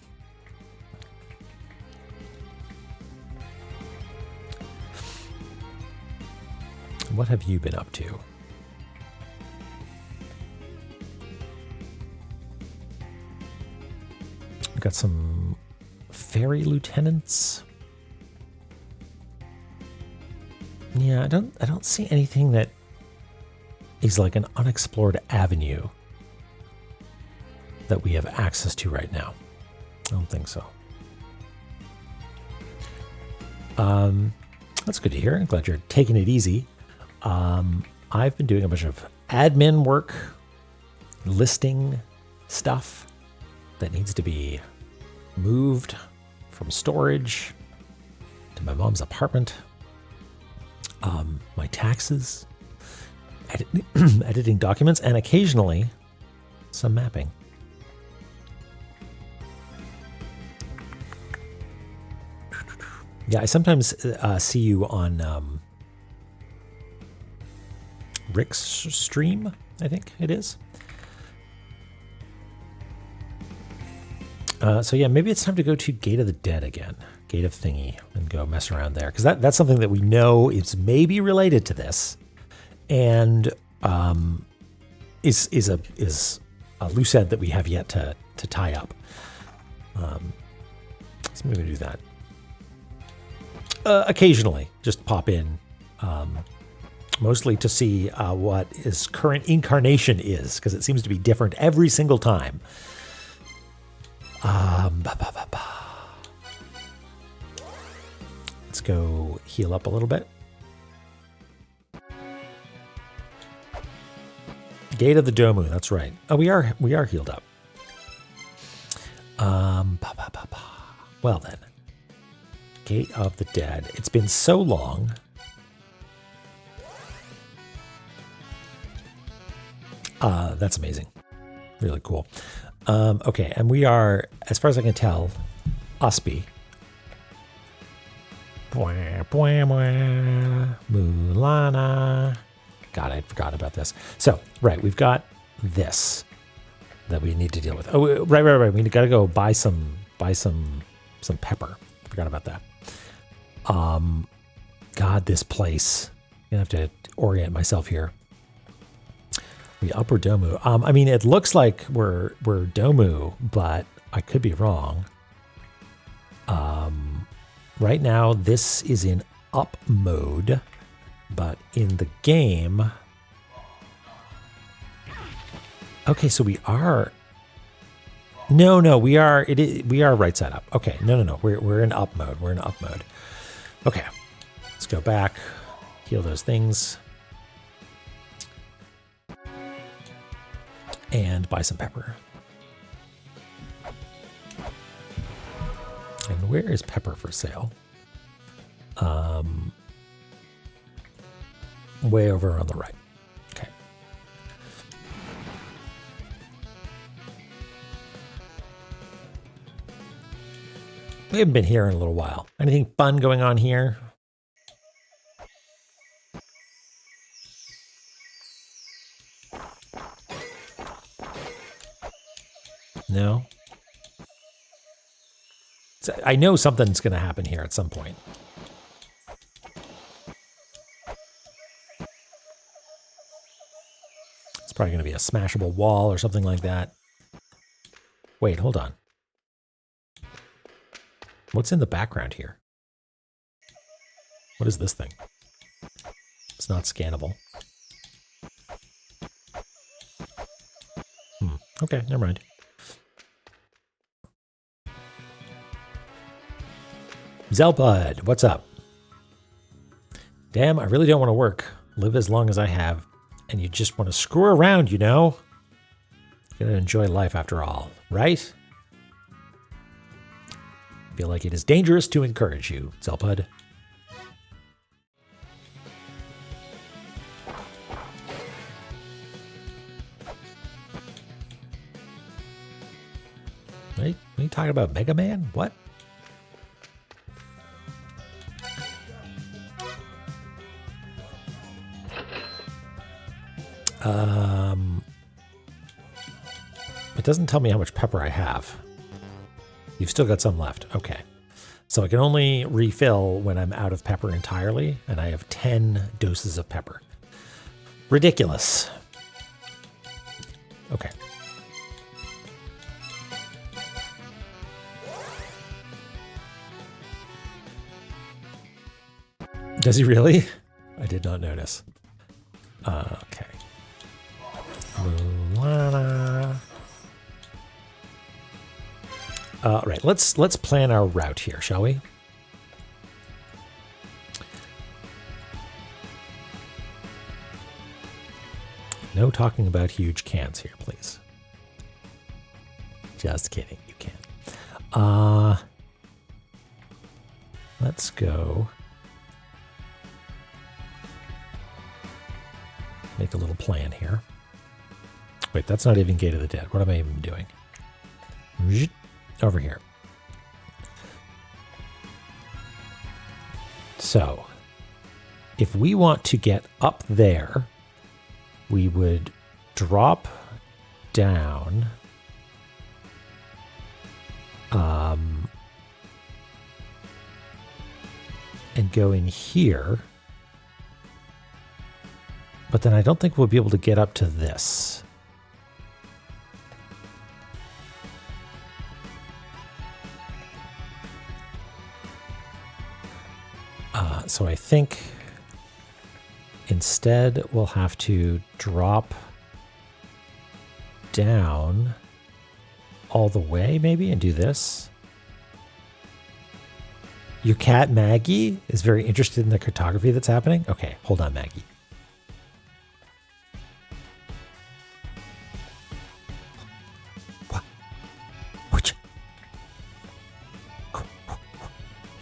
Speaker 1: What have you been up to? We've got some fairy lieutenants. Yeah, I don't see anything that is like an unexplored avenue that we have access to right now. I don't think so. That's good to hear. I'm glad you're taking it easy. I've been doing a bunch of admin work, listing stuff that needs to be moved from storage to my mom's apartment. My taxes, editing documents, and occasionally some mapping. Yeah, I sometimes see you on Rick's stream, I think it is. So yeah, maybe it's time to go to Gate of the Dead again, Gate of Thingy, and go mess around there. Because that's something that we know is maybe related to this, and is a loose end that we have yet to tie up. So maybe do that. Occasionally, just pop in, mostly to see what his current incarnation is, because it seems to be different every single time. Let's go heal up a little bit. Gate of the Domu, that's right. Oh, we are healed up. Well then. Gate of the Dead. It's been so long. That's amazing. Really cool. Okay, and we are, as far as I can tell, Usby. Mulana. God, I forgot about this. So, right, we've got this that we need to deal with. Oh, right. We got to go buy some pepper. Forgot about that. God, this place. I'm gonna have to orient myself here. We upper Domu. I mean, it looks like we're Domu, but I could be wrong. Right now, this is in up mode, but in the game. Okay, so we are. No, we are. We are right side up. Okay, no. We're in up mode. We're in up mode. Okay, let's go back. Heal those things. And buy some pepper. And where is pepper for sale? Way over on the right. Okay. We haven't been here in a little while. Anything fun going on here? No? So I know something's going to happen here at some point. It's probably going to be a smashable wall or something like that. Wait, hold on. What's in the background here? What is this thing? It's not scannable. Okay, never mind. Zelbud, what's up? Damn, I really don't want to work. Live as long as I have. And you just want to screw around, you know? You gotta enjoy life after all, right? Feel like it is dangerous to encourage you, Zelbud. Right? Are you talking about Mega Man? What? It doesn't tell me how much pepper I have. You've still got some left. Okay. So I can only refill when I'm out of pepper entirely, and I have 10 doses of pepper. Ridiculous. Okay. Does he really? I did not notice. Okay. La-Mulana. Right, let's plan our route here, shall we? No talking about huge cans here, please. Just kidding, you can. Let's go. Make a little plan here. Wait, that's not even Gate of the Dead. What am I even doing? Over here. So, if we want to get up there, we would drop down and go in here. But then I don't think we'll be able to get up to this. So I think instead we'll have to drop down all the way maybe and do this. Your cat Maggie is very interested in the cartography that's happening. Okay, hold on, Maggie.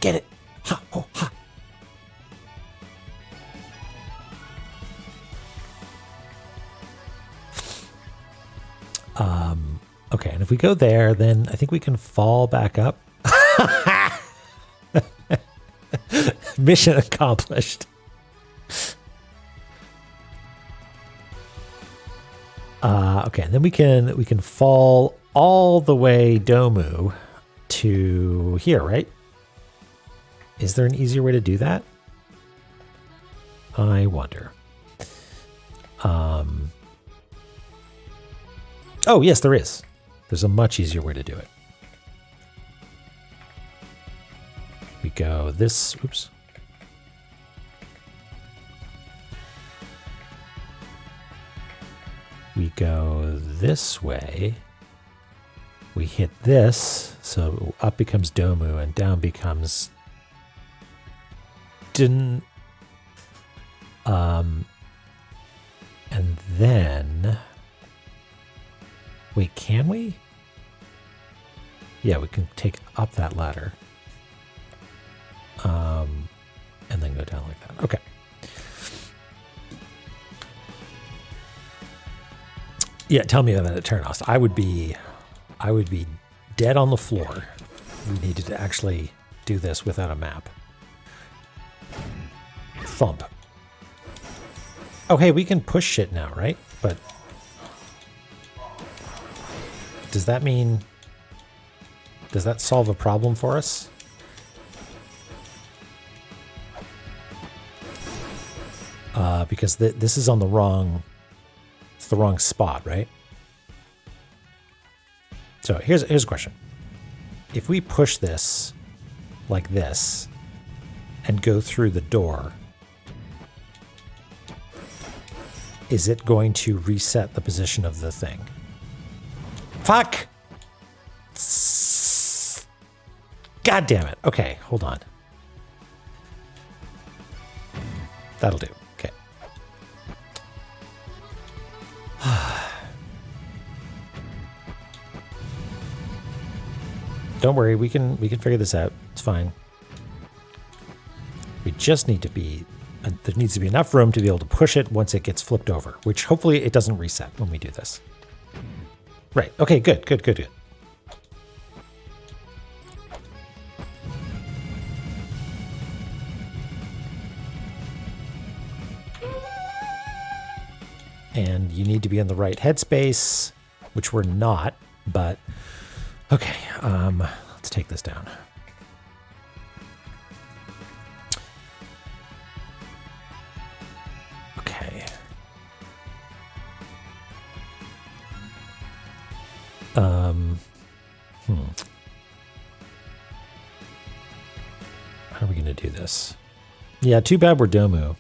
Speaker 1: Get it. Ha, oh, ha. Okay, and if we go there, then I think we can fall back up. Mission accomplished. Okay, and then we can fall all the way Domu to here, right? Is there an easier way to do that? I wonder. Oh, yes, there is. There's a much easier way to do it. We go this, oops. We go this way. We hit this, so up becomes Domu and down becomes Din. And then, wait, can we? Yeah, we can take up that ladder. And then go down like that. Okay. Yeah, tell me about it, Ternos. I would be dead on the floor. We needed to actually do this without a map. Thump. Oh, hey, we can push shit now, right? But does that mean, does that solve a problem for us? Because this is on the wrong, it's the wrong spot, right? So here's a question. If we push this like this, and go through the door, is it going to reset the position of the thing? Fuck! God damn it. Okay, hold on. That'll do. Okay. Don't worry, we can figure this out. It's fine. We just need to be there needs to be enough room to be able to push it once it gets flipped over, which hopefully it doesn't reset when we do this. Right. Okay, good. And you need to be in the right headspace, which we're not, but okay, let's take this down. Okay. How are we going to do this? Yeah, too bad we're Domu.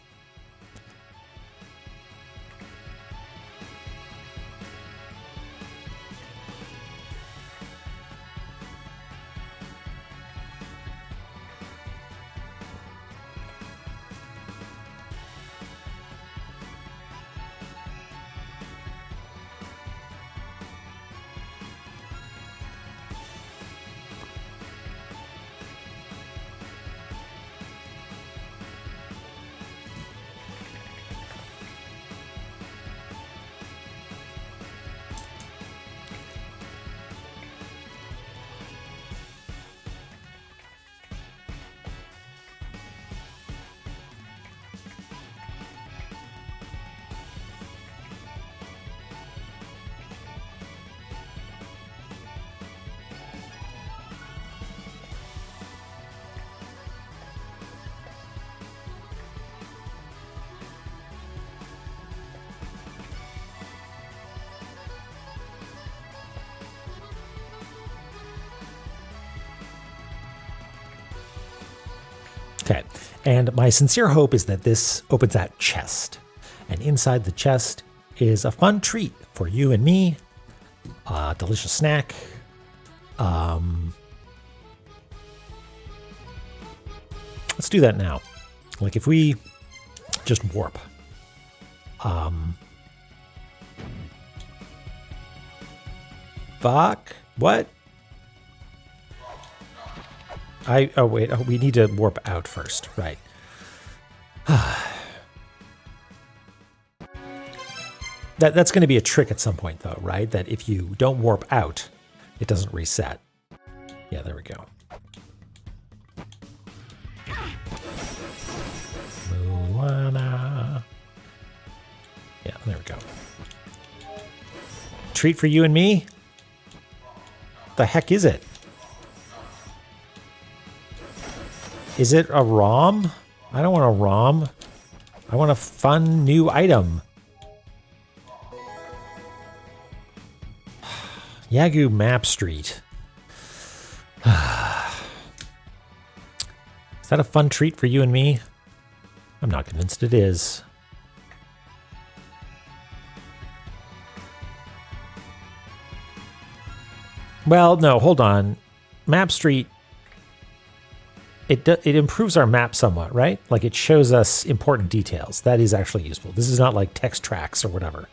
Speaker 1: Okay, and my sincere hope is that this opens that chest. And inside the chest is a fun treat for you and me. A delicious snack. Let's do that now. Like if we just warp. Fuck. What? Oh wait, we need to warp out first, right. That's going to be a trick at some point though, right? That if you don't warp out, it doesn't reset. Yeah, there we go. La-Mulana. Yeah, there we go. Treat for you and me? The heck is it? Is it a ROM? I don't want a ROM. I want a fun new item. Yagoo Map Street. Is that a fun treat for you and me? I'm not convinced it is. Well, no, hold on. Map Street, it improves our map somewhat, right? Like it shows us important details. That is actually useful. This is not like text tracks or whatever.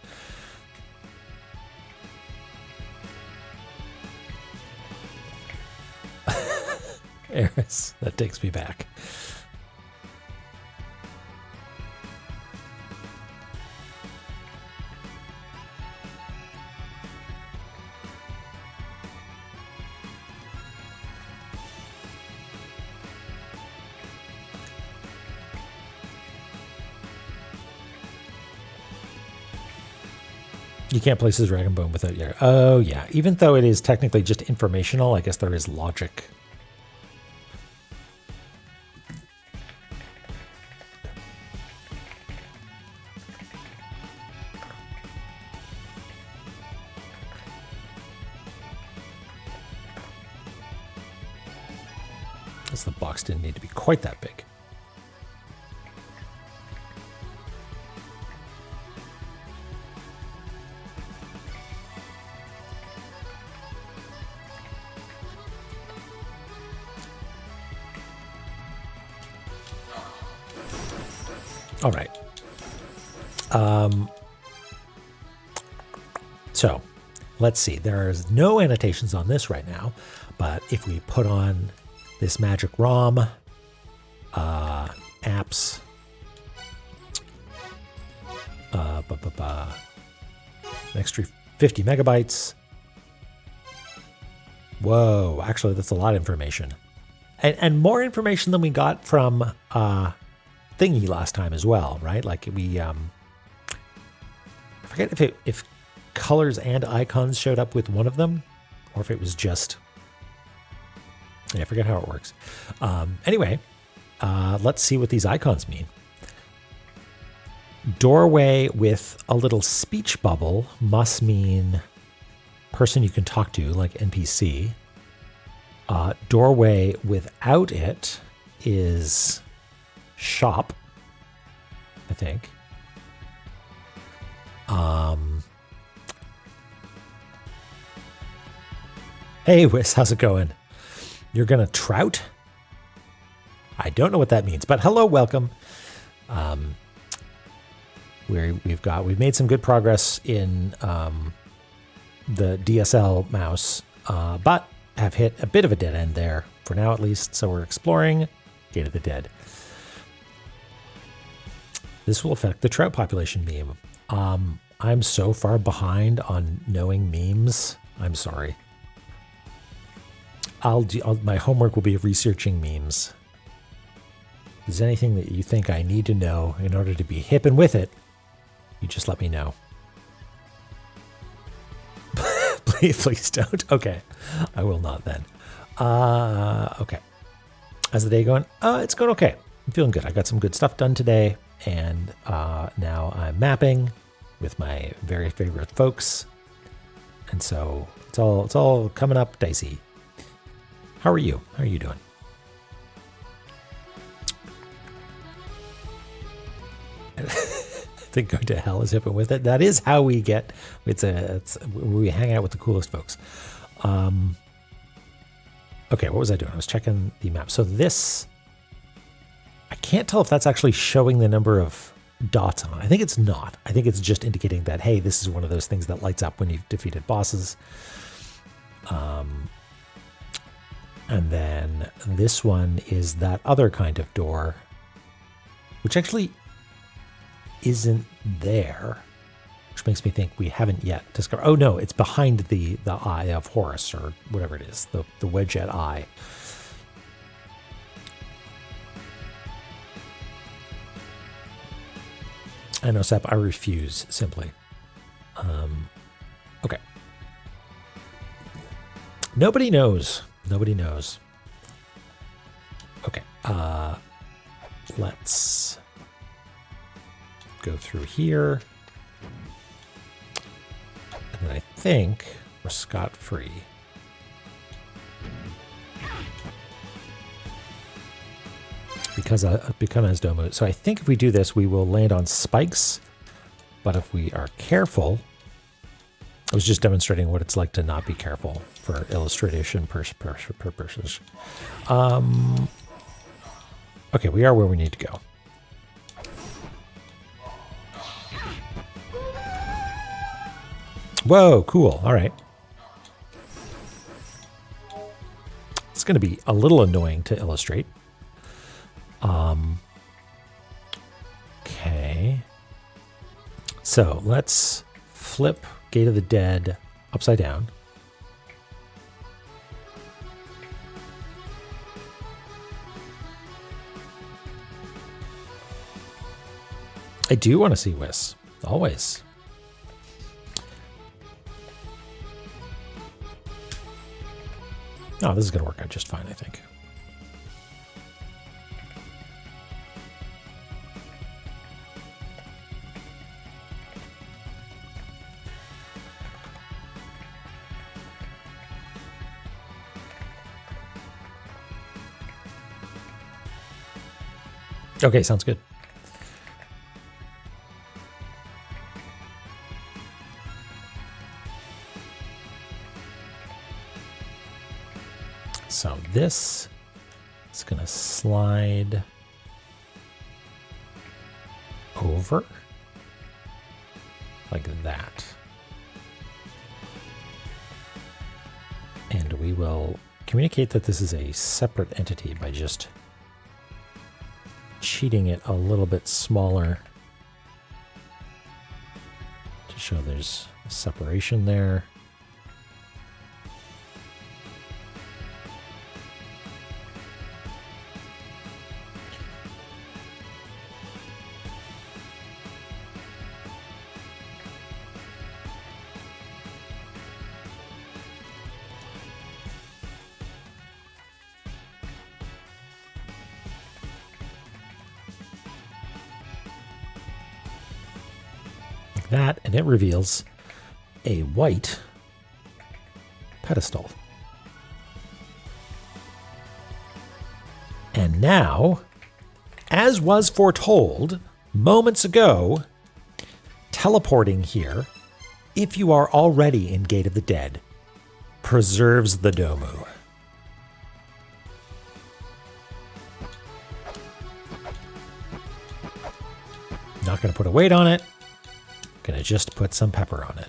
Speaker 1: Eris, that takes me back. You can't place his Dragon Bone without your... Oh, yeah. Even though it is technically just informational, I guess there is logic. Guess the box didn't need to be quite that big. All right. So let's see. There's no annotations on this right now, but if we put on this magic ROM, apps, extra 50 megabytes. Whoa, actually, that's a lot of information. And more information than we got from Thingy last time as well, right? Like we, I forget if colors and icons showed up with one of them, or if it was just, I forget how it works. Anyway, let's see what these icons mean. Doorway with a little speech bubble must mean person you can talk to, like NPC. Doorway without it is shop, I think. Hey, Wiss, how's it going? You're gonna trout? I don't know what that means, but hello, welcome. We've made some good progress in the DSL mouse, but have hit a bit of a dead end there for now, at least. So we're exploring Gate of the Dead. This will affect the trout population meme. I'm so far behind on knowing memes. I'm sorry. My homework will be researching memes. If there's anything that you think I need to know in order to be hip and with it, you just let me know. Please don't. Okay, I will not then. Okay. How's the day going? It's going okay. I'm feeling good. I got some good stuff done today, and now I'm mapping with my very favorite folks, and so it's all coming up dicey. How are you? How are you doing? I think going to hell is hip and with it. That is how we get. We hang out with the coolest folks. Okay, what was I doing? I was checking the map. So this, I can't tell if that's actually showing the number of dots on. I think it's not. I think it's just indicating that, hey, this is one of those things that lights up when you've defeated bosses. And then this one is that other kind of door, which actually isn't there, which makes me think we haven't yet discovered. Oh no, it's behind the Eye of Horus, or whatever it is, the Wedgette Eye. I know, Sep, I refuse, simply. Okay. Nobody knows. Nobody knows. Okay. Let's go through here. And then I think we're scot-free. Because I've become as Domu. So I think if we do this, we will land on spikes. But if we are careful, I was just demonstrating what it's like to not be careful for illustration purposes. Okay, we are where we need to go. Whoa, cool. All right. It's going to be a little annoying to illustrate. Okay. So let's flip Gate of the Dead upside down. I do want to see Whis. Always. Oh, this is going to work out just fine, I think. Okay, sounds good. So this is going to slide over like that. And we will communicate that this is a separate entity by just cheating it a little bit smaller to show there's a separation there. That, and it reveals a white pedestal. And now, as was foretold moments ago, teleporting here, if you are already in Gate of the Dead, preserves the Domu. Not going to put a weight on it. Gonna just put some pepper on it.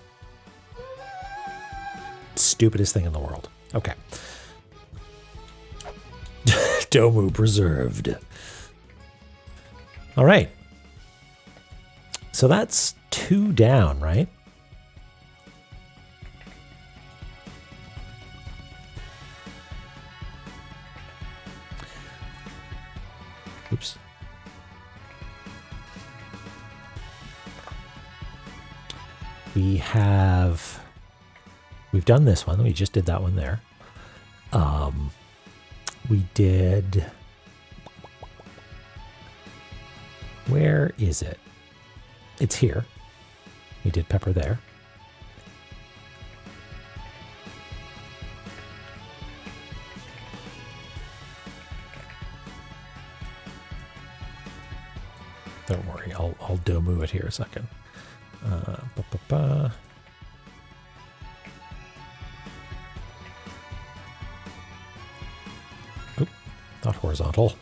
Speaker 1: Stupidest thing in the world. Okay. Domu preserved. All right. So that's 2 down, right? Oops. We've done this one. We just did that one there. We did, where is it? It's here. We did pepper there. Don't worry, I'll Domu it here a second. Oop, not horizontal.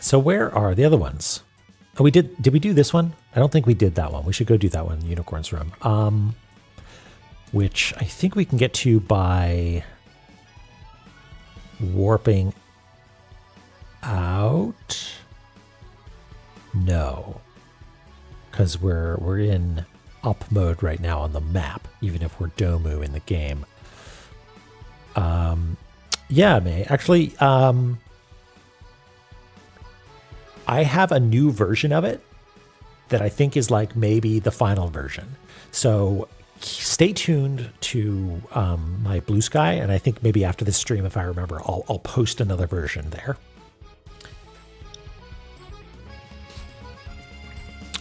Speaker 1: So where are the other ones? Oh, we did we do this one? I don't think we did that one. We should go do that one in the Unicorn's Room. Which I think we can get to by warping out. No. Because we're in up mode right now on the map, even if we're Domu in the game. Yeah, May. Actually, I have a new version of it that I think is like maybe the final version. So stay tuned to my Blue Sky, and I think maybe after this stream, if I remember, I'll post another version there.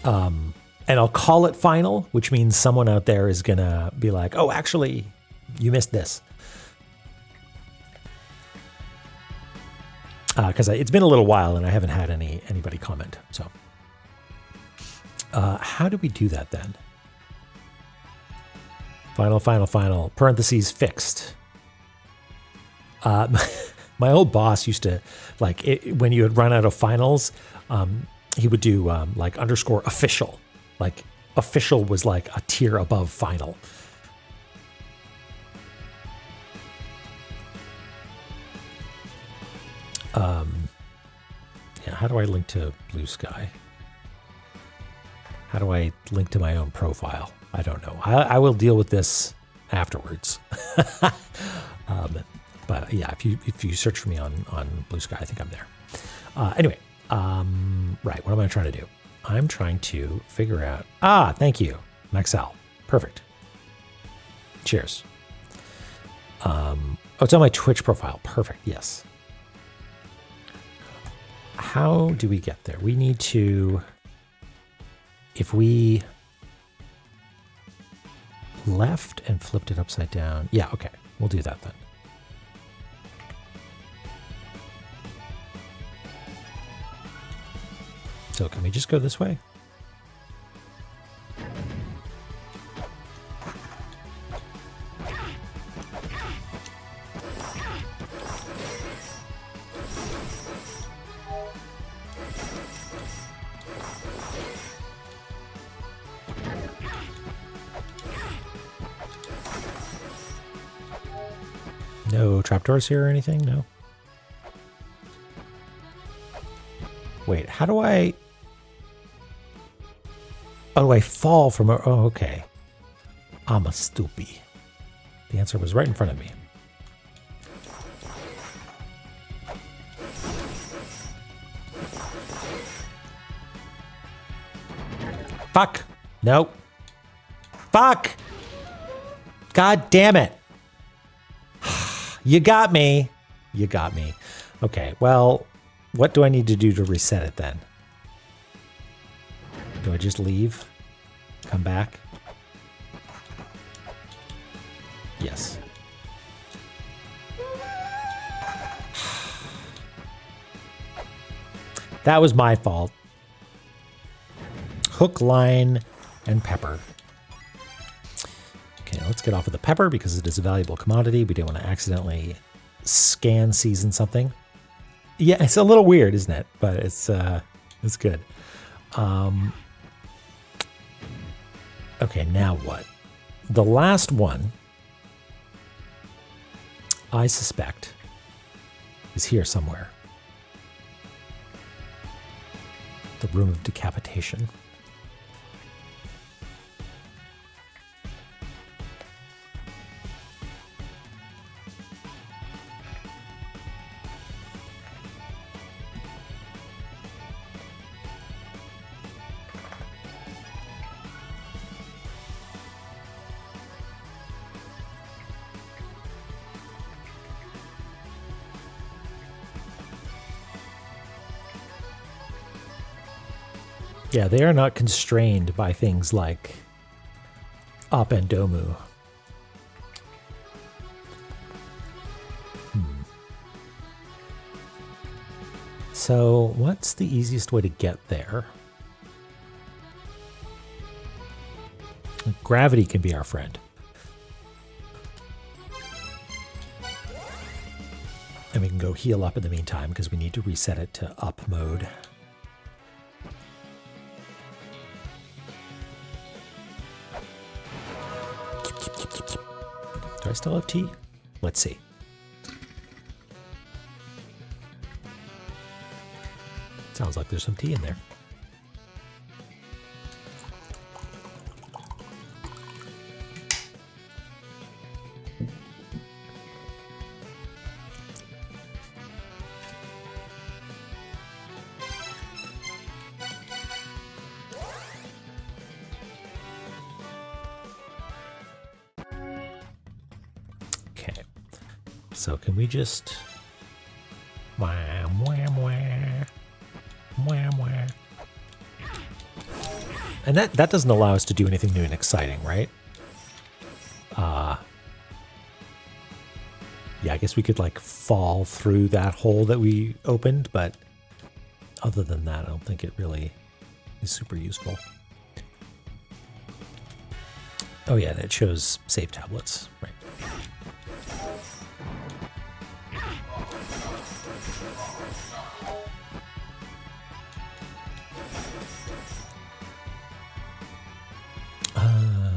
Speaker 1: And I'll call it final, which means someone out there is gonna be like, "Oh, actually, you missed this." Because it's been a little while and I haven't had anybody comment. So how do we do that then? Final, parentheses fixed. My old boss used to, like, when you had run out of finals, he would do like underscore official. Like official was like a tier above final. Yeah, how do I link to Blue Sky? How do I link to my own profile? I don't know. I will deal with this afterwards. But yeah, if you search for me on Blue Sky, I think I'm there. Anyway, right, what am I trying to do? I'm trying to figure out... thank you, Maxell. Perfect. Cheers. Oh, it's on my Twitch profile. Perfect, yes. How do we get there? We need to, if we left and flipped it upside down. Yeah, okay. We'll do that then. So can we just go this way? No trapdoors here or anything? No. Wait, how do I... Oh, do I fall from a... Oh, okay. I'm a stupid. The answer was right in front of me. Fuck. Nope. Fuck. God damn it. You got me. You got me. Okay, well, what do I need to do to reset it then? Do I just leave? Come back? Yes. That was my fault. Hook, line, and pepper. Okay, let's get off of the pepper because it is a valuable commodity. We don't want to accidentally scan season something. Yeah, it's a little weird, isn't it? But it's good. Okay, now what? The last one, I suspect, is here somewhere. The room of decapitation. Yeah, they are not constrained by things like Op and Domu. So, what's the easiest way to get there? Gravity can be our friend. And we can go heal up in the meantime because we need to reset it to up mode. Do I still have tea? Let's see. Sounds like there's some tea in there. So can we just wham wham wham wham wham, and that doesn't allow us to do anything new and exciting, right? Yeah, I guess we could like fall through that hole that we opened, but other than that, I don't think it really is super useful. Oh yeah, that shows save tablets, right?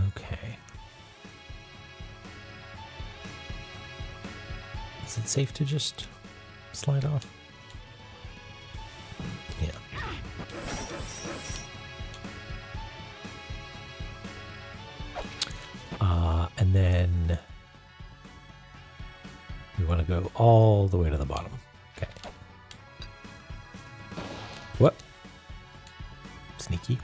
Speaker 1: Okay. Is it safe to just slide off? Yeah. And then we want to go all the way to the bottom. Okay. What? Sneaky.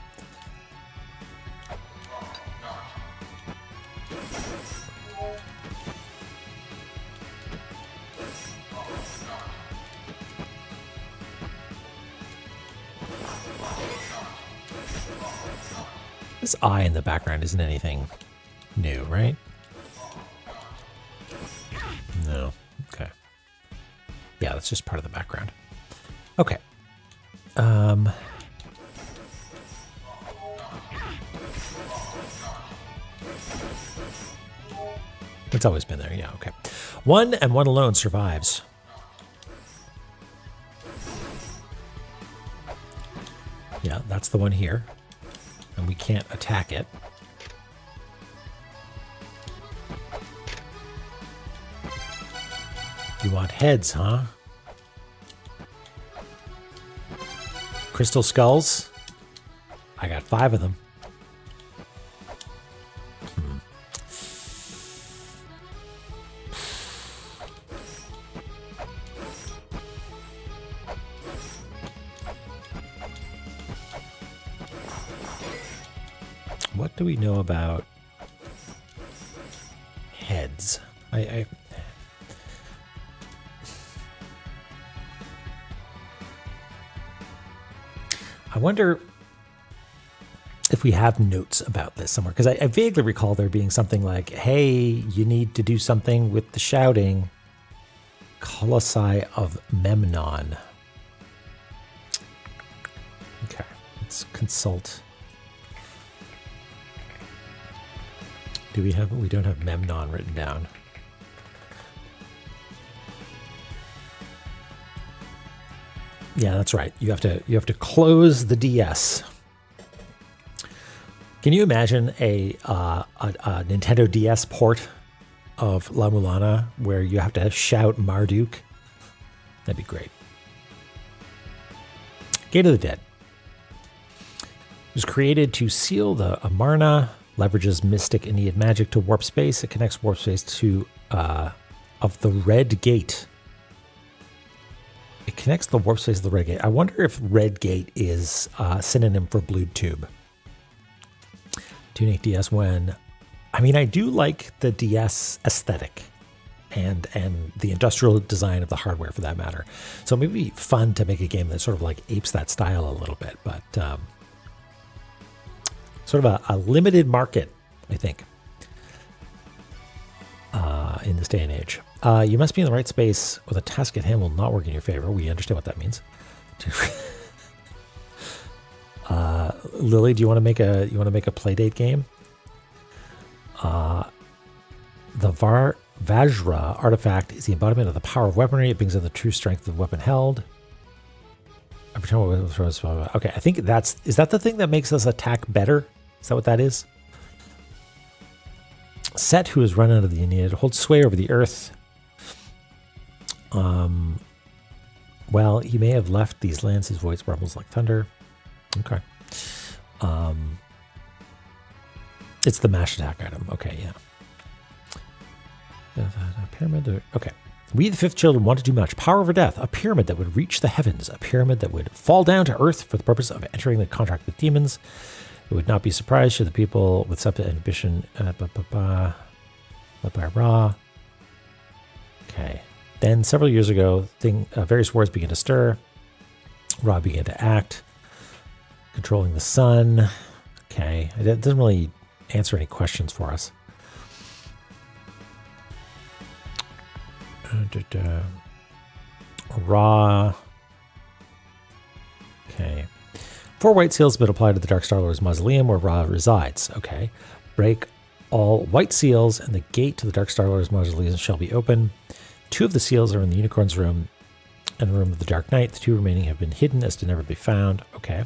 Speaker 1: This eye in the background isn't anything new, right? No. Okay. Yeah, that's just part of the background. Okay. It's always been there. Yeah, okay. One and one alone survives. Yeah, that's the one here. And we can't attack it. You want heads, huh? Crystal skulls? I got 5 of them. What do we know about heads? I wonder if we have notes about this somewhere, because I vaguely recall there being something like, hey, you need to do something with the shouting. Colossi of Memnon. Okay, let's consult. Do we have? We don't have Memnon written down. Yeah, that's right. You have to close the DS. Can you imagine a Nintendo DS port of La-Mulana where you have to shout Marduk? That'd be great. Gate of the Dead. It was created to seal the Amarna, leverages Mystic and Need magic to warp space. It connects warp space to of the Red Gate. It connects the warp space of the Red Gate. I wonder if Red Gate is a synonym for Blue Tube. Tunic DS when, I mean, I do like the DS aesthetic and the industrial design of the hardware for that matter. So it may be fun to make a game that sort of like apes that style a little bit, but sort of a limited market, I think, in this day and age. You must be in the right space with a task at hand will not work in your favor. We understand what that means. Lily, do you want to make a playdate game? The Vajra artifact is the embodiment of the power of weaponry. It brings in the true strength of the weapon held. Every time we throws, okay, I think is that the thing that makes us attack better? Is that what that is? Set, who has run out of the Aeneid, holds sway over the earth. Well, he may have left these lands. His voice rumbles like thunder. Okay. It's the mash attack item. Okay, yeah. Pyramid. Okay. We, the fifth children, want to do much. Power over death. A pyramid that would reach the heavens. A pyramid that would fall down to earth for the purpose of entering the contract with demons. It would not be surprised should the people with separate ambition. Led by Ra. Okay. Then, several years ago, various wars began to stir. Ra began to act. Controlling the sun. Okay. It doesn't really answer any questions for us. Ra. Okay. 4 white seals have been applied to the Dark Star-Lord's mausoleum where Ra resides. Okay. Break all white seals and the gate to the Dark Star-Lord's mausoleum shall be open. 2 of the seals are in the Unicorn's room and the room of the Dark Knight. The 2 remaining have been hidden as to never be found. Okay.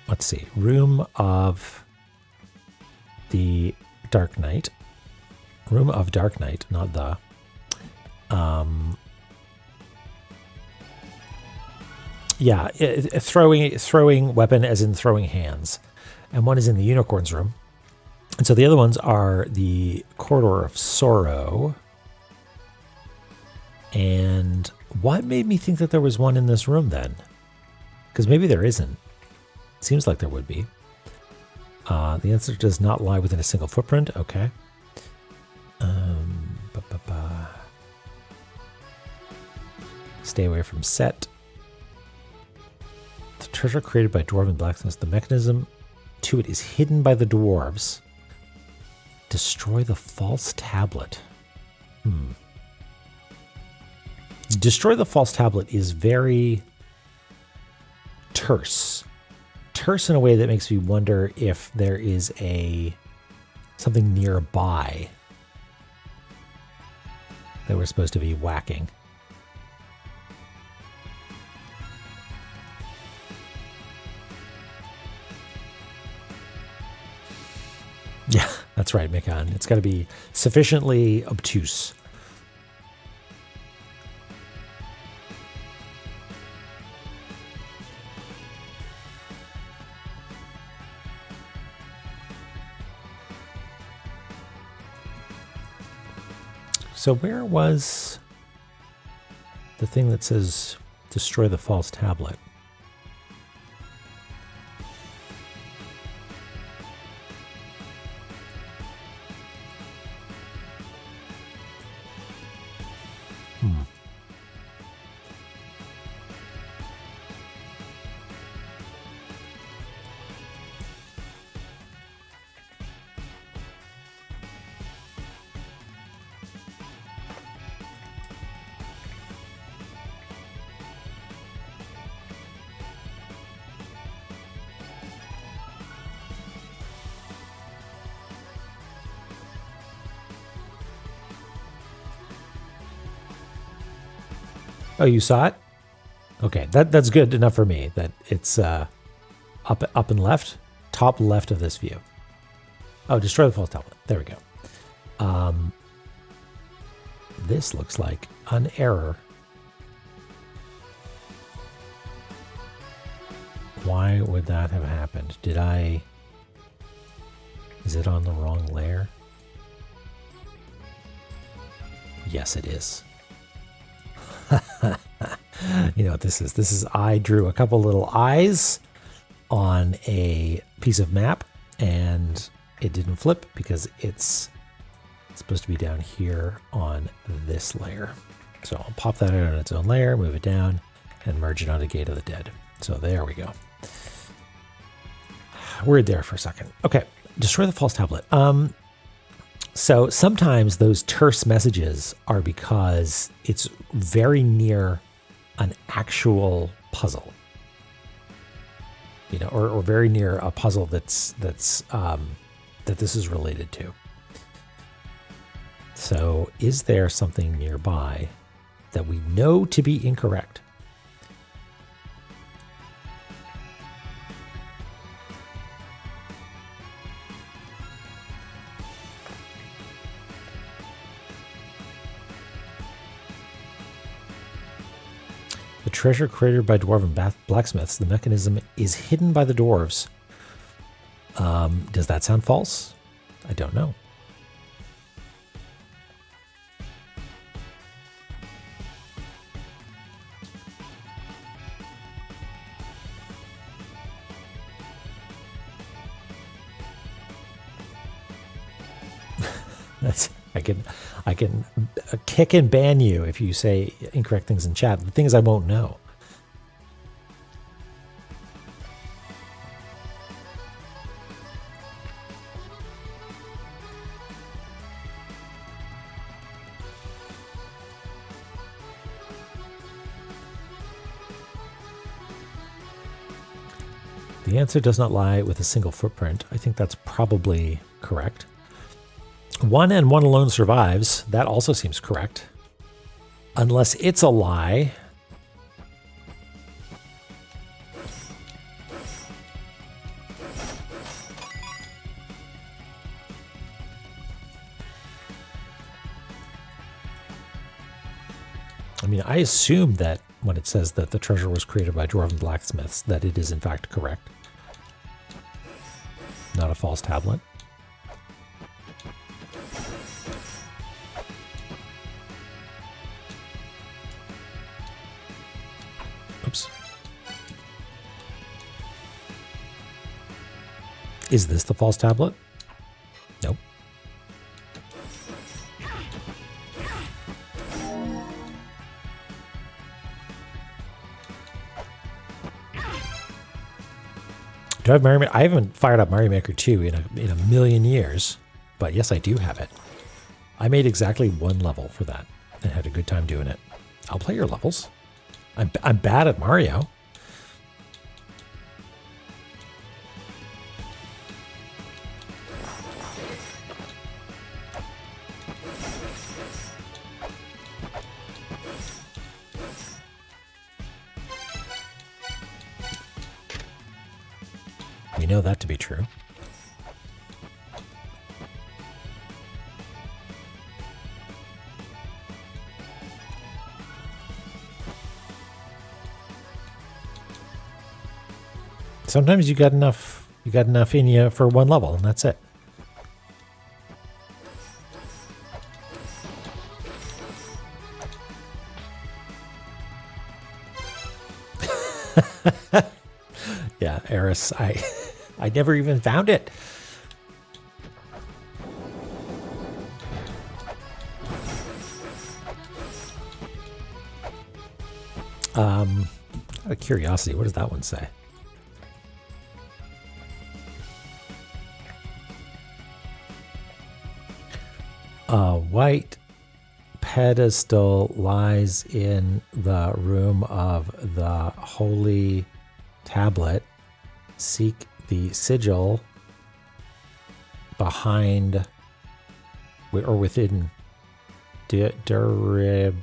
Speaker 1: Let's see. Room of the Dark Knight. Room of Dark Knight, not the. Yeah, throwing weapon as in throwing hands. And one is in the Unicorn's room. And so the other ones are the Corridor of Sorrow. And what made me think that there was one in this room then? Because maybe there isn't. Seems like there would be. The answer does not lie within a single footprint. Okay. Stay away from Set. The treasure created by dwarven blacksmiths. The mechanism to it is hidden by the dwarves. Destroy the false tablet. Destroy the false tablet is very terse. terse in a way that makes me wonder if there is something nearby that we're supposed to be whacking. Yeah, that's right, Mikan. It's got to be sufficiently obtuse. So where was the thing that says destroy the false tablet? Oh, you saw it? Okay, that's good enough for me. That it's up and left, top left of this view. Oh, destroy the false tablet. There we go. This looks like an error. Why would that have happened? Is it on the wrong layer? Yes, it is. You know what this is? This is, I drew a couple little eyes on a piece of map and it didn't flip because it's supposed to be down here on this layer. So I'll pop that out on its own layer, move it down, and merge it onto Gate of the Dead. So there we go. We're there for a second. Okay, destroy the false tablet. So sometimes those terse messages are because it's very near an actual puzzle, you know, or very near a puzzle that this is related to. So is there something nearby that we know to be incorrect? The treasure created by dwarven blacksmiths, the mechanism is hidden by the dwarves. Does that sound false? I don't know. I can kick and ban you if you say incorrect things in chat. The thing is, I won't know. The answer does not lie with a single footprint. I think that's probably correct. One and one alone survives. That also seems correct. Unless it's a lie. I mean, I assume that when it says that the treasure was created by dwarven blacksmiths, that it is in fact correct. Not a false tablet. Oops. Is this the false tablet? Nope. Do I have Mario Maker? I haven't fired up Mario Maker 2 in a million years, but yes, I do have it. I made exactly one level for that and had a good time doing it. I'll play your levels. I'm bad at Mario. We know that to be true. Sometimes you got enough in you for one level, and that's it. Yeah, Eris, I never even found it. Out of curiosity, what does that one say? A white pedestal lies in the room of the holy tablet. Seek the sigil behind or within Durib.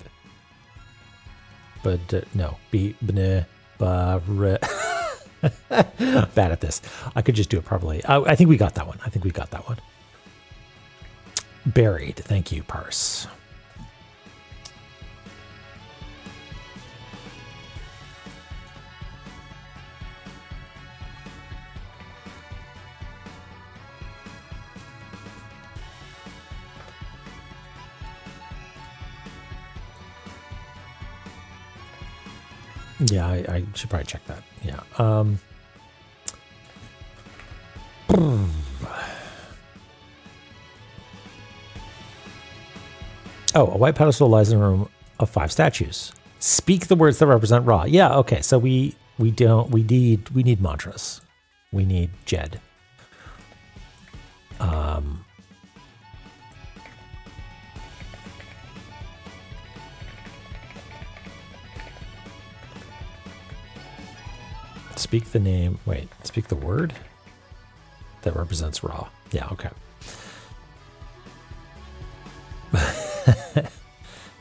Speaker 1: But no, bad at this. I could just do it properly. I think we got that one. Buried. Thank you, Parse. Yeah, I should probably check that. Yeah. Oh, a white pedestal lies in a room of 5 statues. Speak the words that represent Ra. Yeah, okay. So we need mantras. We need Jed. Speak the name. Wait, speak the word that represents Ra. Yeah, okay.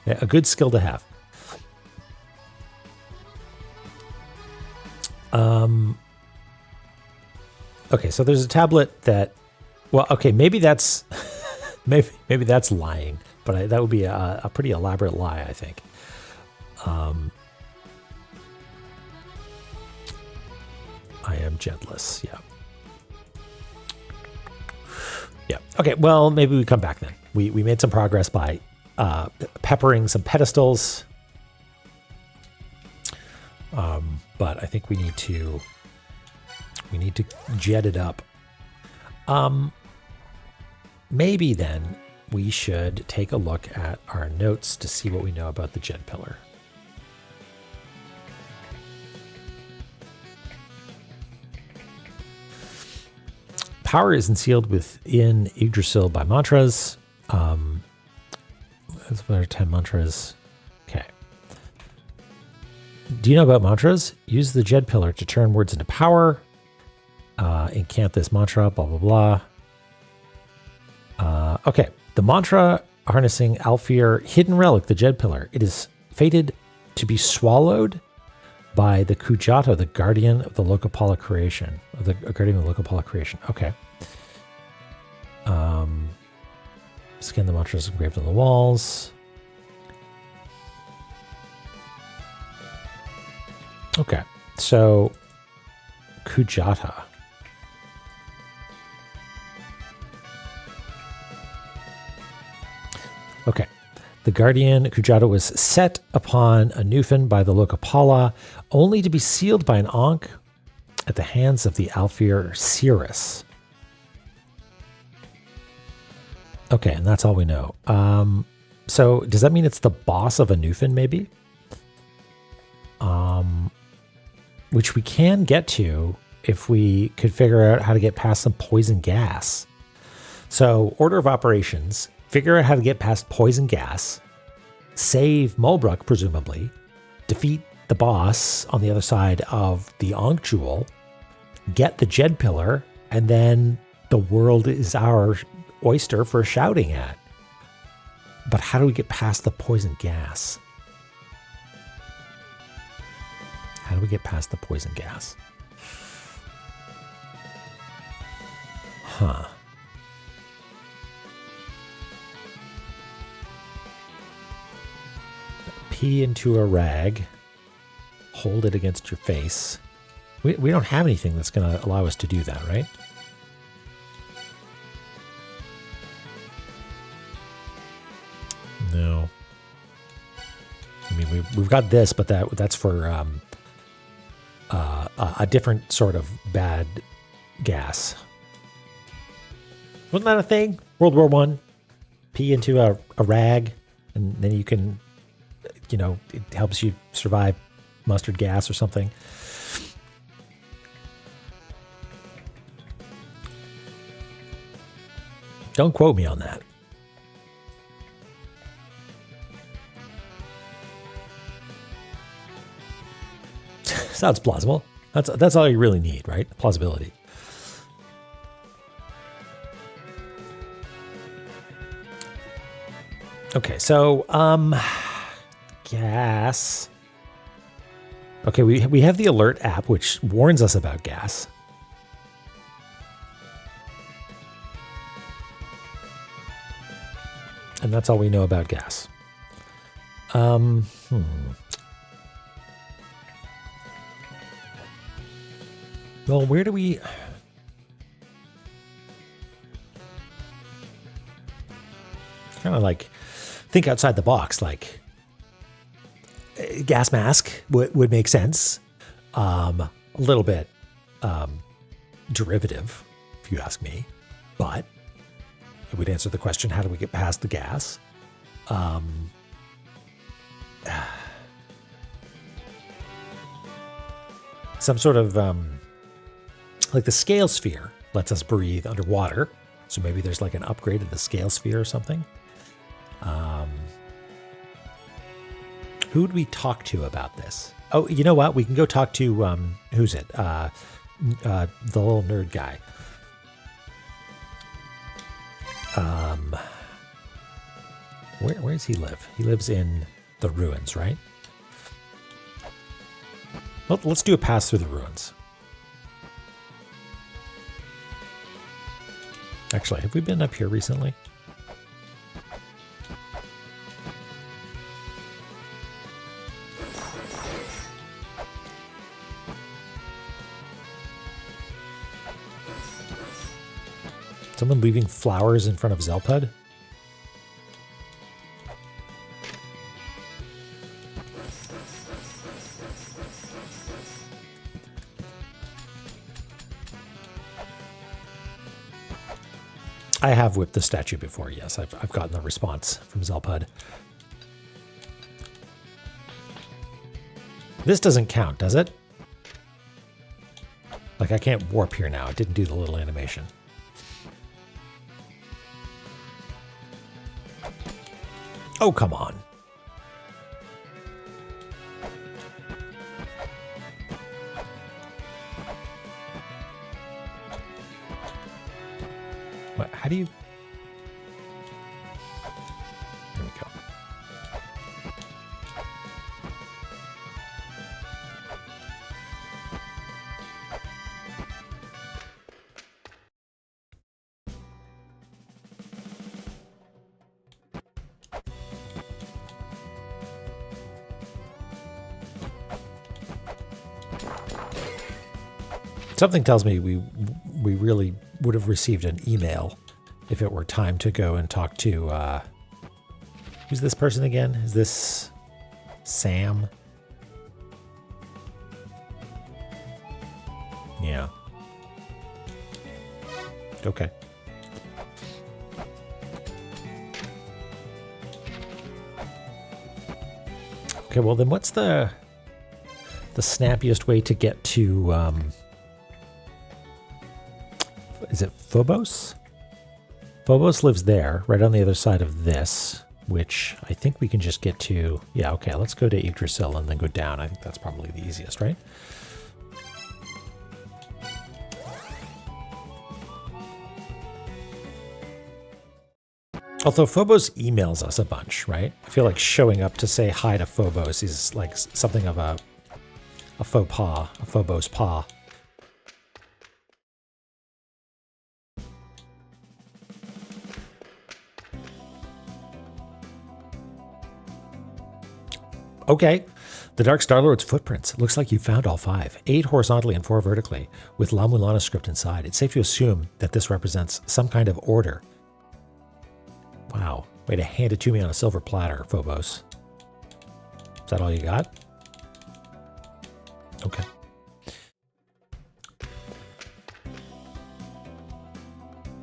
Speaker 1: Yeah, a good skill to have. Okay, so there's a tablet that, well, okay, maybe that's maybe that's lying, but that would be a pretty elaborate lie, I think. I am Jedless. Yeah. Yeah. Okay. Well, maybe we come back then. We made some progress by peppering some pedestals. But I think we need to jet it up. Maybe then we should take a look at our notes to see what we know about the Jed pillar. Power is sealed within Yggdrasil by mantras. That's what are 10 mantras. Okay. Do you know about mantras? Use the Jed pillar to turn words into power. Incant this mantra, blah, blah, blah. Okay. The mantra harnessing Alfir hidden relic, the Jed pillar. It is fated to be swallowed by the Kujata, the guardian of the Lokapala creation. Okay. Scan the mantras engraved on the walls. Okay, so Kujata. Okay. The guardian Kujata was set upon a Newfen by the Lokapala, only to be sealed by an Ankh at the hands of the Alfir Cirrus. Okay, and that's all we know. So does that mean it's the boss of a Newfen, maybe? Which we can get to if we could figure out how to get past some poison gas. So order of operations, figure out how to get past poison gas, save Mulbrook, presumably, defeat the boss on the other side of the Ankh Jewel, get the Jed pillar, and then the world is our oyster for shouting at. But how do we get past the poison gas? How do we get past the poison gas? Huh. Pee into a rag. Hold it against your face. We don't have anything that's going to allow us to do that, right? No. I mean, we've got this, but that's for a different sort of bad gas. Wasn't that a thing? World War I? Pee into a rag, and then you can, you know, it helps you survive mustard gas or something. Don't quote me on that. Sounds plausible. That's all you really need, right? Plausibility. Okay, so gas. Okay, we have the alert app which warns us about gas. And that's all we know about gas. Well, where do we... Kind of like think outside the box, like gas mask would make sense. A little bit derivative, if you ask me, but it would answer the question, how do we get past the gas? Some sort of, like the scale sphere lets us breathe underwater. So maybe there's like an upgrade of the scale sphere or something. Who would we talk to about this? Oh, you know what? We can go talk to, who's it? The little nerd guy. Where does he live? He lives in the ruins, right? Well, let's do a pass through the ruins. Actually, have we been up here recently? Someone leaving flowers in front of Zelpud? I have whipped the statue before, yes. I've gotten the response from Zelpud. This doesn't count, does it? Like, I can't warp here now. It didn't do the little animation. Oh, come on. What, how do you... There we go. Something tells me we really would have received an email if it were time to go and talk to, who's this person again? Is this Sam? Yeah. Okay. Okay, well then what's the snappiest way to get to, is it Phobos? Phobos lives there, right on the other side of this, which I think we can just get to. Yeah, okay, let's go to Yggdrasil and then go down. I think that's probably the easiest, right? Although Phobos emails us a bunch, right? I feel like showing up to say hi to Phobos is like something of a faux pas, a Phobos pas. Okay. The Dark Star-Lord's footprints. Looks like you found all 5, 8 horizontally and 4 vertically, with La-Mulana script inside. It's safe to assume that this represents some kind of order. Wow. Way to hand it to me on a silver platter, Phobos. Is that all you got? Okay.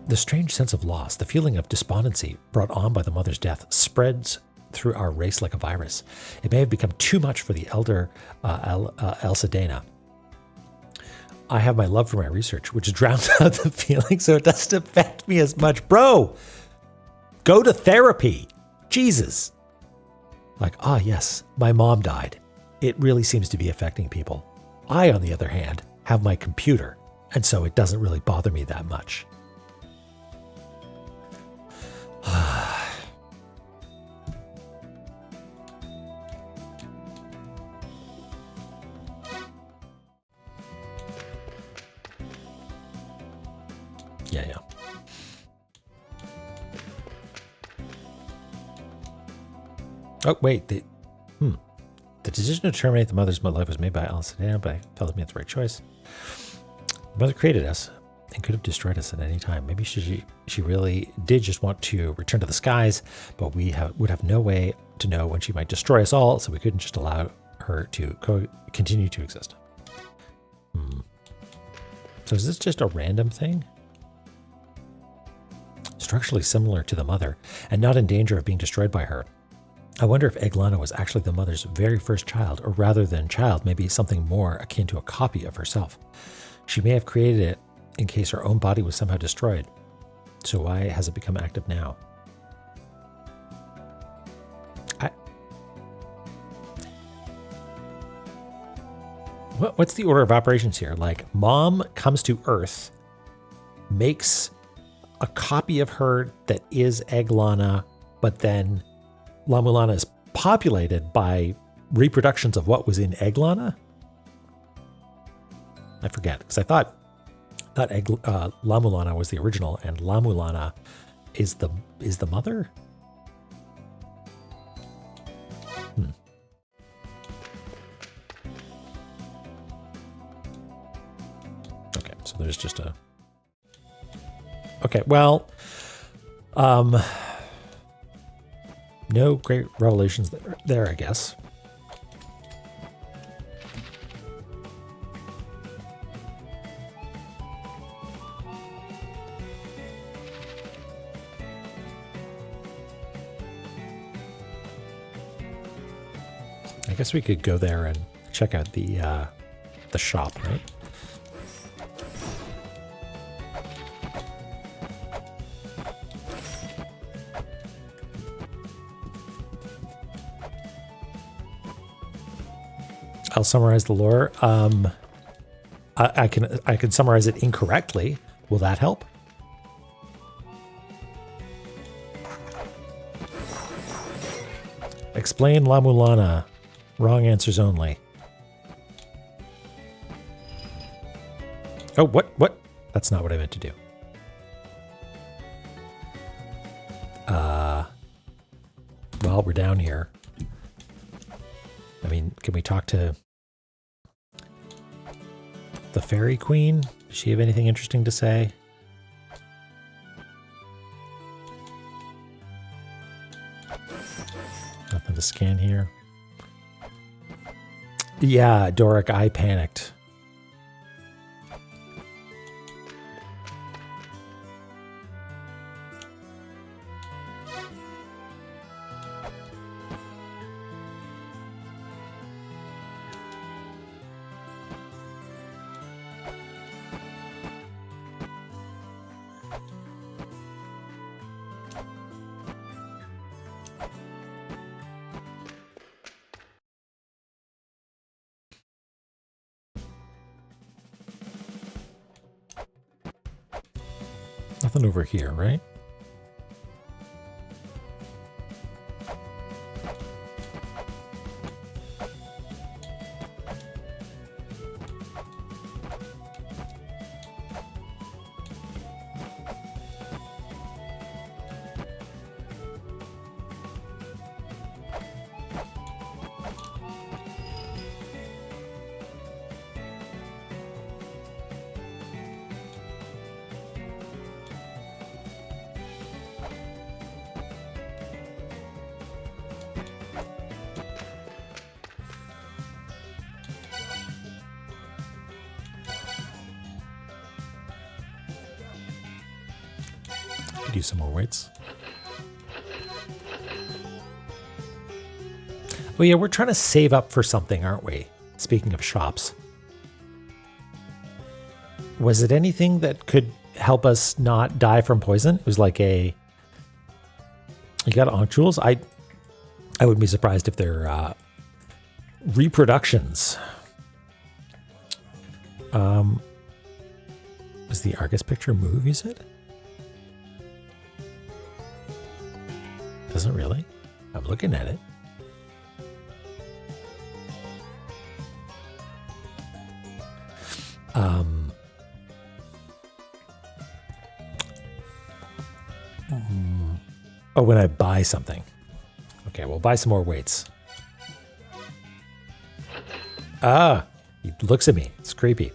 Speaker 1: The strange sense of loss, the feeling of despondency brought on by the mother's death, spreads through our race like a virus. It may have become too much for the elder Elsadena. I have my love for my research, which drowns out the feeling so it doesn't affect me as much. Bro, go to therapy. Jesus. Like, yes, my mom died. It really seems to be affecting people. I, on the other hand, have my computer, and so it doesn't really bother me that much. Yeah. Oh, wait. The decision to terminate the mother's life was made by Elsadena, but I felt it made the right choice. The mother created us and could have destroyed us at any time. Maybe she really did just want to return to the skies, but we would have no way to know when she might destroy us all, so we couldn't just allow her to continue to exist. So is this just a random thing? Structurally similar to the mother, and not in danger of being destroyed by her. I wonder if E20 was actually the mother's very first child, or rather than child, maybe something more akin to a copy of herself. She may have created it in case her own body was somehow destroyed. So why has it become active now? What's the order of operations here? Like, mom comes to Earth, makes a copy of her that is E20, but then La-Mulana is populated by reproductions of what was in E20? I forget, because I thought La-Mulana was the original, and La-Mulana is the mother? Okay, so there's just a... Okay, well... no great revelations there, I guess. I guess we could go there and check out the shop, right? I'll summarize the lore. I can summarize it incorrectly. Will that help? Explain La-Mulana. Wrong answers only. Oh, what? That's not what I meant to do. Well, we're down here. I mean, can we talk to the Fairy Queen? Does she have anything interesting to say? Nothing to scan here. Yeah, Doric, I panicked. Nothing over here, right? Could use some more weights. Oh yeah, we're trying to save up for something, aren't we? Speaking of shops. Was it anything that could help us not die from poison? It was like a... You got Ankh Jewels? I wouldn't be surprised if they're reproductions. Was the Argus picture move, you said? Doesn't really. I'm looking at it. Oh, when I buy something. Okay, we'll buy some more weights. Ah, he looks at me. It's creepy.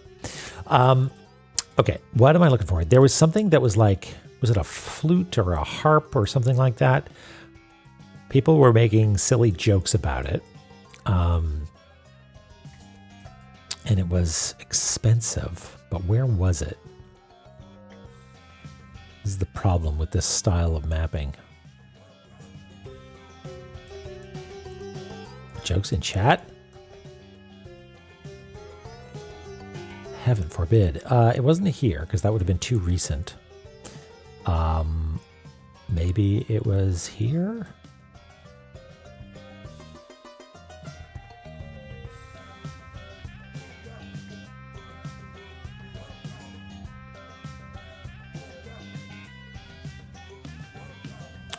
Speaker 1: Okay, what am I looking for? There was something that was like, was it a flute or a harp or something like that? People were making silly jokes about it. And it was expensive, but where was it? This is the problem with this style of mapping. Jokes in chat? Heaven forbid. It wasn't here, because that would have been too recent. Maybe it was here?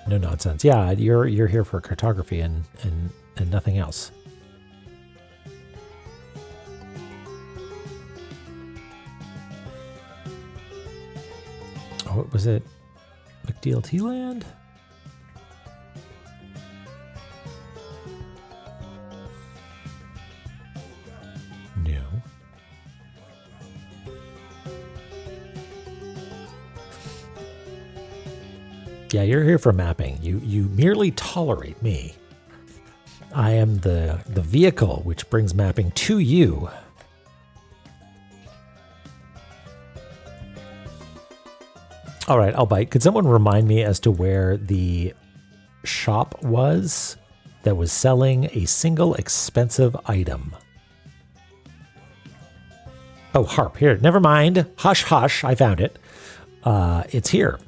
Speaker 1: No nonsense. Yeah, you're here for cartography and nothing else. Oh, was it McDLT land? No. Yeah, you're here for mapping. You merely tolerate me. I am the vehicle which brings mapping to you. All right, I'll bite. Could someone remind me as to where the shop was that was selling a single expensive item? Oh, harp. Here, never mind. Hush, hush. I found it. It's here.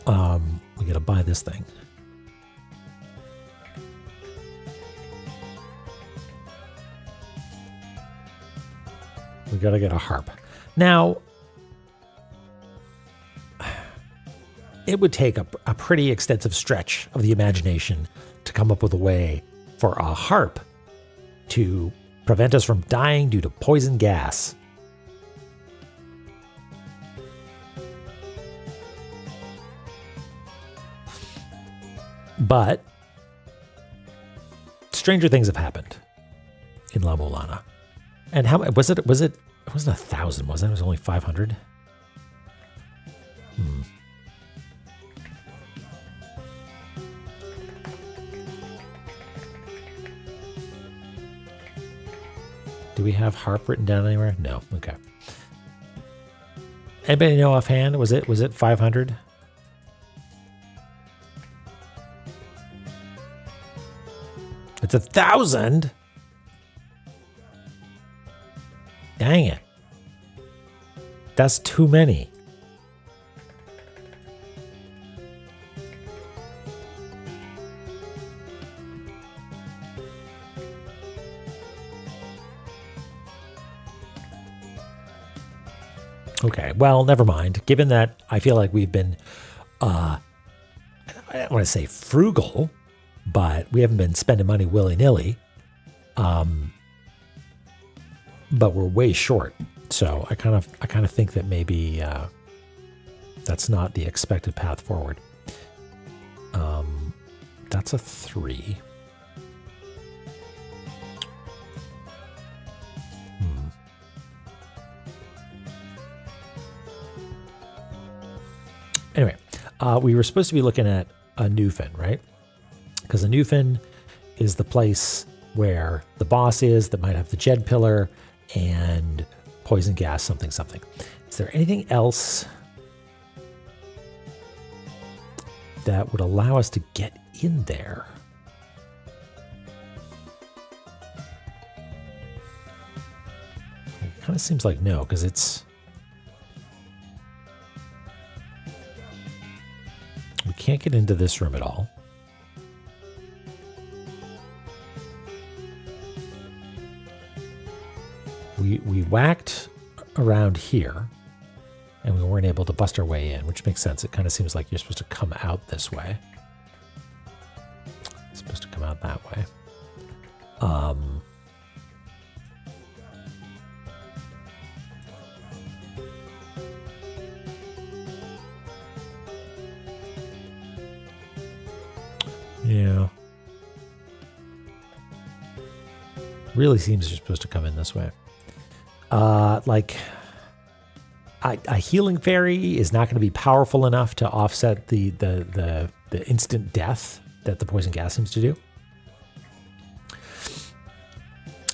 Speaker 1: We gotta buy this thing. We gotta get a harp. Now, it would take a pretty extensive stretch of the imagination to come up with a way for a harp to prevent us from dying due to poison gas. But stranger things have happened in La-Mulana. And how was it? It wasn't 1,000, was it? It was only 500. Do we have harp written down anywhere? No. Okay. Anybody know offhand? Was it 500? It's 1,000. Dang it. That's too many. Okay, well, never mind. Given that I feel like we've been, I don't want to say frugal, but we haven't been spending money willy-nilly. But we're way short. So I kind of think that maybe that's not the expected path forward. That's a 3. Anyway, we were supposed to be looking at a Newfin, right? Because a Newfin is the place where the boss is that might have the Jed Pillar and poison gas, something, something. Is there anything else that would allow us to get in there. It kind of seems like no, because it's... We can't get into this room at all. We whacked around here, and we weren't able to bust our way in, which makes sense. It kind of seems like you're supposed to come out this way. It's supposed to come out that way. Yeah. Really seems you're supposed to come in this way. Like a healing fairy is not going to be powerful enough to offset the instant death that the poison gas seems to do.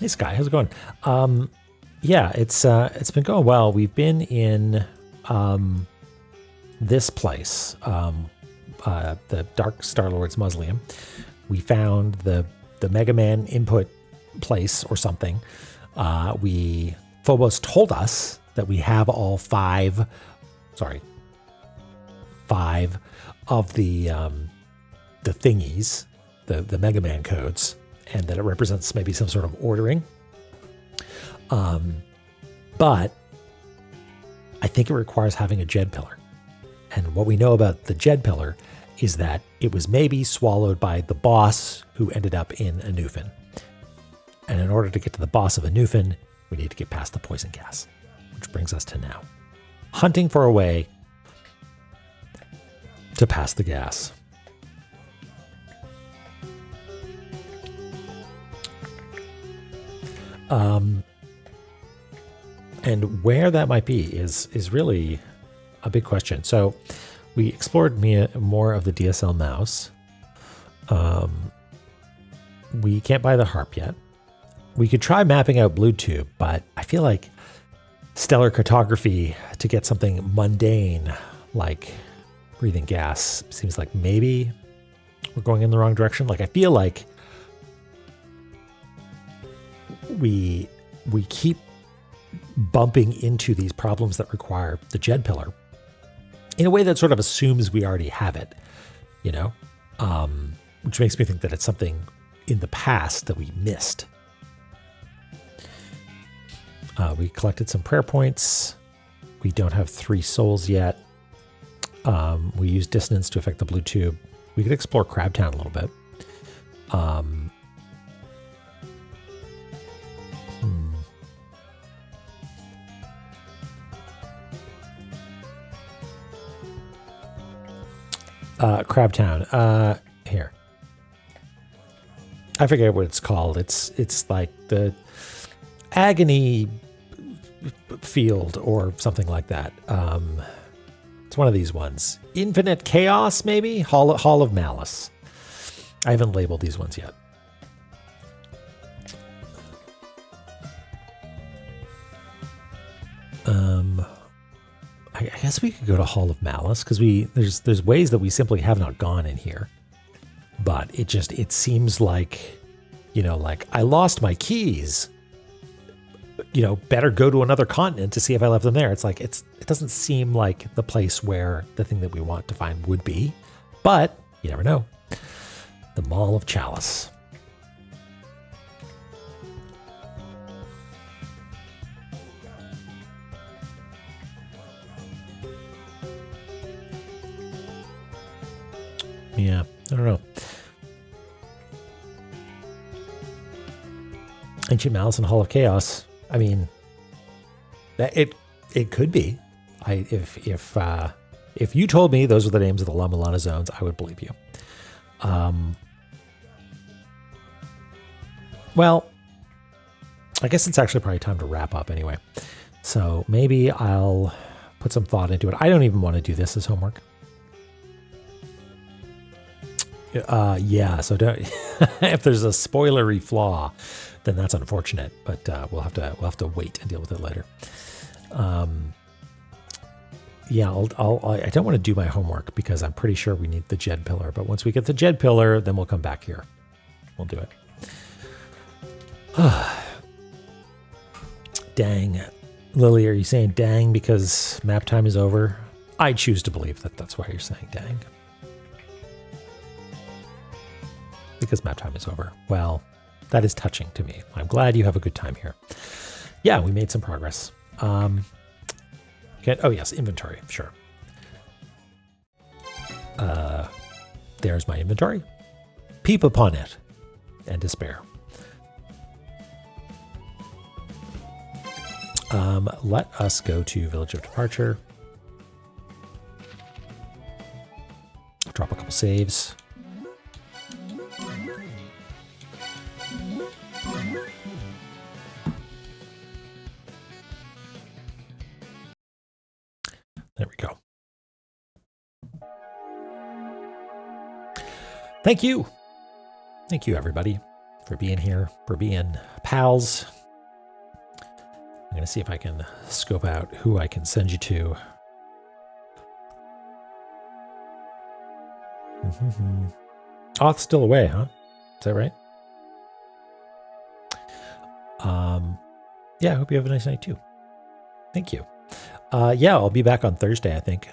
Speaker 1: Hey Sky, how's it going? Yeah, it's been going well. We've been in this place, the Dark Star-Lord's Mausoleum. We found the Mega Man input place or something. Phobos told us that we have all five of the thingies, the Mega Man codes, and that it represents maybe some sort of ordering. But I think it requires having a Jed Pillar. And what we know about the Jed Pillar is that it was maybe swallowed by the boss who ended up in Anufin. And in order to get to the boss of Anufin, we need to get past the poison gas, which brings us to now. Hunting for a way to pass the gas. And where that might be is really a big question. So we explored more of the DSL mouse. We can't buy the harp yet. We could try mapping out Blue Tube, but I feel like stellar cartography to get something mundane like breathing gas seems like maybe we're going in the wrong direction. Like I feel like we keep bumping into these problems that require the Jed Pillar in a way that sort of assumes we already have it, you know, which makes me think that it's something in the past that we missed. We collected some prayer points. We don't have 3 souls yet. We use dissonance to affect the Blue Tube. We could explore Crabtown a little bit. Crabtown. Here. I forget what it's called. It's like the agony field or something like that. It's one of these ones. Infinite Chaos, maybe? Hall of Malice. I haven't labeled these ones yet. I guess we could go to Hall of Malice because there's ways that we simply have not gone in here. But it seems like, you know, like I lost my keys. You know, better go to another continent to see if I left them there. It's like it doesn't seem like the place where the thing that we want to find would be, but you never know. The Mall of Chalice. Yeah, I don't know. Ancient Malice and Hall of Chaos. I mean, it could be. If you told me those are the names of the La-Mulana zones, I would believe you. Well, I guess it's actually probably time to wrap up anyway. So maybe I'll put some thought into it. I don't even want to do this as homework. Yeah. So don't. If there's a spoilery flaw, then that's unfortunate. But we'll have to wait and deal with it later. yeah, I don't want to do my homework because I'm pretty sure we need the Jed pillar. But once we get the Jed pillar, then we'll come back here. We'll do it. Dang. Lily, are you saying dang because map time is over? I choose to believe that that's why you're saying dang. Because map time is over. Well, that is touching to me. I'm glad you have a good time here. Yeah, we made some progress. Oh yes, inventory, sure. There's my inventory. Peep upon it and despair. Let us go to Village of Departure. Drop a couple saves. There we go. Thank you. Thank you, everybody, for being here, for being pals. I'm going to see if I can scope out who I can send you to. Oth's still away, huh? Is that right? Yeah, I hope you have a nice night too. Thank you. Yeah, I'll be back on Thursday, I think.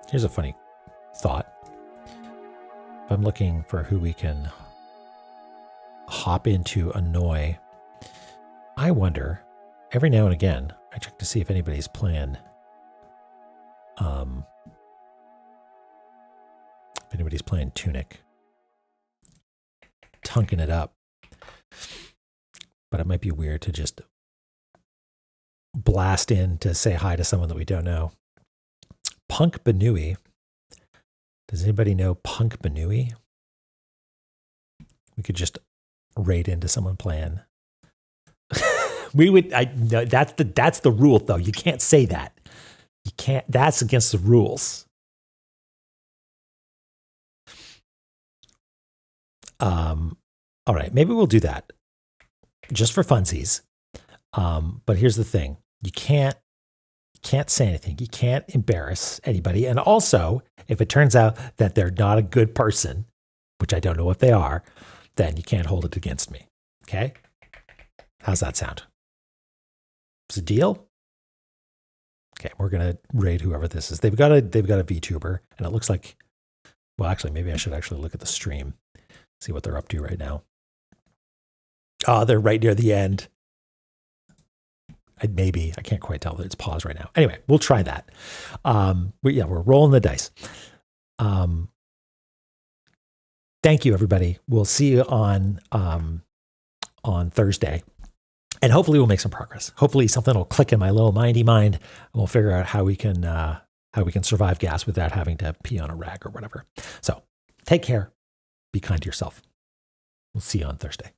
Speaker 1: Here's a funny thought. If I'm looking for who we can hop into annoy, I wonder, every now and again, I check to see if anybody's playing, Tunic, tunking it up. But it might be weird to just blast in to say hi to someone that we don't know. Punk Banui. Does anybody know Punk Banui? We could just raid into someone playing. We would. No, that's the rule, though. You can't say that. You can't. That's against the rules. All right, maybe we'll do that just for funsies. But here's the thing: you can't say anything. You can't embarrass anybody. And also, if it turns out that they're not a good person, which I don't know if they are, then you can't hold it against me. Okay? How's that sound? It's a deal? Okay, we're gonna raid whoever this is. They've got a VTuber, and it looks like, well, actually, maybe I should actually look at the stream, see what they're up to right now. Oh, they're right near the end. I can't quite tell that it's paused right now. Anyway, we'll try that. We're rolling the dice. Thank you, everybody. We'll see you on Thursday. And hopefully we'll make some progress. Hopefully something will click in my little mindy mind, and we'll figure out how we can survive gas without having to pee on a rag or whatever. So take care. Be kind to yourself. We'll see you on Thursday.